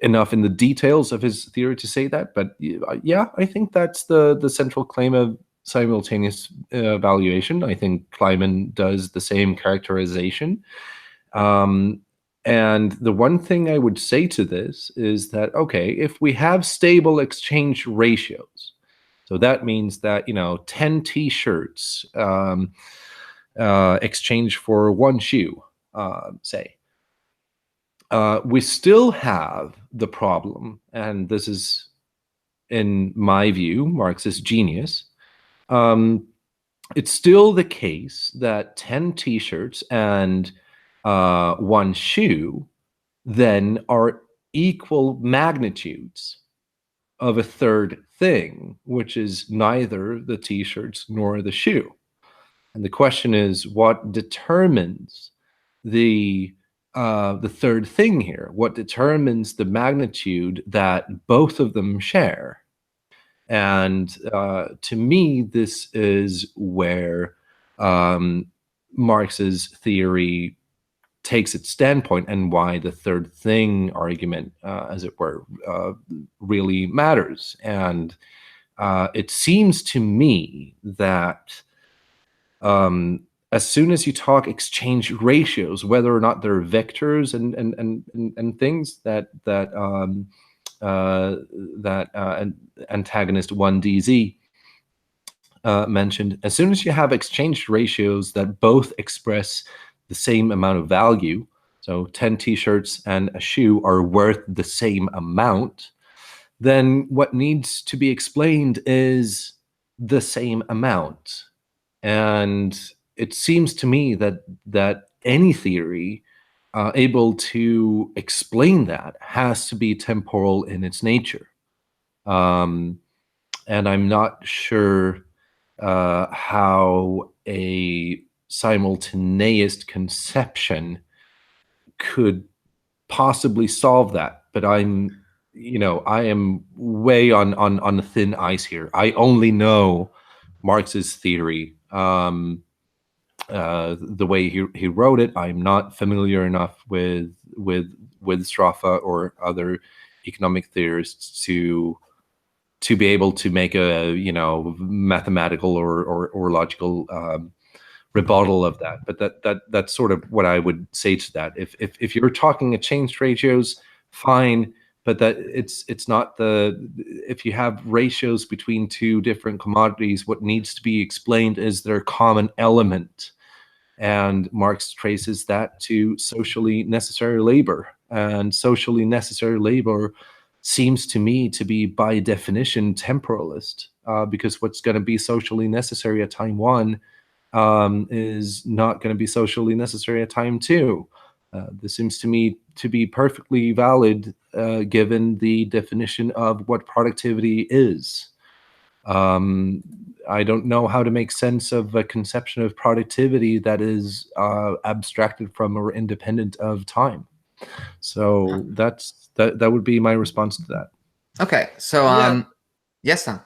enough in the details of his theory to say that, but yeah, I think that's the central claim of simultaneous valuation. I think Kleiman does the same characterization. And the one thing I would say to this is that, okay, if we have stable exchange ratios, so that means that 10 t-shirts exchange for one shoe, say, we still have the problem, and this is, in my view, Marxist genius. It's still the case that 10 t-shirts and one shoe then are equal magnitudes of a third thing, which is neither the t-shirts nor the shoe. And the question is, what determines the third thing here? What determines the magnitude that both of them share? And to me, this is where Marx's theory takes its standpoint, and why the third thing argument, as it were, really matters. And it seems to me that as soon as you talk exchange ratios, whether or not they're vectors and things that antagonist 1DZ mentioned, as soon as you have exchange ratios that both express the same amount of value, so 10 t-shirts and a shoe are worth the same amount, then what needs to be explained is the same amount. And it seems to me that any theory able to explain that has to be temporal in its nature. And I'm not sure how a simultaneous conception could possibly solve that. But I am way on thin ice here. I only know Marx's theory, the way he wrote it. I'm not familiar enough with Sraffa or other economic theorists to be able to make a mathematical or logical rebuttal of that. But that's sort of what I would say to that. If you're talking exchange ratios, fine, but that it's not if you have ratios between two different commodities, what needs to be explained is their common element. And Marx traces that to socially necessary labor. And socially necessary labor seems to me to be, by definition, temporalist, because what's going to be socially necessary at time one is not going to be socially necessary at time two. This seems to me to be perfectly valid given the definition of what productivity is. I don't know how to make sense of a conception of productivity that is abstracted from or independent of time. So that would be my response to that. Okay, so yes, Tom.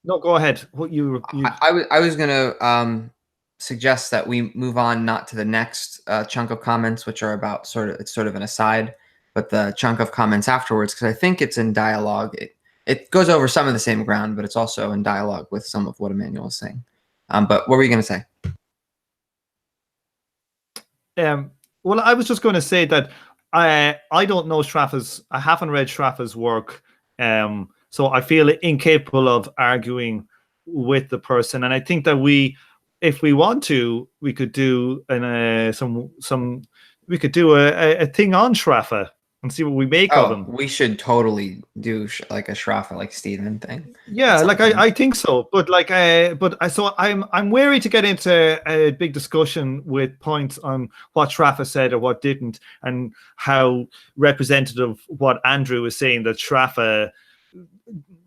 No, go ahead. What I was gonna suggest that we move on not to the next chunk of comments, which are about it's sort of an aside, but the chunk of comments afterwards, because I think it's in dialogue. It goes over some of the same ground, but it's also in dialogue with some of what Emmanuel is saying. But what were you going to say? Well, I was just going to say that I don't know I haven't read Schraff's work, so I feel incapable of arguing with the person. And I think that if we want to, we could do a thing on Schraffa and see what we make of him. We should totally do like a Schraffa, like Stephen thing. Yeah, like I think so, but I'm wary to get into a big discussion with points on what Schraffa said or what didn't, and how representative what Andrew was saying that Schraffa,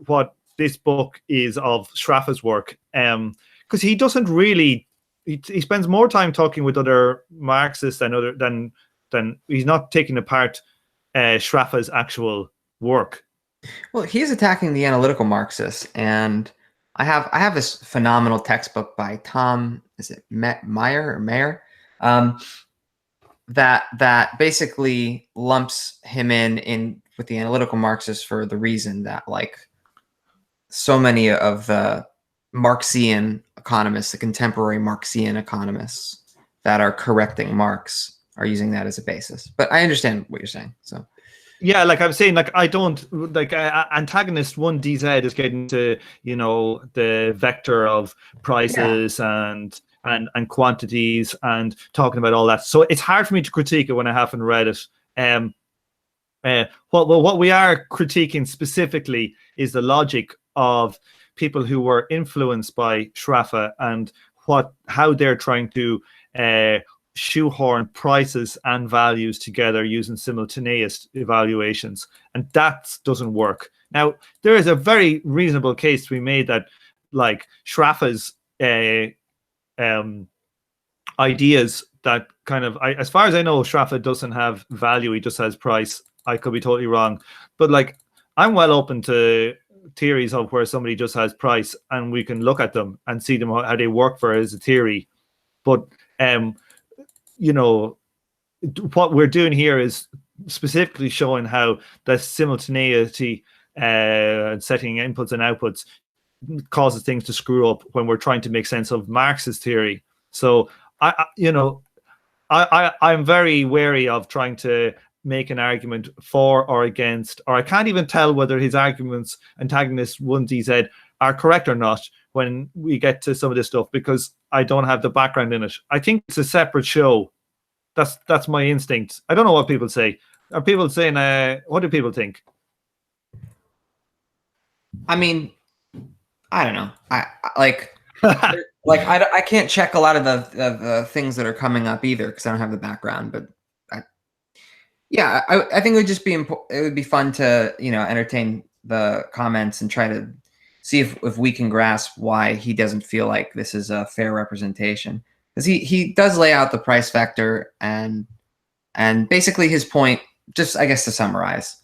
what this book is of Schraffa's work, because he doesn't really. He spends more time talking with other Marxists than he's not taking apart Schraffa's actual work. Well, he's attacking the analytical Marxists, and I have this phenomenal textbook by Tom, is it Mayer, that basically lumps him in with the analytical Marxists for the reason that like so many of the Marxian economists, the contemporary Marxian economists that are correcting Marx are using that as a basis. But I understand what you're saying. So yeah, like I'm saying, like I don't like antagonist 1DZ is getting to, you know, the vector of prices and quantities and talking about all that. So it's hard for me to critique it when I haven't read it. What we are critiquing specifically is the logic of people who were influenced by Schraffa and how they're trying to shoehorn prices and values together using simultaneous evaluations, and that doesn't work. Now, there is a very reasonable case to be made that, like, Schraffa's ideas that kind of, as far as I know, Schraffa doesn't have value; he just has price. I could be totally wrong, but like, I'm well open to theories of where somebody just has price, and we can look at them and see them how they work for as a theory, but you know, what we're doing here is specifically showing how the simultaneity and setting inputs and outputs causes things to screw up when we're trying to make sense of Marx's theory. So I'm very wary of trying to make an argument for or against, or I can't even tell whether his arguments, antagonist 1DZ, are correct or not when we get to some of this stuff, because I don't have the background in it. I think it's a separate show. That's my instinct. I don't know what people say. Are people saying, what do people think? I mean, I don't know. I like I can't check a lot of the things that are coming up either because I don't have the background. But I think it would just be it would be fun to entertain the comments and try to see if we can grasp why he doesn't feel like this is a fair representation, because he does lay out the price vector and basically his point, just I guess to summarize,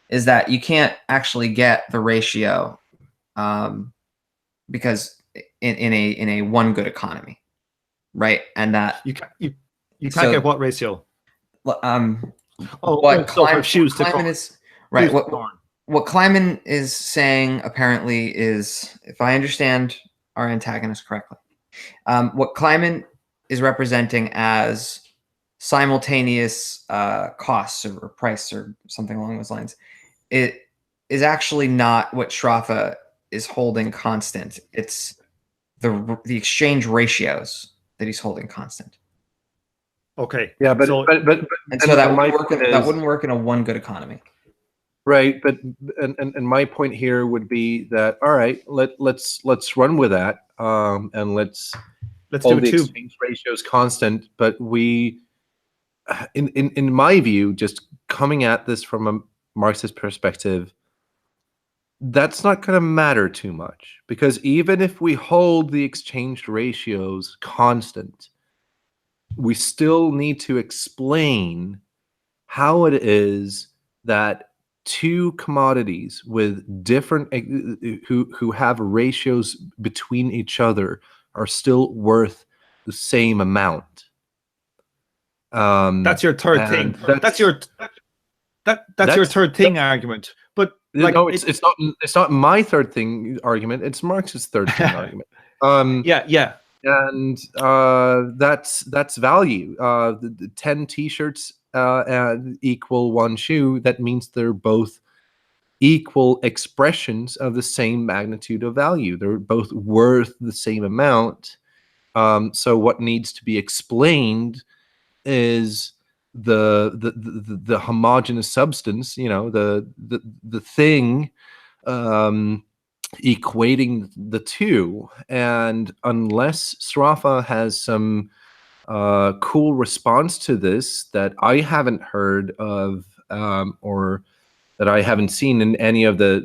is that you can't actually get the ratio because in a one good economy, right? And that you can't get what ratio? What Kleiman is right. What Kleiman is saying apparently is, if I understand our antagonist correctly, what Kleiman is representing as simultaneous costs or price or something along those lines, it is actually not what Schraffa is holding constant. It's the exchange ratios that he's holding constant. Okay. Yeah, but that wouldn't work in a one good economy. Right, but and my point here would be that, all right, let's run with that, and let's Let's hold do the two. exchange ratios constant, but we, in my view, just coming at this from a Marxist perspective, that's not going to matter too much, because even if we hold the exchange ratios constant, we still need to explain how it is that two commodities with different who have ratios between each other are still worth the same amount. That's your third thing. That's your third thing argument. But like, no, it's not my third thing argument. It's Marx's third thing argument. Yeah. And that's value. The 10 t-shirts equal one shoe. That means they're both equal expressions of the same magnitude of value. They're both worth the same amount. So what needs to be explained is the homogeneous substance, the thing, equating the two. And unless Srafa has some cool response to this that I haven't heard of, or that I haven't seen in any of the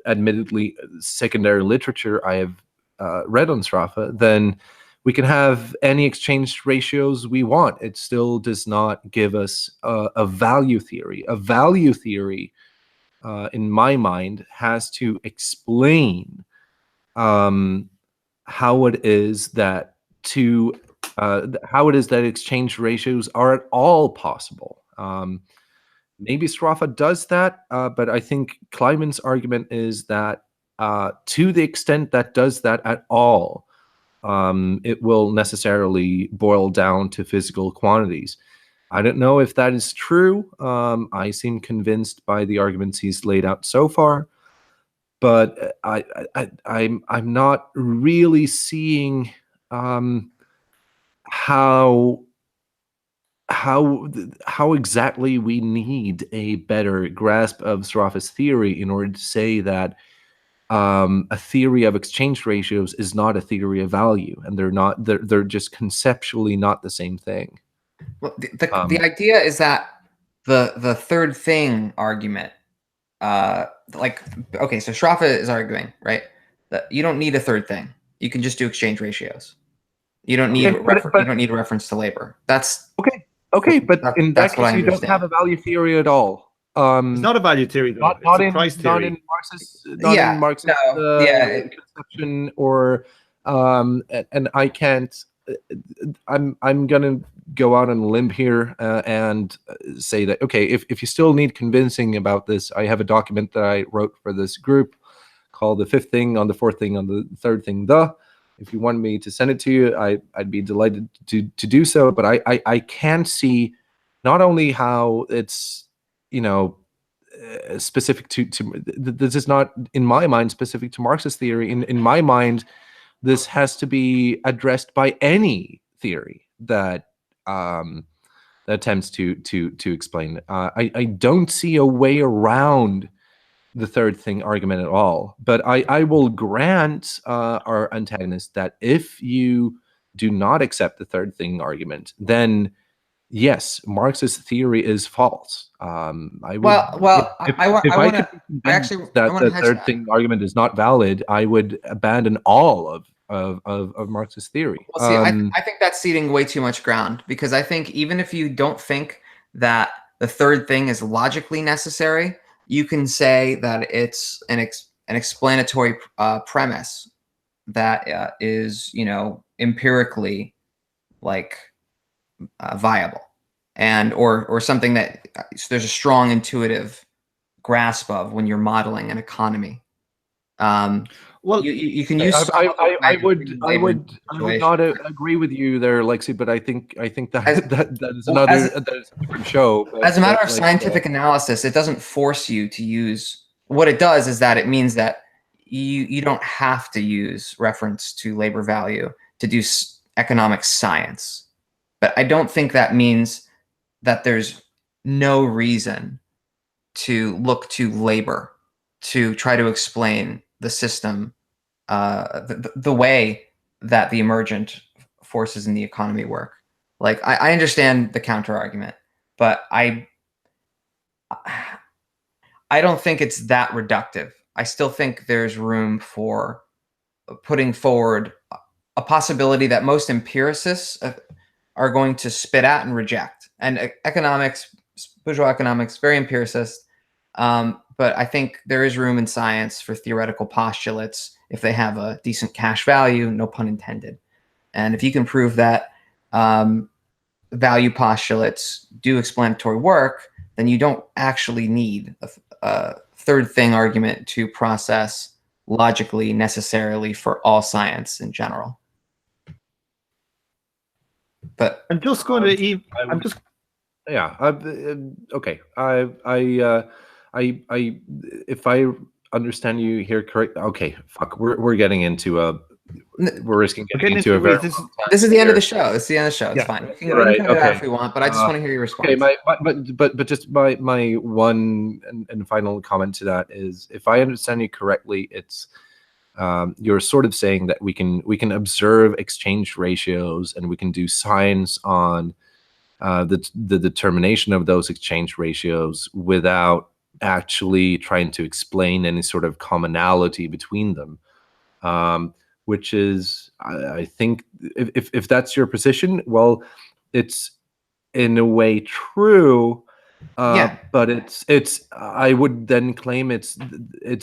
admittedly secondary literature I have read on Srafa, then we can have any exchange ratios we want. It still does not give us a value theory. A value theory, in my mind, has to explain how it is that exchange ratios are at all possible. Maybe Srafa does that, but I think Kleiman's argument is that to the extent that does that at all, it will necessarily boil down to physical quantities. I don't know if that is true. I seem convinced by the arguments he's laid out so far, but I'm not really seeing how exactly we need a better grasp of Srafa's theory in order to say that a theory of exchange ratios is not a theory of value, and they're just conceptually not the same thing. Well, the idea is that the third thing argument, okay, so Srafa is arguing, right, that you don't need a third thing. You can just do exchange ratios. You don't need you don't need reference to labor. That's okay, but in that case, you don't have a value theory at all. It's not a value theory, though. It's a price theory. In Marxist conception, or and I can't. I'm gonna go out on a limb here and say that, okay, if you still need convincing about this, I have a document that I wrote for this group called The Fifth Thing on the Fourth Thing on the Third Thing. If you want me to send it to you, I'd be delighted to do so. But I can see not only how it's, specific to this is not, in my mind, specific to Marxist theory. In my mind, this has to be addressed by any theory that attempts to explain it. I don't see a way around the third thing argument at all. But I will grant our antagonist that if you do not accept the third thing argument, then yes, Marx's theory is false. The third thing argument is not valid, I would abandon all of Marx's theory. Well, see, I think that's ceding way too much ground, because I think even if you don't think that the third thing is logically necessary, you can say that it's an explanatory premise that is, empirically viable, and or something that there's a strong intuitive grasp of when you're modeling an economy. Well, you can use. I would not agree with you there, Lexi, but I think that is that is a different show. As a matter of scientific analysis, it doesn't force you to use. What it does is that it means that you don't have to use reference to labor value to do economic science. But I don't think that means that there's no reason to look to labor to try to explain the system, the way that the emergent forces in the economy work. Like, I understand the counter argument, but I don't think it's that reductive. I still think there's room for putting forward a possibility that most empiricists are going to spit at and reject. And economics, bourgeois economics, very empiricist. But I think there is room in science for theoretical postulates if they have a decent cash value, no pun intended. And if you can prove that value postulates do explanatory work, then you don't actually need a third thing argument to process logically necessarily for all science in general. But I'm just going to. I'm just. Yeah. Okay. If I understand you here correct. Okay. Fuck. We're getting into we're risking getting into a very. This is the end of the show. This is the end of the show. It's fine. We can cut it out if we want, but I just want to hear your response. Okay. But just my one and final comment to that is, if I understand you correctly, it's you're sort of saying that we can observe exchange ratios and we can do science on the determination of those exchange ratios without actually trying to explain any sort of commonality between them, which is, I think, if that's your position, well, it's in a way true. But it's I would then claim it's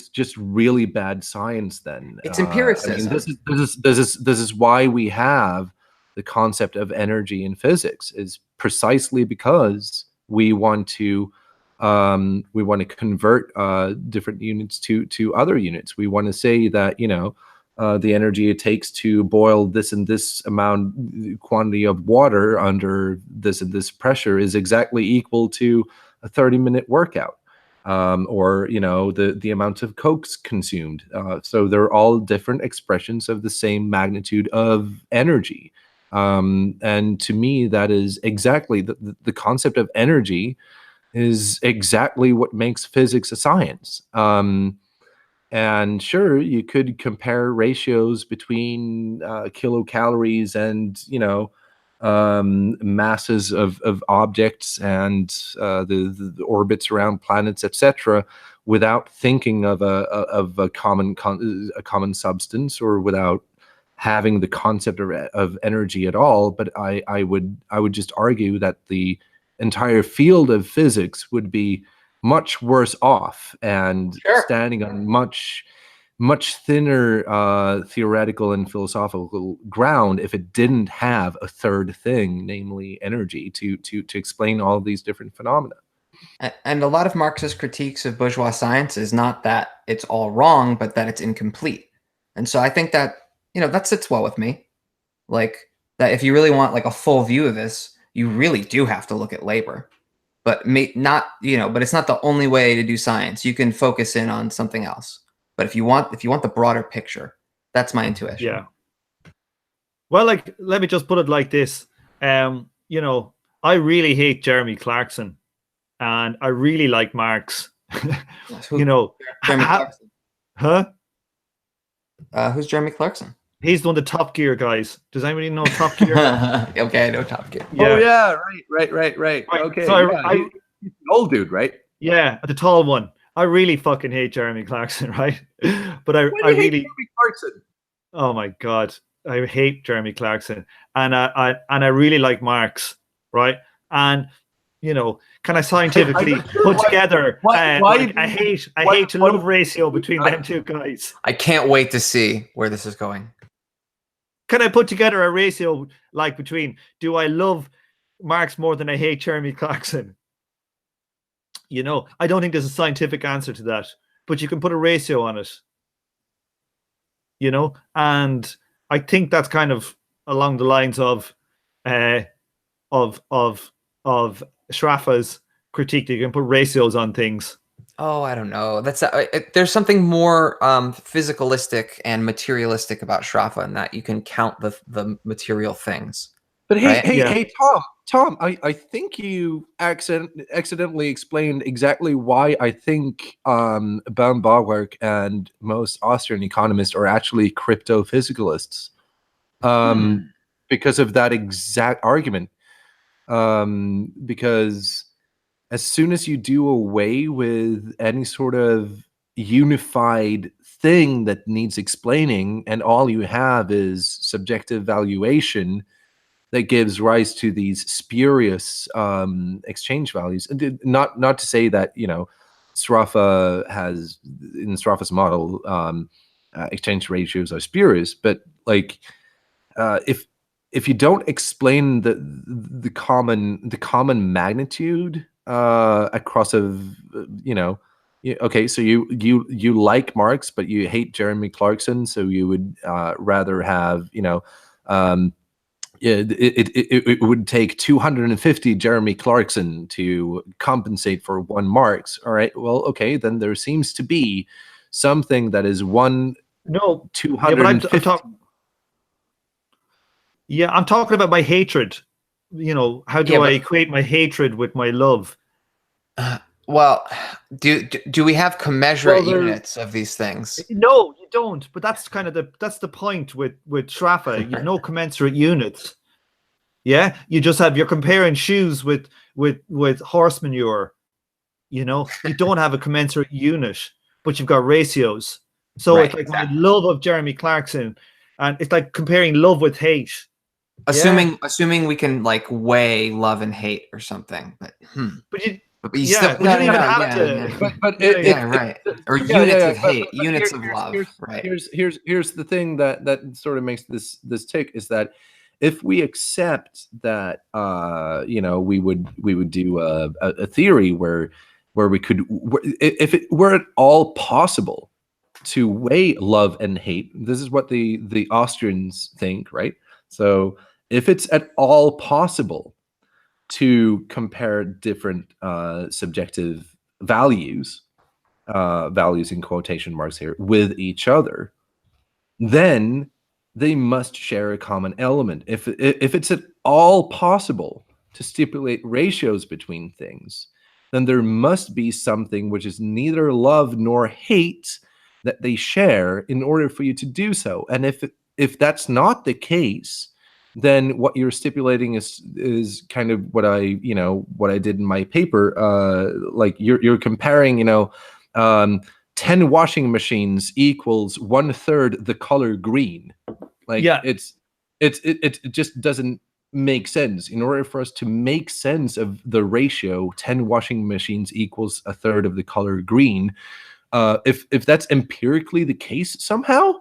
just really bad science. Then it's empiricism. I mean, this is why we have the concept of energy in physics, is precisely because we want to convert different units to other units. We want to say that, you know, the energy it takes to boil this and this quantity of water under this and this pressure is exactly equal to a 30-minute workout, or, you know, the amount of Cokes consumed. So they're all different expressions of the same magnitude of energy. And to me, that is exactly the concept of energy is exactly what makes physics a science. And sure, you could compare ratios between kilocalories and, you know, masses of objects and the orbits around planets, etc., without thinking of a common substance, or without having the concept of energy at all. But I would just argue that the entire field of physics would be much worse off and standing on much thinner theoretical and philosophical ground if it didn't have a third thing, namely energy, to explain all of these different phenomena. And a lot of Marxist critiques of bourgeois science is not that it's all wrong, but that it's incomplete. And so I think that, you know, that sits well with me. Like, that if you really want like a full view of this, you really do have to look at labor. But not, you know, but it's not the only way to do science. You can focus in on something else. But if you want the broader picture, that's my intuition. Yeah. Well, like, let me just put it like this. You know, I really hate Jeremy Clarkson, and I really like Marx. You know, Jeremy Clarkson. Huh? Who's Jeremy Clarkson? He's one of the Top Gear guys. Does anybody know Top Gear? Okay, I know Top Gear. Yeah. Oh yeah, right. Okay, so he's an old dude, right? Yeah, the tall one. I really fucking hate Jeremy Clarkson, right? But I really hate Jeremy Clarkson. Oh my god, I hate Jeremy Clarkson, and I really like Marx, right? And, you know, can I scientifically put together I hate to love ratio between them two guys? I can't wait to see where this is going. Can I put together a ratio like between, do I love Marx more than I hate Jeremy Clarkson? You know, I don't think there's a scientific answer to that, but you can put a ratio on it. You know, and I think that's kind of along the lines of Schrafa's critique, that you can put ratios on things. Oh, I don't know. That's there's something more physicalistic and materialistic about Schrafa, in that you can count the material things. But hey, Tom, I think you accidentally explained exactly why I think Baum-Bauwerk and most Austrian economists are actually crypto-physicalists. because of that exact argument. Because as soon as you do away with any sort of unified thing that needs explaining, and all you have is subjective valuation that gives rise to these spurious exchange values. And not to say that, you know, Sraffa has, in Sraffa's model, exchange ratios are spurious, but like if you don't explain the common magnitude across okay, so you like Marx, but you hate Jeremy Clarkson, so you would rather have, it would take 250 Jeremy Clarkson to compensate for one Marx. All right, well, okay, then there seems to be something that is 250. I'm talking about my hatred. You know, how do I equate my hatred with my love? Well, do we have commensurate units of these things? No, you don't. But that's kind of the point with Sraffa. You have no commensurate units. Yeah, you just have, you're comparing shoes with horse manure. You know, you don't have a commensurate unit, but you've got ratios. So it's like my love of Jeremy Clarkson, and it's like comparing love with hate. Assuming we can like weigh love and hate or something, but you still don't even have to. Right. Or units of hate, units of love. Right. Here's the thing that sort of makes this tick is that if we accept that we would do a theory where we could, if it were at all possible to weigh love and hate, this is what the Austrians think, right? So if it's at all possible to compare different subjective values in quotation marks here, with each other, then they must share a common element. If it's at all possible to stipulate ratios between things, then there must be something which is neither love nor hate that they share in order for you to do so. And if that's not the case, then what you're stipulating is kind of what I did in my paper. Like you're comparing, 10 washing machines equals 1/3 the color green. Like it just doesn't make sense. In order for us to make sense of the ratio 10 washing machines equals 1/3 of the color green, if that's empirically the case somehow,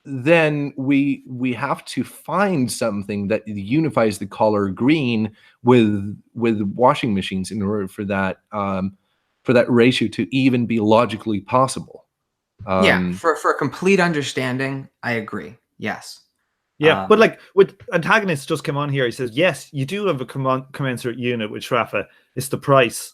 then we have to find something that unifies the color green with washing machines in order for that ratio to even be logically possible. For a complete understanding, I agree. Yes. Yeah, but like with Antagonist just came on here, he says, yes, you do have a commensurate unit with Sraffa. It's the price.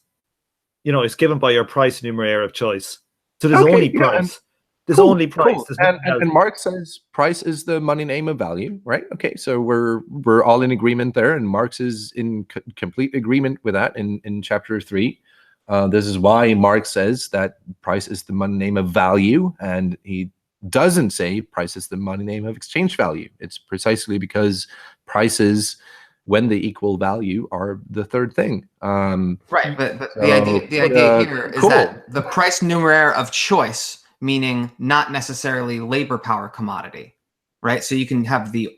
You know, it's given by your price numeraire of choice. So there's only price. There's only price. Cool. And Marx says price is the money name of value, right? Okay, so we're all in agreement there, and Marx is in complete agreement with that in chapter 3. This is why Marx says that price is the money name of value, and he doesn't say price is the money name of exchange value. It's precisely because prices, when they equal value, are the third thing. Right, but the idea here is that the price numeraire of choice, meaning not necessarily labor power commodity, right? So you can have you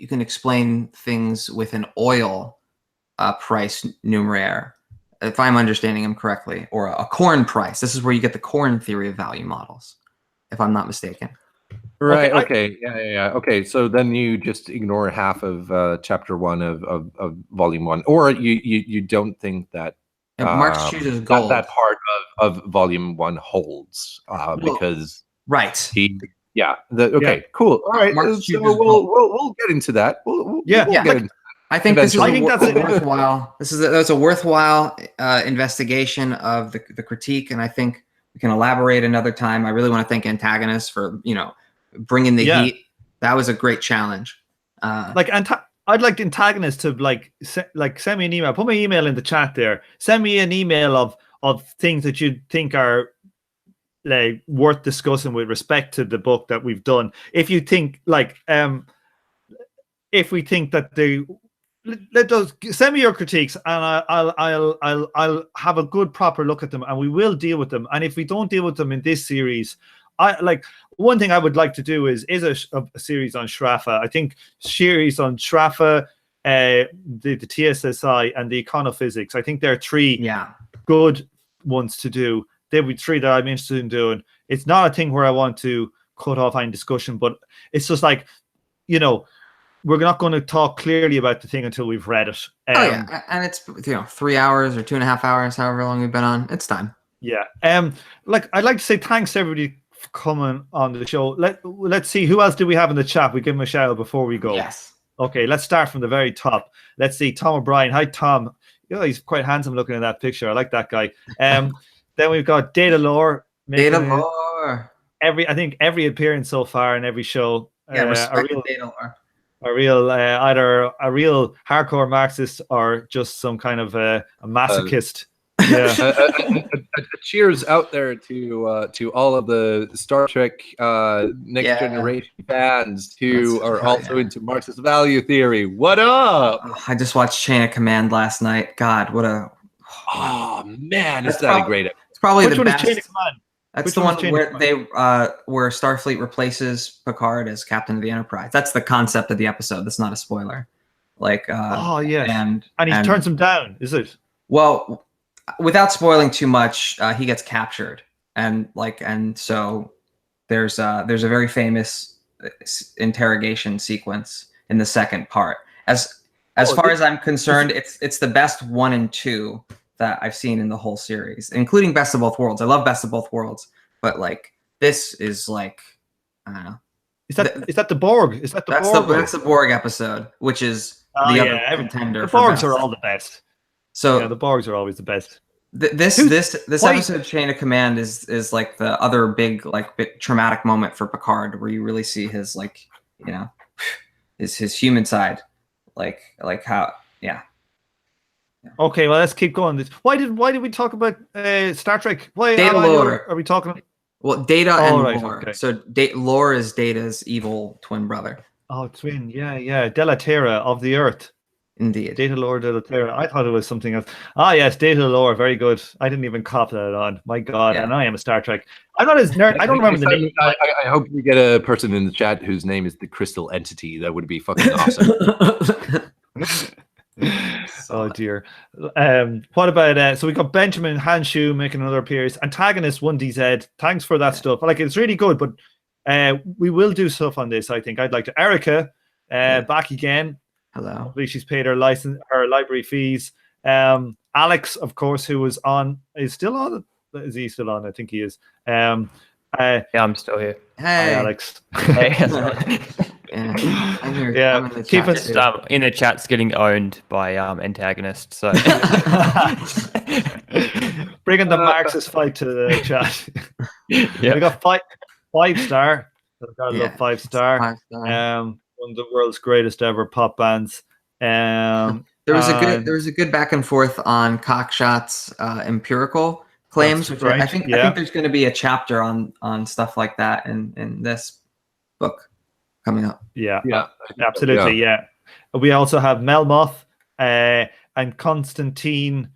can explain things with an oil price numeraire, if I'm understanding him correctly, or a corn price. This is where you get the corn theory of value models, if I'm not mistaken. Right. Okay. Yeah. Okay. So then you just ignore half of chapter 1 of volume 1, or you don't think that Marx chooses gold. That part of volume 1 holds because okay. Cool. All right. So we'll get into that. We'll get into. I think that's worthwhile. That's a worthwhile investigation of the critique, and I think we can elaborate another time. I really want to thank Antagonist for bringing the heat. That was a great challenge. I'd like the Antagonist to send me an email. Put my email in the chat there. Send me an email of things that you think are like worth discussing with respect to the book that we've done. If you think if we think that let those send me your critiques, and I'll have a good proper look at them, and we will deal with them. And if we don't deal with them in this series, one thing I would like to do is a series on Shrafa. I think series on Shrafa, the TSSI, and the econophysics. I think there are three good ones to do. There'll be three that I'm interested in doing. It's not a thing where I want to cut off any discussion, but it's just like, we're not going to talk clearly about the thing until we've read it. And it's 3 hours or 2.5 hours, however long we've been on. It's time. Yeah. I'd like to say thanks to everybody for coming on the show. Let's see, who else do we have in the chat? We give him a shout out before we go. Yes. Okay, let's start from the very top. Let's see, Tom O'Brien. Hi, Tom. He's quite handsome looking in that picture. I like that guy. Then we've got Data Lore. Data Lore. I think every appearance so far in every show. Yeah, respect Data Lore. Either a real hardcore Marxist or just some kind of a masochist. A cheers out there to all of the Star Trek Next Generation fans who are also into Marxist value theory. What up? I just watched Chain of Command last night. God, what a... Oh man, is that a great episode? It's probably Which the one best. is Chain of Command? That's the one where Starfleet replaces Picard as captain of the Enterprise. That's the concept of the episode. That's not a spoiler. And he turns him down. Is it? Well, without spoiling too much, he gets captured, and so there's a very famous interrogation sequence in the second part. As far as I'm concerned, it's the best 1 and 2 that I've seen in the whole series, including Best of Both Worlds. I love Best of Both Worlds, but this is I don't know. Is that the Borg? Is that the Borg? That's the Borg episode, which is the other contender. The Borgs are all the best. So the Borgs are always the best. This episode of Chain of Command is like the other big traumatic moment for Picard, where you really see his his human side, how. Okay, well, let's keep going. Why did we talk about Star Trek? Why Data Lore? Are we talking? Well, Data and Lore. Okay. So Lore is Data's evil twin brother. Oh, twin. Yeah. Della Terra of the Earth. Indeed. Data Lore, Della Terra. I thought it was something else. Ah, yes, Data Lore. Very good. I didn't even cop that on. My God, and I am a Star Trek. I'm not as nerd. I don't remember the name. I hope we get a person in the chat whose name is the Crystal Entity. That would be fucking awesome. Oh dear. What about so we got Benjamin Hanshu making another appearance. Antagonist 1DZ. Thanks for that stuff. It's really good, but we will do stuff on this. I think I'd like to. Erica, back again. Hello. Hopefully she's paid her library fees. Alex, of course, who was on, is still on. Is he still on? I think he is. Yeah, I'm still here. Hey, hi, Alex. Hey. I'm here. Yeah, I'm in the keep chat it too. In the chat's getting owned by antagonists. So bringing the Marxist fight to the chat. Yeah. We got 5-star. I've got a little 5-star. 5-star. One of the world's greatest ever pop bands. There was a good back and forth on Cockshot's empirical claims, which right. I think there's going to be a chapter on stuff like that in this book coming up. Yeah, absolutely. Yeah. We also have Melmoth and Constantine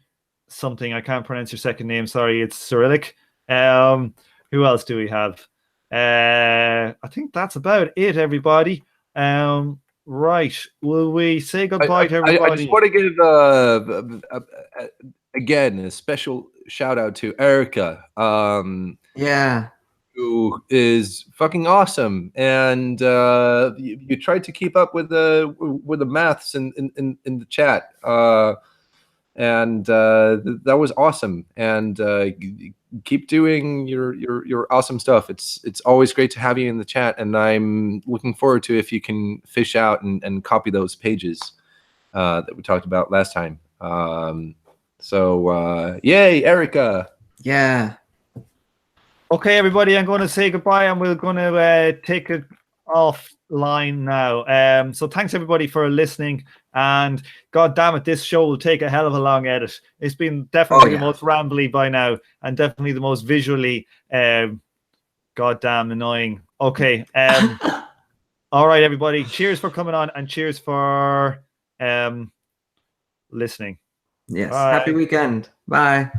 something. I can't pronounce your second name. Sorry, it's Cyrillic. Who else do we have? I think that's about it, everybody. Right. Will we say goodbye to everybody? I just want to give again a special shout out to Erica. Who is fucking awesome, and you tried to keep up with the maths in the chat, and that was awesome. And keep doing your awesome stuff. It's always great to have you in the chat, and I'm looking forward to if you can fish out and copy those pages that we talked about last time. So yay, Erica! Yeah. Okay, everybody, I'm going to say goodbye, and we're going to take it offline now. So thanks, everybody, for listening. And God damn it, this show will take a hell of a long edit. It's been definitely the most rambly by now, and definitely the most visually goddamn annoying. Okay. All right, everybody. Cheers for coming on, and cheers for listening. Yes. Bye. Happy weekend. Bye.